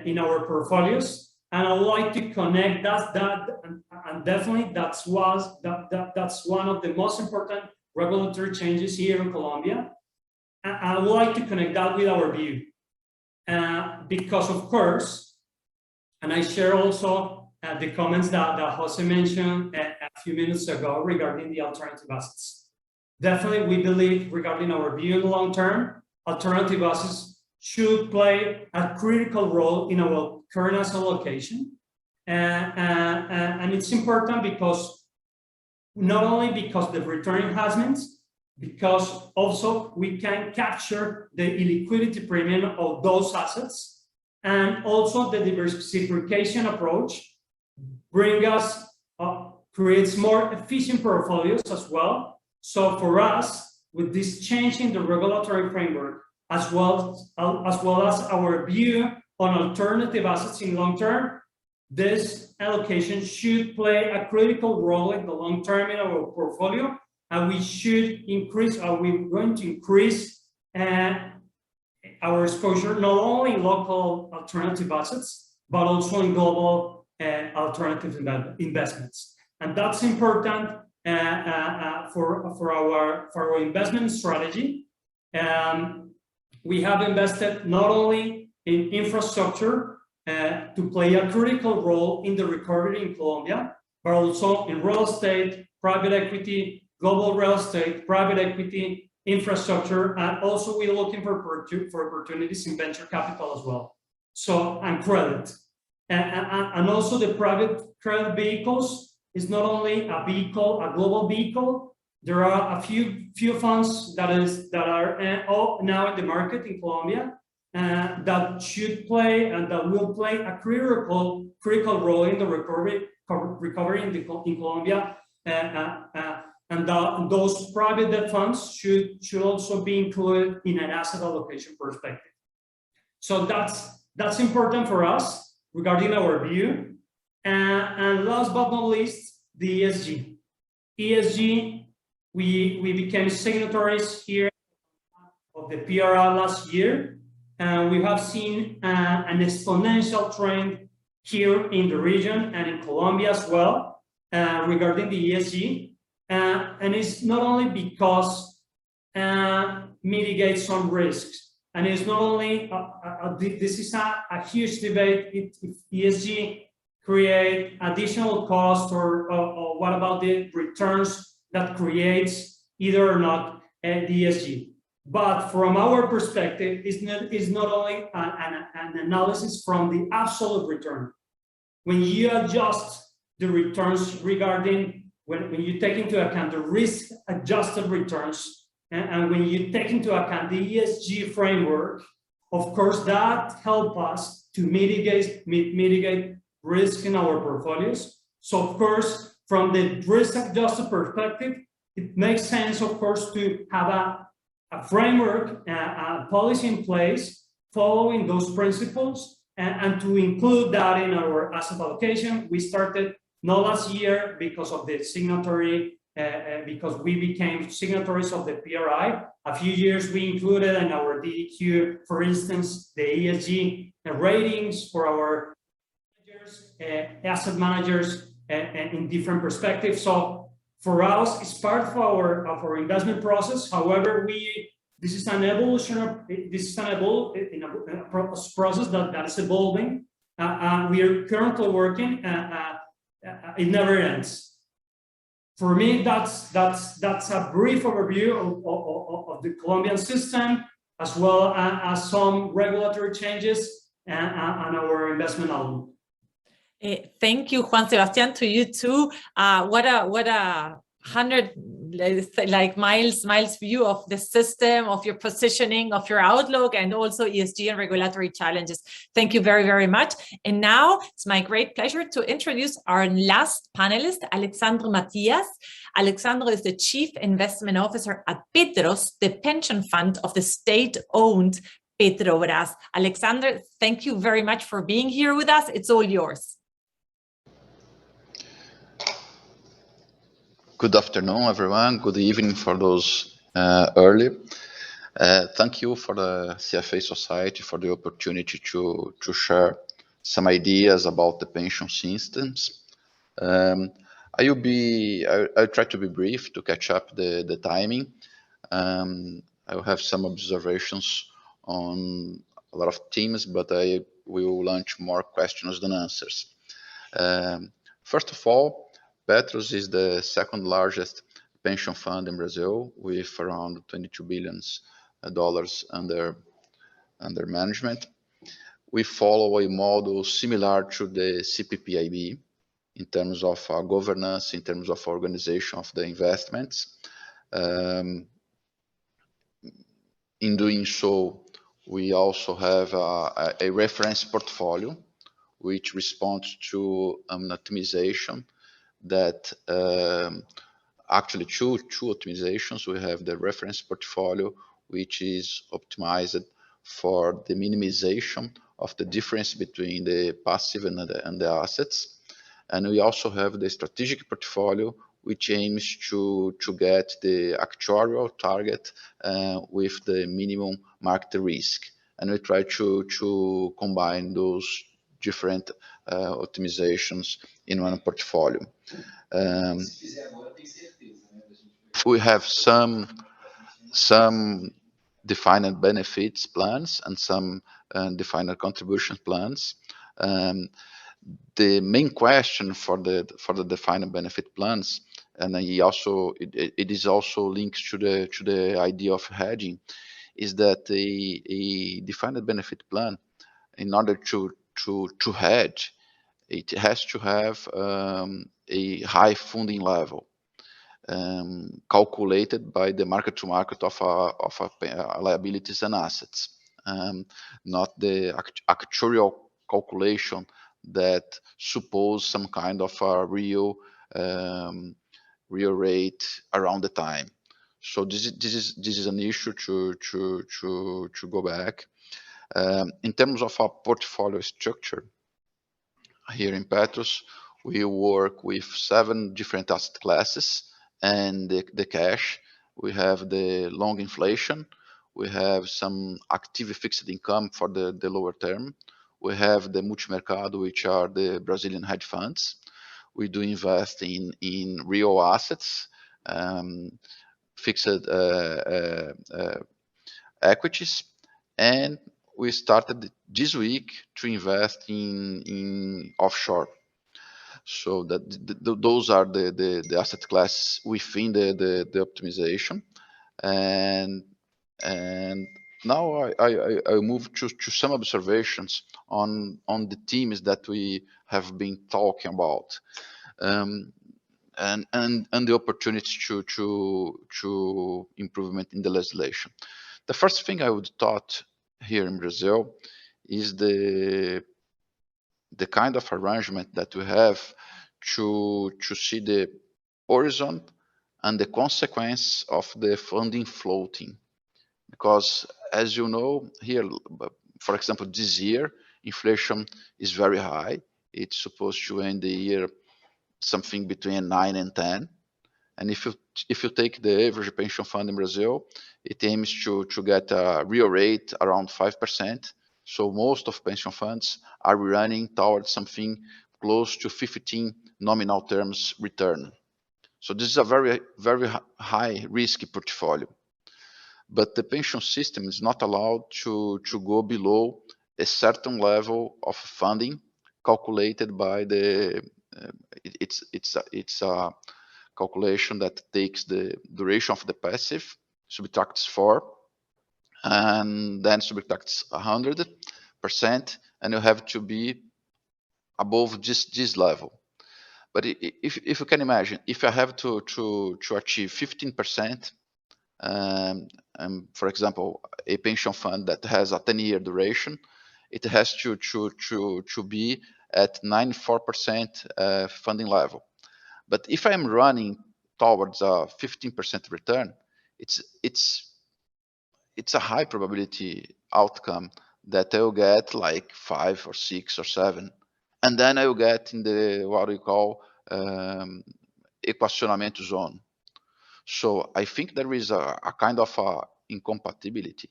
in our portfolios. And I would like to connect and definitely that's one of the most important regulatory changes here in Colombia. I would like to connect that with our view, because of course, and I share also the comments that Jose mentioned a few minutes ago regarding the alternative assets. Definitely, we believe regarding our view in the long term, alternative assets should play a critical role in our current asset allocation. And it's important because not only because the return enhancements, because also we can capture the illiquidity premium of those assets, and also the diversification approach creates more efficient portfolios as well. So for us, with this change in the regulatory framework, as well as our view on alternative assets in long term, this allocation should play a critical role in the long term in our portfolio, and we should increase, or we're going to increase our exposure not only in local alternative assets, but also in global alternative investments. And that's important for our investment strategy. We have invested not only in infrastructure to play a critical role in the recovery in Colombia, but also in real estate, private equity, global real estate, private equity, infrastructure, and also we're looking for opportunities in venture capital as well. So, and credit. And also the private credit vehicles is not only a vehicle, a global vehicle. There are a few funds that are now in the market in Colombia that should play and that will play a critical role in the recovery in Colombia. And those private debt funds should also be included in an asset allocation perspective. So that's important for us regarding our view. And last but not least, the ESG. ESG, we became signatories here of the PRI last year, and we have seen an exponential trend here in the region and in Colombia as well regarding the ESG. And it's not only because mitigate some risks, and it's not only this is a huge debate if ESG create additional cost or what about the returns that creates either or not the ESG. But from our perspective, it's not only an analysis from the absolute return. When you adjust the returns regarding when you take into account the risk-adjusted returns, and when you take into account the ESG framework, of course, that helps us to mitigate risk in our portfolios. So, of course, from the risk-adjusted perspective, it makes sense, of course, to have a framework, a policy in place, following those principles, and to include that in our asset allocation. We started not last year because of the signatory, because we became signatories of the PRI. A few years we included in our DEQ, for instance, the ESG ratings for our managers, asset managers in different perspectives. So for us, it's part of our investment process. However, this is an evolution. This is a process that is evolving. We are currently working. It never ends. For me, that's a brief overview of the Colombian system, as well as some regulatory changes and our investment outlook. Thank you, Juan Sebastián. To you too. What a 100 miles view of the system, of your positioning, of your outlook, and also ESG and regulatory challenges. Thank you very, very much. And now it's my great pleasure to introduce our last panelist, Alexandre Matias. Alexandre is the Chief Investment Officer at Petros, the pension fund of the state-owned Petrobras. Alexandre, thank you very much for being here with us. It's all yours. Good afternoon, everyone. Good evening for those early. Thank you for the CFA Society for the opportunity to share some ideas about the pension systems. I'll try to be brief to catch up the timing. I'll have some observations on a lot of themes, but I will launch more questions than answers. First of all, Petros is the second largest pension fund in Brazil, with around $22 billion under management. We follow a model similar to the CPPIB in terms of governance, in terms of organization of the investments. In doing so, we also have a reference portfolio which responds to an optimization that actually two optimizations. We have the reference portfolio, which is optimized for the minimization of the difference between the passive and the assets. And we also have the strategic portfolio, which aims to get the actuarial target with the minimum market risk. and we try to combine those different optimizations in one portfolio. We have some defined benefits plans and some defined contribution plans. The main question for the defined benefit plans, and it is also linked to the idea of hedging, is that a defined benefit plan, in order to hedge, it has to have a high funding level, calculated by the market-to-market of liabilities and assets, not the actuarial calculation that suppose some kind of a real rate around the time. So this is an issue to go back. In terms of our portfolio structure here in Petrus, we work with 7 different asset classes and the cash. We have the long inflation. We have some active fixed income for the lower term. We have the multimercado, which are the Brazilian hedge funds. We do invest in real assets, fixed equities, and we started this week to invest in offshore. So those are the asset classes within the optimization, and now I move to some observations on the themes that we have been talking about, and the opportunities to improvement in the legislation. The first thing I would thought here in Brazil is the kind of arrangement that we have to see the horizon and the consequence of the funding floating. Because as you know, here, for example, this year, inflation is very high. It's supposed to end the year something between 9 and 10. And if you take the average pension fund in Brazil, it aims to get a real rate around 5%. So most of pension funds are running towards something close to 15 nominal terms return. So this is a very, very high risky portfolio. But the pension system is not allowed to go below a certain level of funding calculated by the it's a calculation that takes the duration of the passive, subtracts 4, and then subtracts 100%, and you have to be above this level. But if you can imagine, if I have to achieve 15%, for example, a pension fund that has a 10-year duration, it has to be at 94% funding level. But if I'm running towards a 15% return, it's a high probability outcome that I will get like 5 or 6 or 7, and then I will get in the what we call equacionamento zone. So I think there is a kind of incompatibility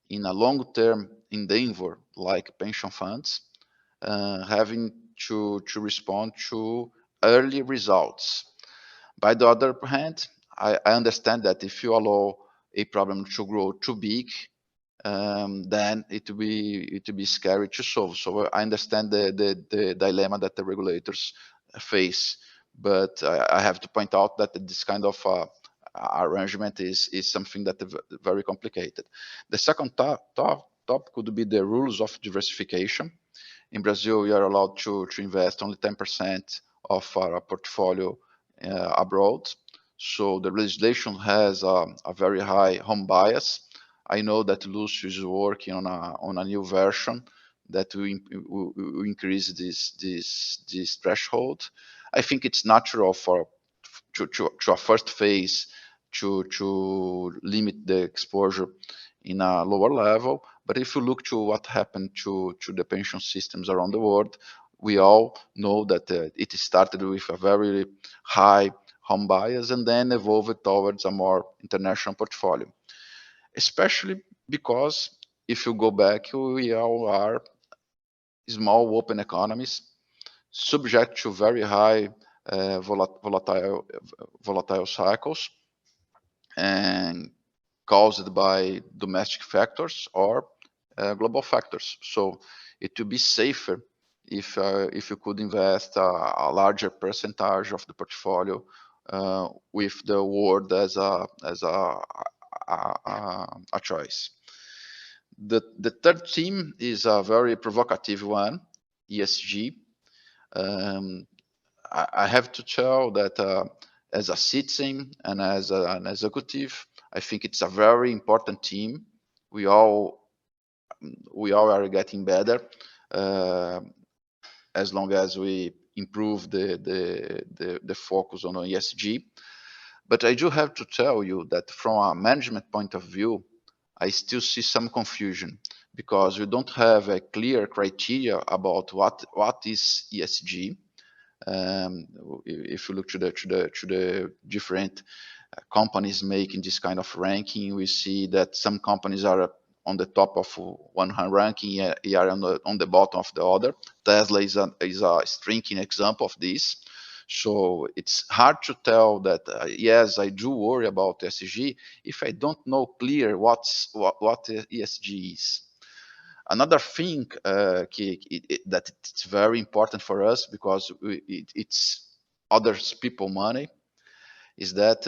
in a long-term endeavor like pension funds, having to respond to early results. By the other hand, I understand that if you allow a problem to grow too big, then it will be scary to solve. So I understand the dilemma that the regulators face, but I have to point out that this kind of arrangement is something that is very complicated. The second top could be the rules of diversification. In Brazil, we are allowed to invest only 10% of our portfolio abroad. So the legislation has a very high home bias. I know that Lucio is working on a new version that will increase this threshold. I think it's natural to a first phase to limit the exposure in a lower level. But if you look to what happened to the pension systems around the world, we all know that it started with a very high home bias and then evolved towards a more international portfolio, especially because if you go back, we all are small open economies, subject to very high volatile cycles, and caused by domestic factors or global factors. So it would be safer if you could invest a larger percentage of the portfolio with the world as a choice. The third theme is a very provocative one, ESG. I have to tell that as a citizen and as an executive, I think it's a very important theme. We all are getting better as long as we improve the focus on ESG. But I do have to tell you that from a management point of view, I still see some confusion because we don't have a clear criteria about what is ESG. If you look to the different companies making this kind of ranking, we see that some companies are on the top of one ranking, are on the bottom of the other. Tesla is a striking example of this. So it's hard to tell that, yes, I do worry about ESG if I don't know clear what ESG is. Another thing that it's very important for us because it's others people money is that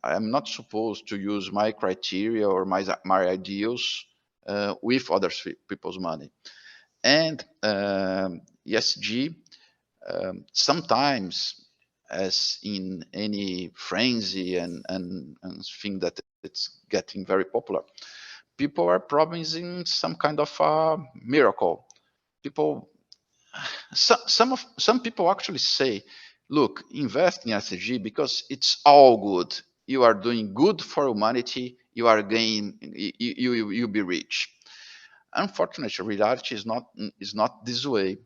I'm not supposed to use my criteria or my ideals with other people's money. And ESG, sometimes, as in any frenzy and thing that it's getting very popular, people are promising some kind of a miracle. Some people actually say, look, invest in ESG because it's all good. You are doing good for humanity. You are gaining. You'll be rich. Unfortunately, reality is not this way.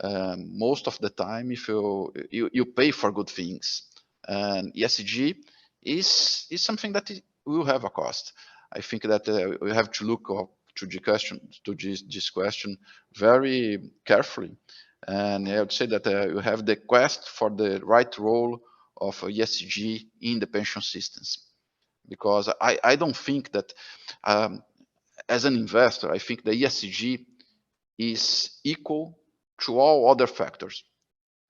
Most of the time, if you pay for good things, and ESG is something that will have a cost. I think that we have to look to this question very carefully, and I would say that you have the quest for the right role of ESG in the pension systems, because I don't think that as an investor, I think the ESG is equal to all other factors.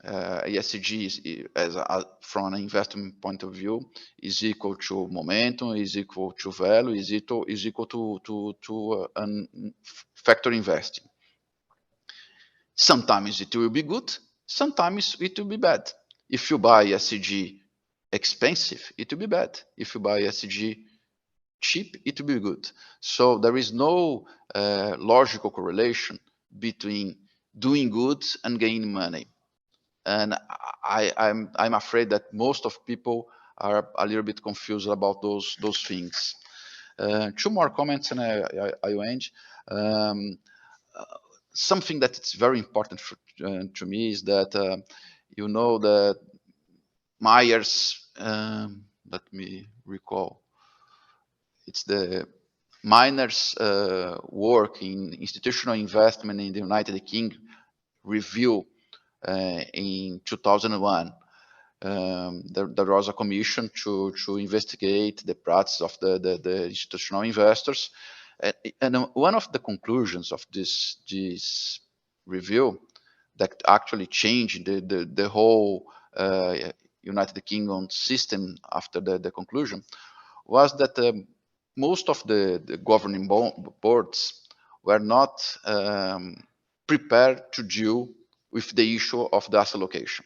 ESG is, from an investment point of view, is equal to momentum, is equal to value, is equal to factor investing. Sometimes it will be good, sometimes it will be bad. If you buy ESG expensive, it will be bad. If you buy ESG cheap, it will be good. So there is no logical correlation between doing good and gaining money. And I'm afraid that most of people are a little bit confused about those things. Two more comments and I end. Something that it's very important to me is that you know that Myers, let me recall, it's the Myers work in institutional investment in the United Kingdom review in 2001. There was a commission to investigate the practice of the institutional investors, and one of the conclusions of this review that actually changed the whole United Kingdom system after the conclusion was that most of the governing boards were not prepared to deal with the issue of the asset allocation.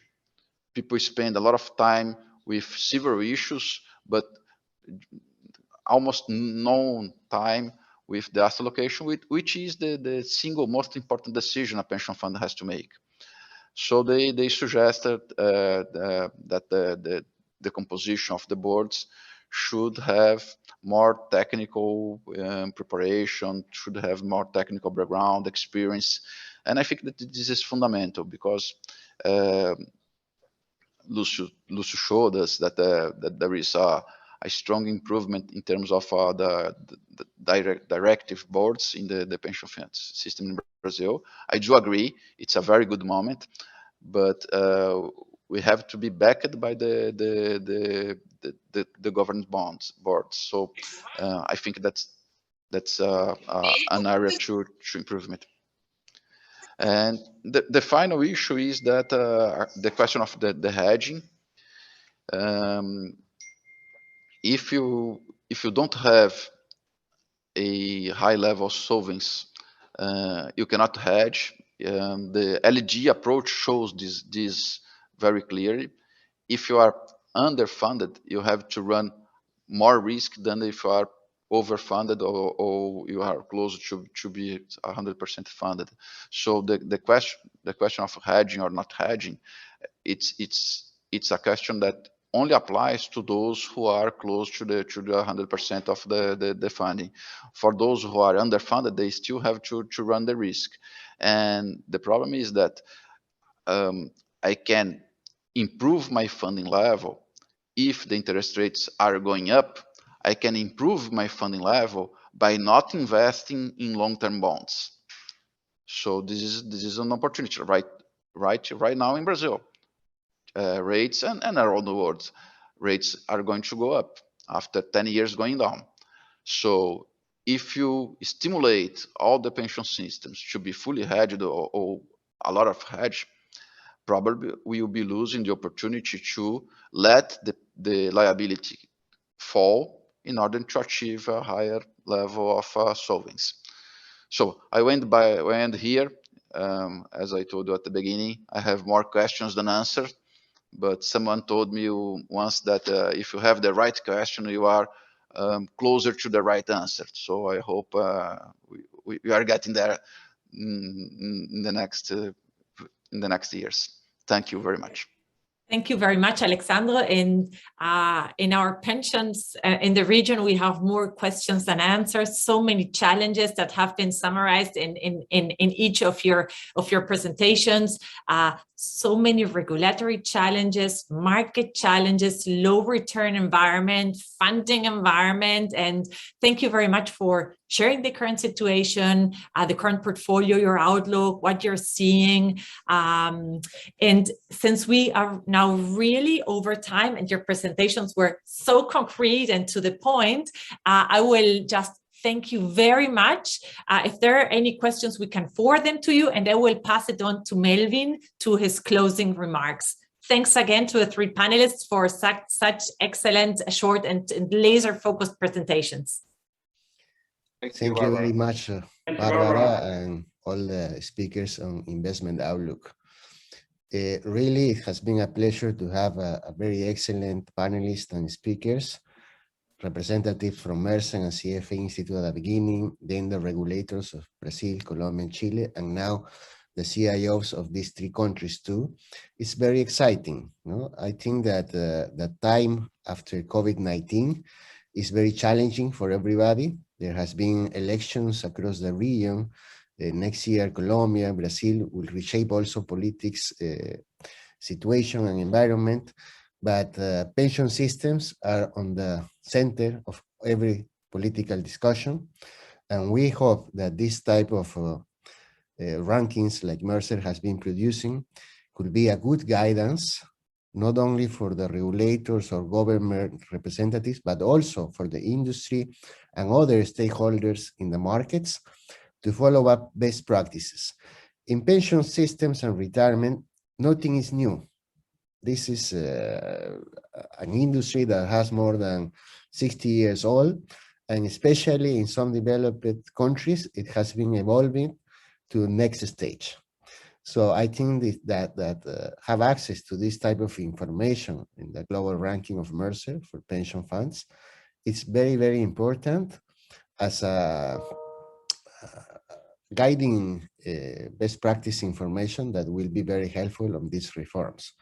People spend a lot of time with several issues, but almost no time with the asset allocation, which is the single most important decision a pension fund has to make. So they suggested that the composition of the boards should have more technical preparation, should have more technical background, experience. And I think that this is fundamental because Lucio showed us that there is a a strong improvement in terms of the directive boards in the pension fund system in Brazil. I do agree, it's a very good moment, but we have to be backed by the government boards. So I think that's an area to improvement. And the final issue is that the question of the hedging. If you don't have a high level of solvency, you cannot hedge. The LG approach shows this very clearly. If you are underfunded, you have to run more risk than if you are overfunded or you are close to be 100% funded. So the question of hedging or not hedging, it's a question that only applies to those who are close to the 100% of the funding. For those who are underfunded, they still have to run the risk. And the problem is that I can improve my funding level if the interest rates are going up. I can improve my funding level by not investing in long-term bonds. So this is an opportunity right now in Brazil. Rates and around the world, rates are going to go up after 10 years going down. So if you stimulate all the pension systems to be fully hedged or a lot of hedge, probably we will be losing the opportunity to let the liability fall in order to achieve a higher level of solvency. So I end here. As I told you at the beginning, I have more questions than answers. But someone told me once that if you have the right question, you are closer to the right answer. So I hope we are getting there in the next years. Thank you very much. Thank you very much, Alexandro. In our pensions in the region, we have more questions than answers. So many challenges that have been summarized in each of your presentations. So many regulatory challenges, market challenges, low return environment, funding environment. And thank you very much for sharing the current situation, the current portfolio, your outlook, what you're seeing. And since we are now really over time and your presentations were so concrete and to the point, I will just thank you very much. If there are any questions, we can forward them to you, and I will pass it on to Melvin to his closing remarks. Thanks again to the three panelists for such excellent, short, and laser-focused presentations. Thank you very much, Barbara, and all the speakers on Investment Outlook. Really, it has been a pleasure to have a very excellent panelists and speakers, representatives from Mercer and CFA Institute at the beginning, then the regulators of Brazil, Colombia, and Chile, and now the CIOs of these three countries too. It's very exciting. No? I think that the time after COVID-19 is very challenging for everybody. There has been elections across the region. Next year, Colombia, Brazil will reshape also politics, situation and environment. But pension systems are on the center of every political discussion. And we hope that this type of rankings like Mercer has been producing could be a good guidance, not only for the regulators or government representatives, but also for the industry and other stakeholders in the markets to follow up best practices. In pension systems and retirement, nothing is new. This is an industry that has more than 60 years old, and especially in some developed countries, it has been evolving to the next stage. So I think that have access to this type of information in the global ranking of Mercer for pension funds, it's very, very important as a guiding best practice information that will be very helpful on these reforms.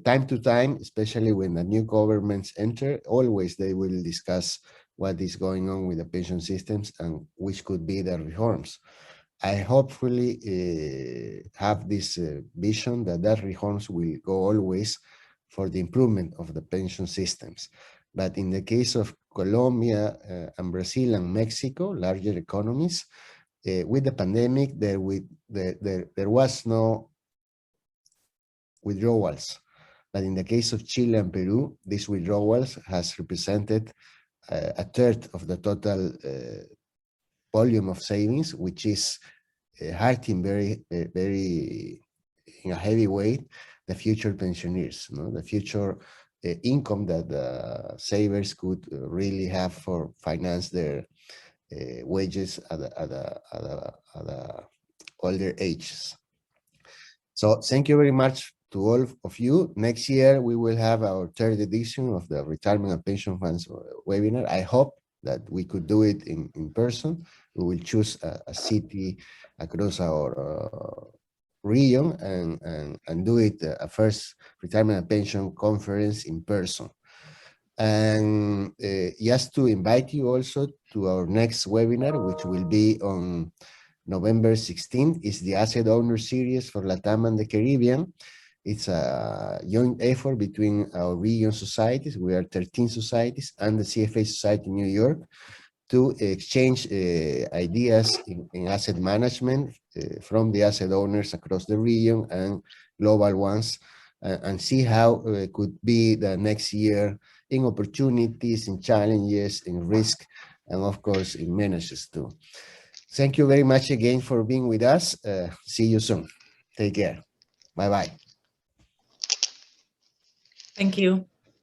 Time to time, especially when the new governments enter, always they will discuss what is going on with the pension systems and which could be the reforms. I hopefully have this vision that reforms will go always for the improvement of the pension systems. But in the case of Colombia and Brazil and Mexico, larger economies, with the pandemic, there was no withdrawals. But in the case of Chile and Peru, these withdrawals has represented a third of the total volume of savings, which is hurting very in a heavy way the future pensioners, the future income that the savers could really have for finance their wages at the older ages. So thank you very much to all of you. Next year, we will have our third edition of the Retirement and Pension Funds webinar. I hope that we could do it in person. We will choose a city across our region and do it a first retirement and pension conference in person. And just to invite you also to our next webinar, which will be on November 16th, is the Asset Owner Series for Latam and the Caribbean. It's a joint effort between our region societies. We are 13 societies and the CFA Society New York to exchange ideas in asset management from the asset owners across the region and global ones, and see how it could be the next year in opportunities, in challenges, in risk, and of course in menaces too. Thank you very much again for being with us. See you soon. Take care. Bye-bye. Thank you.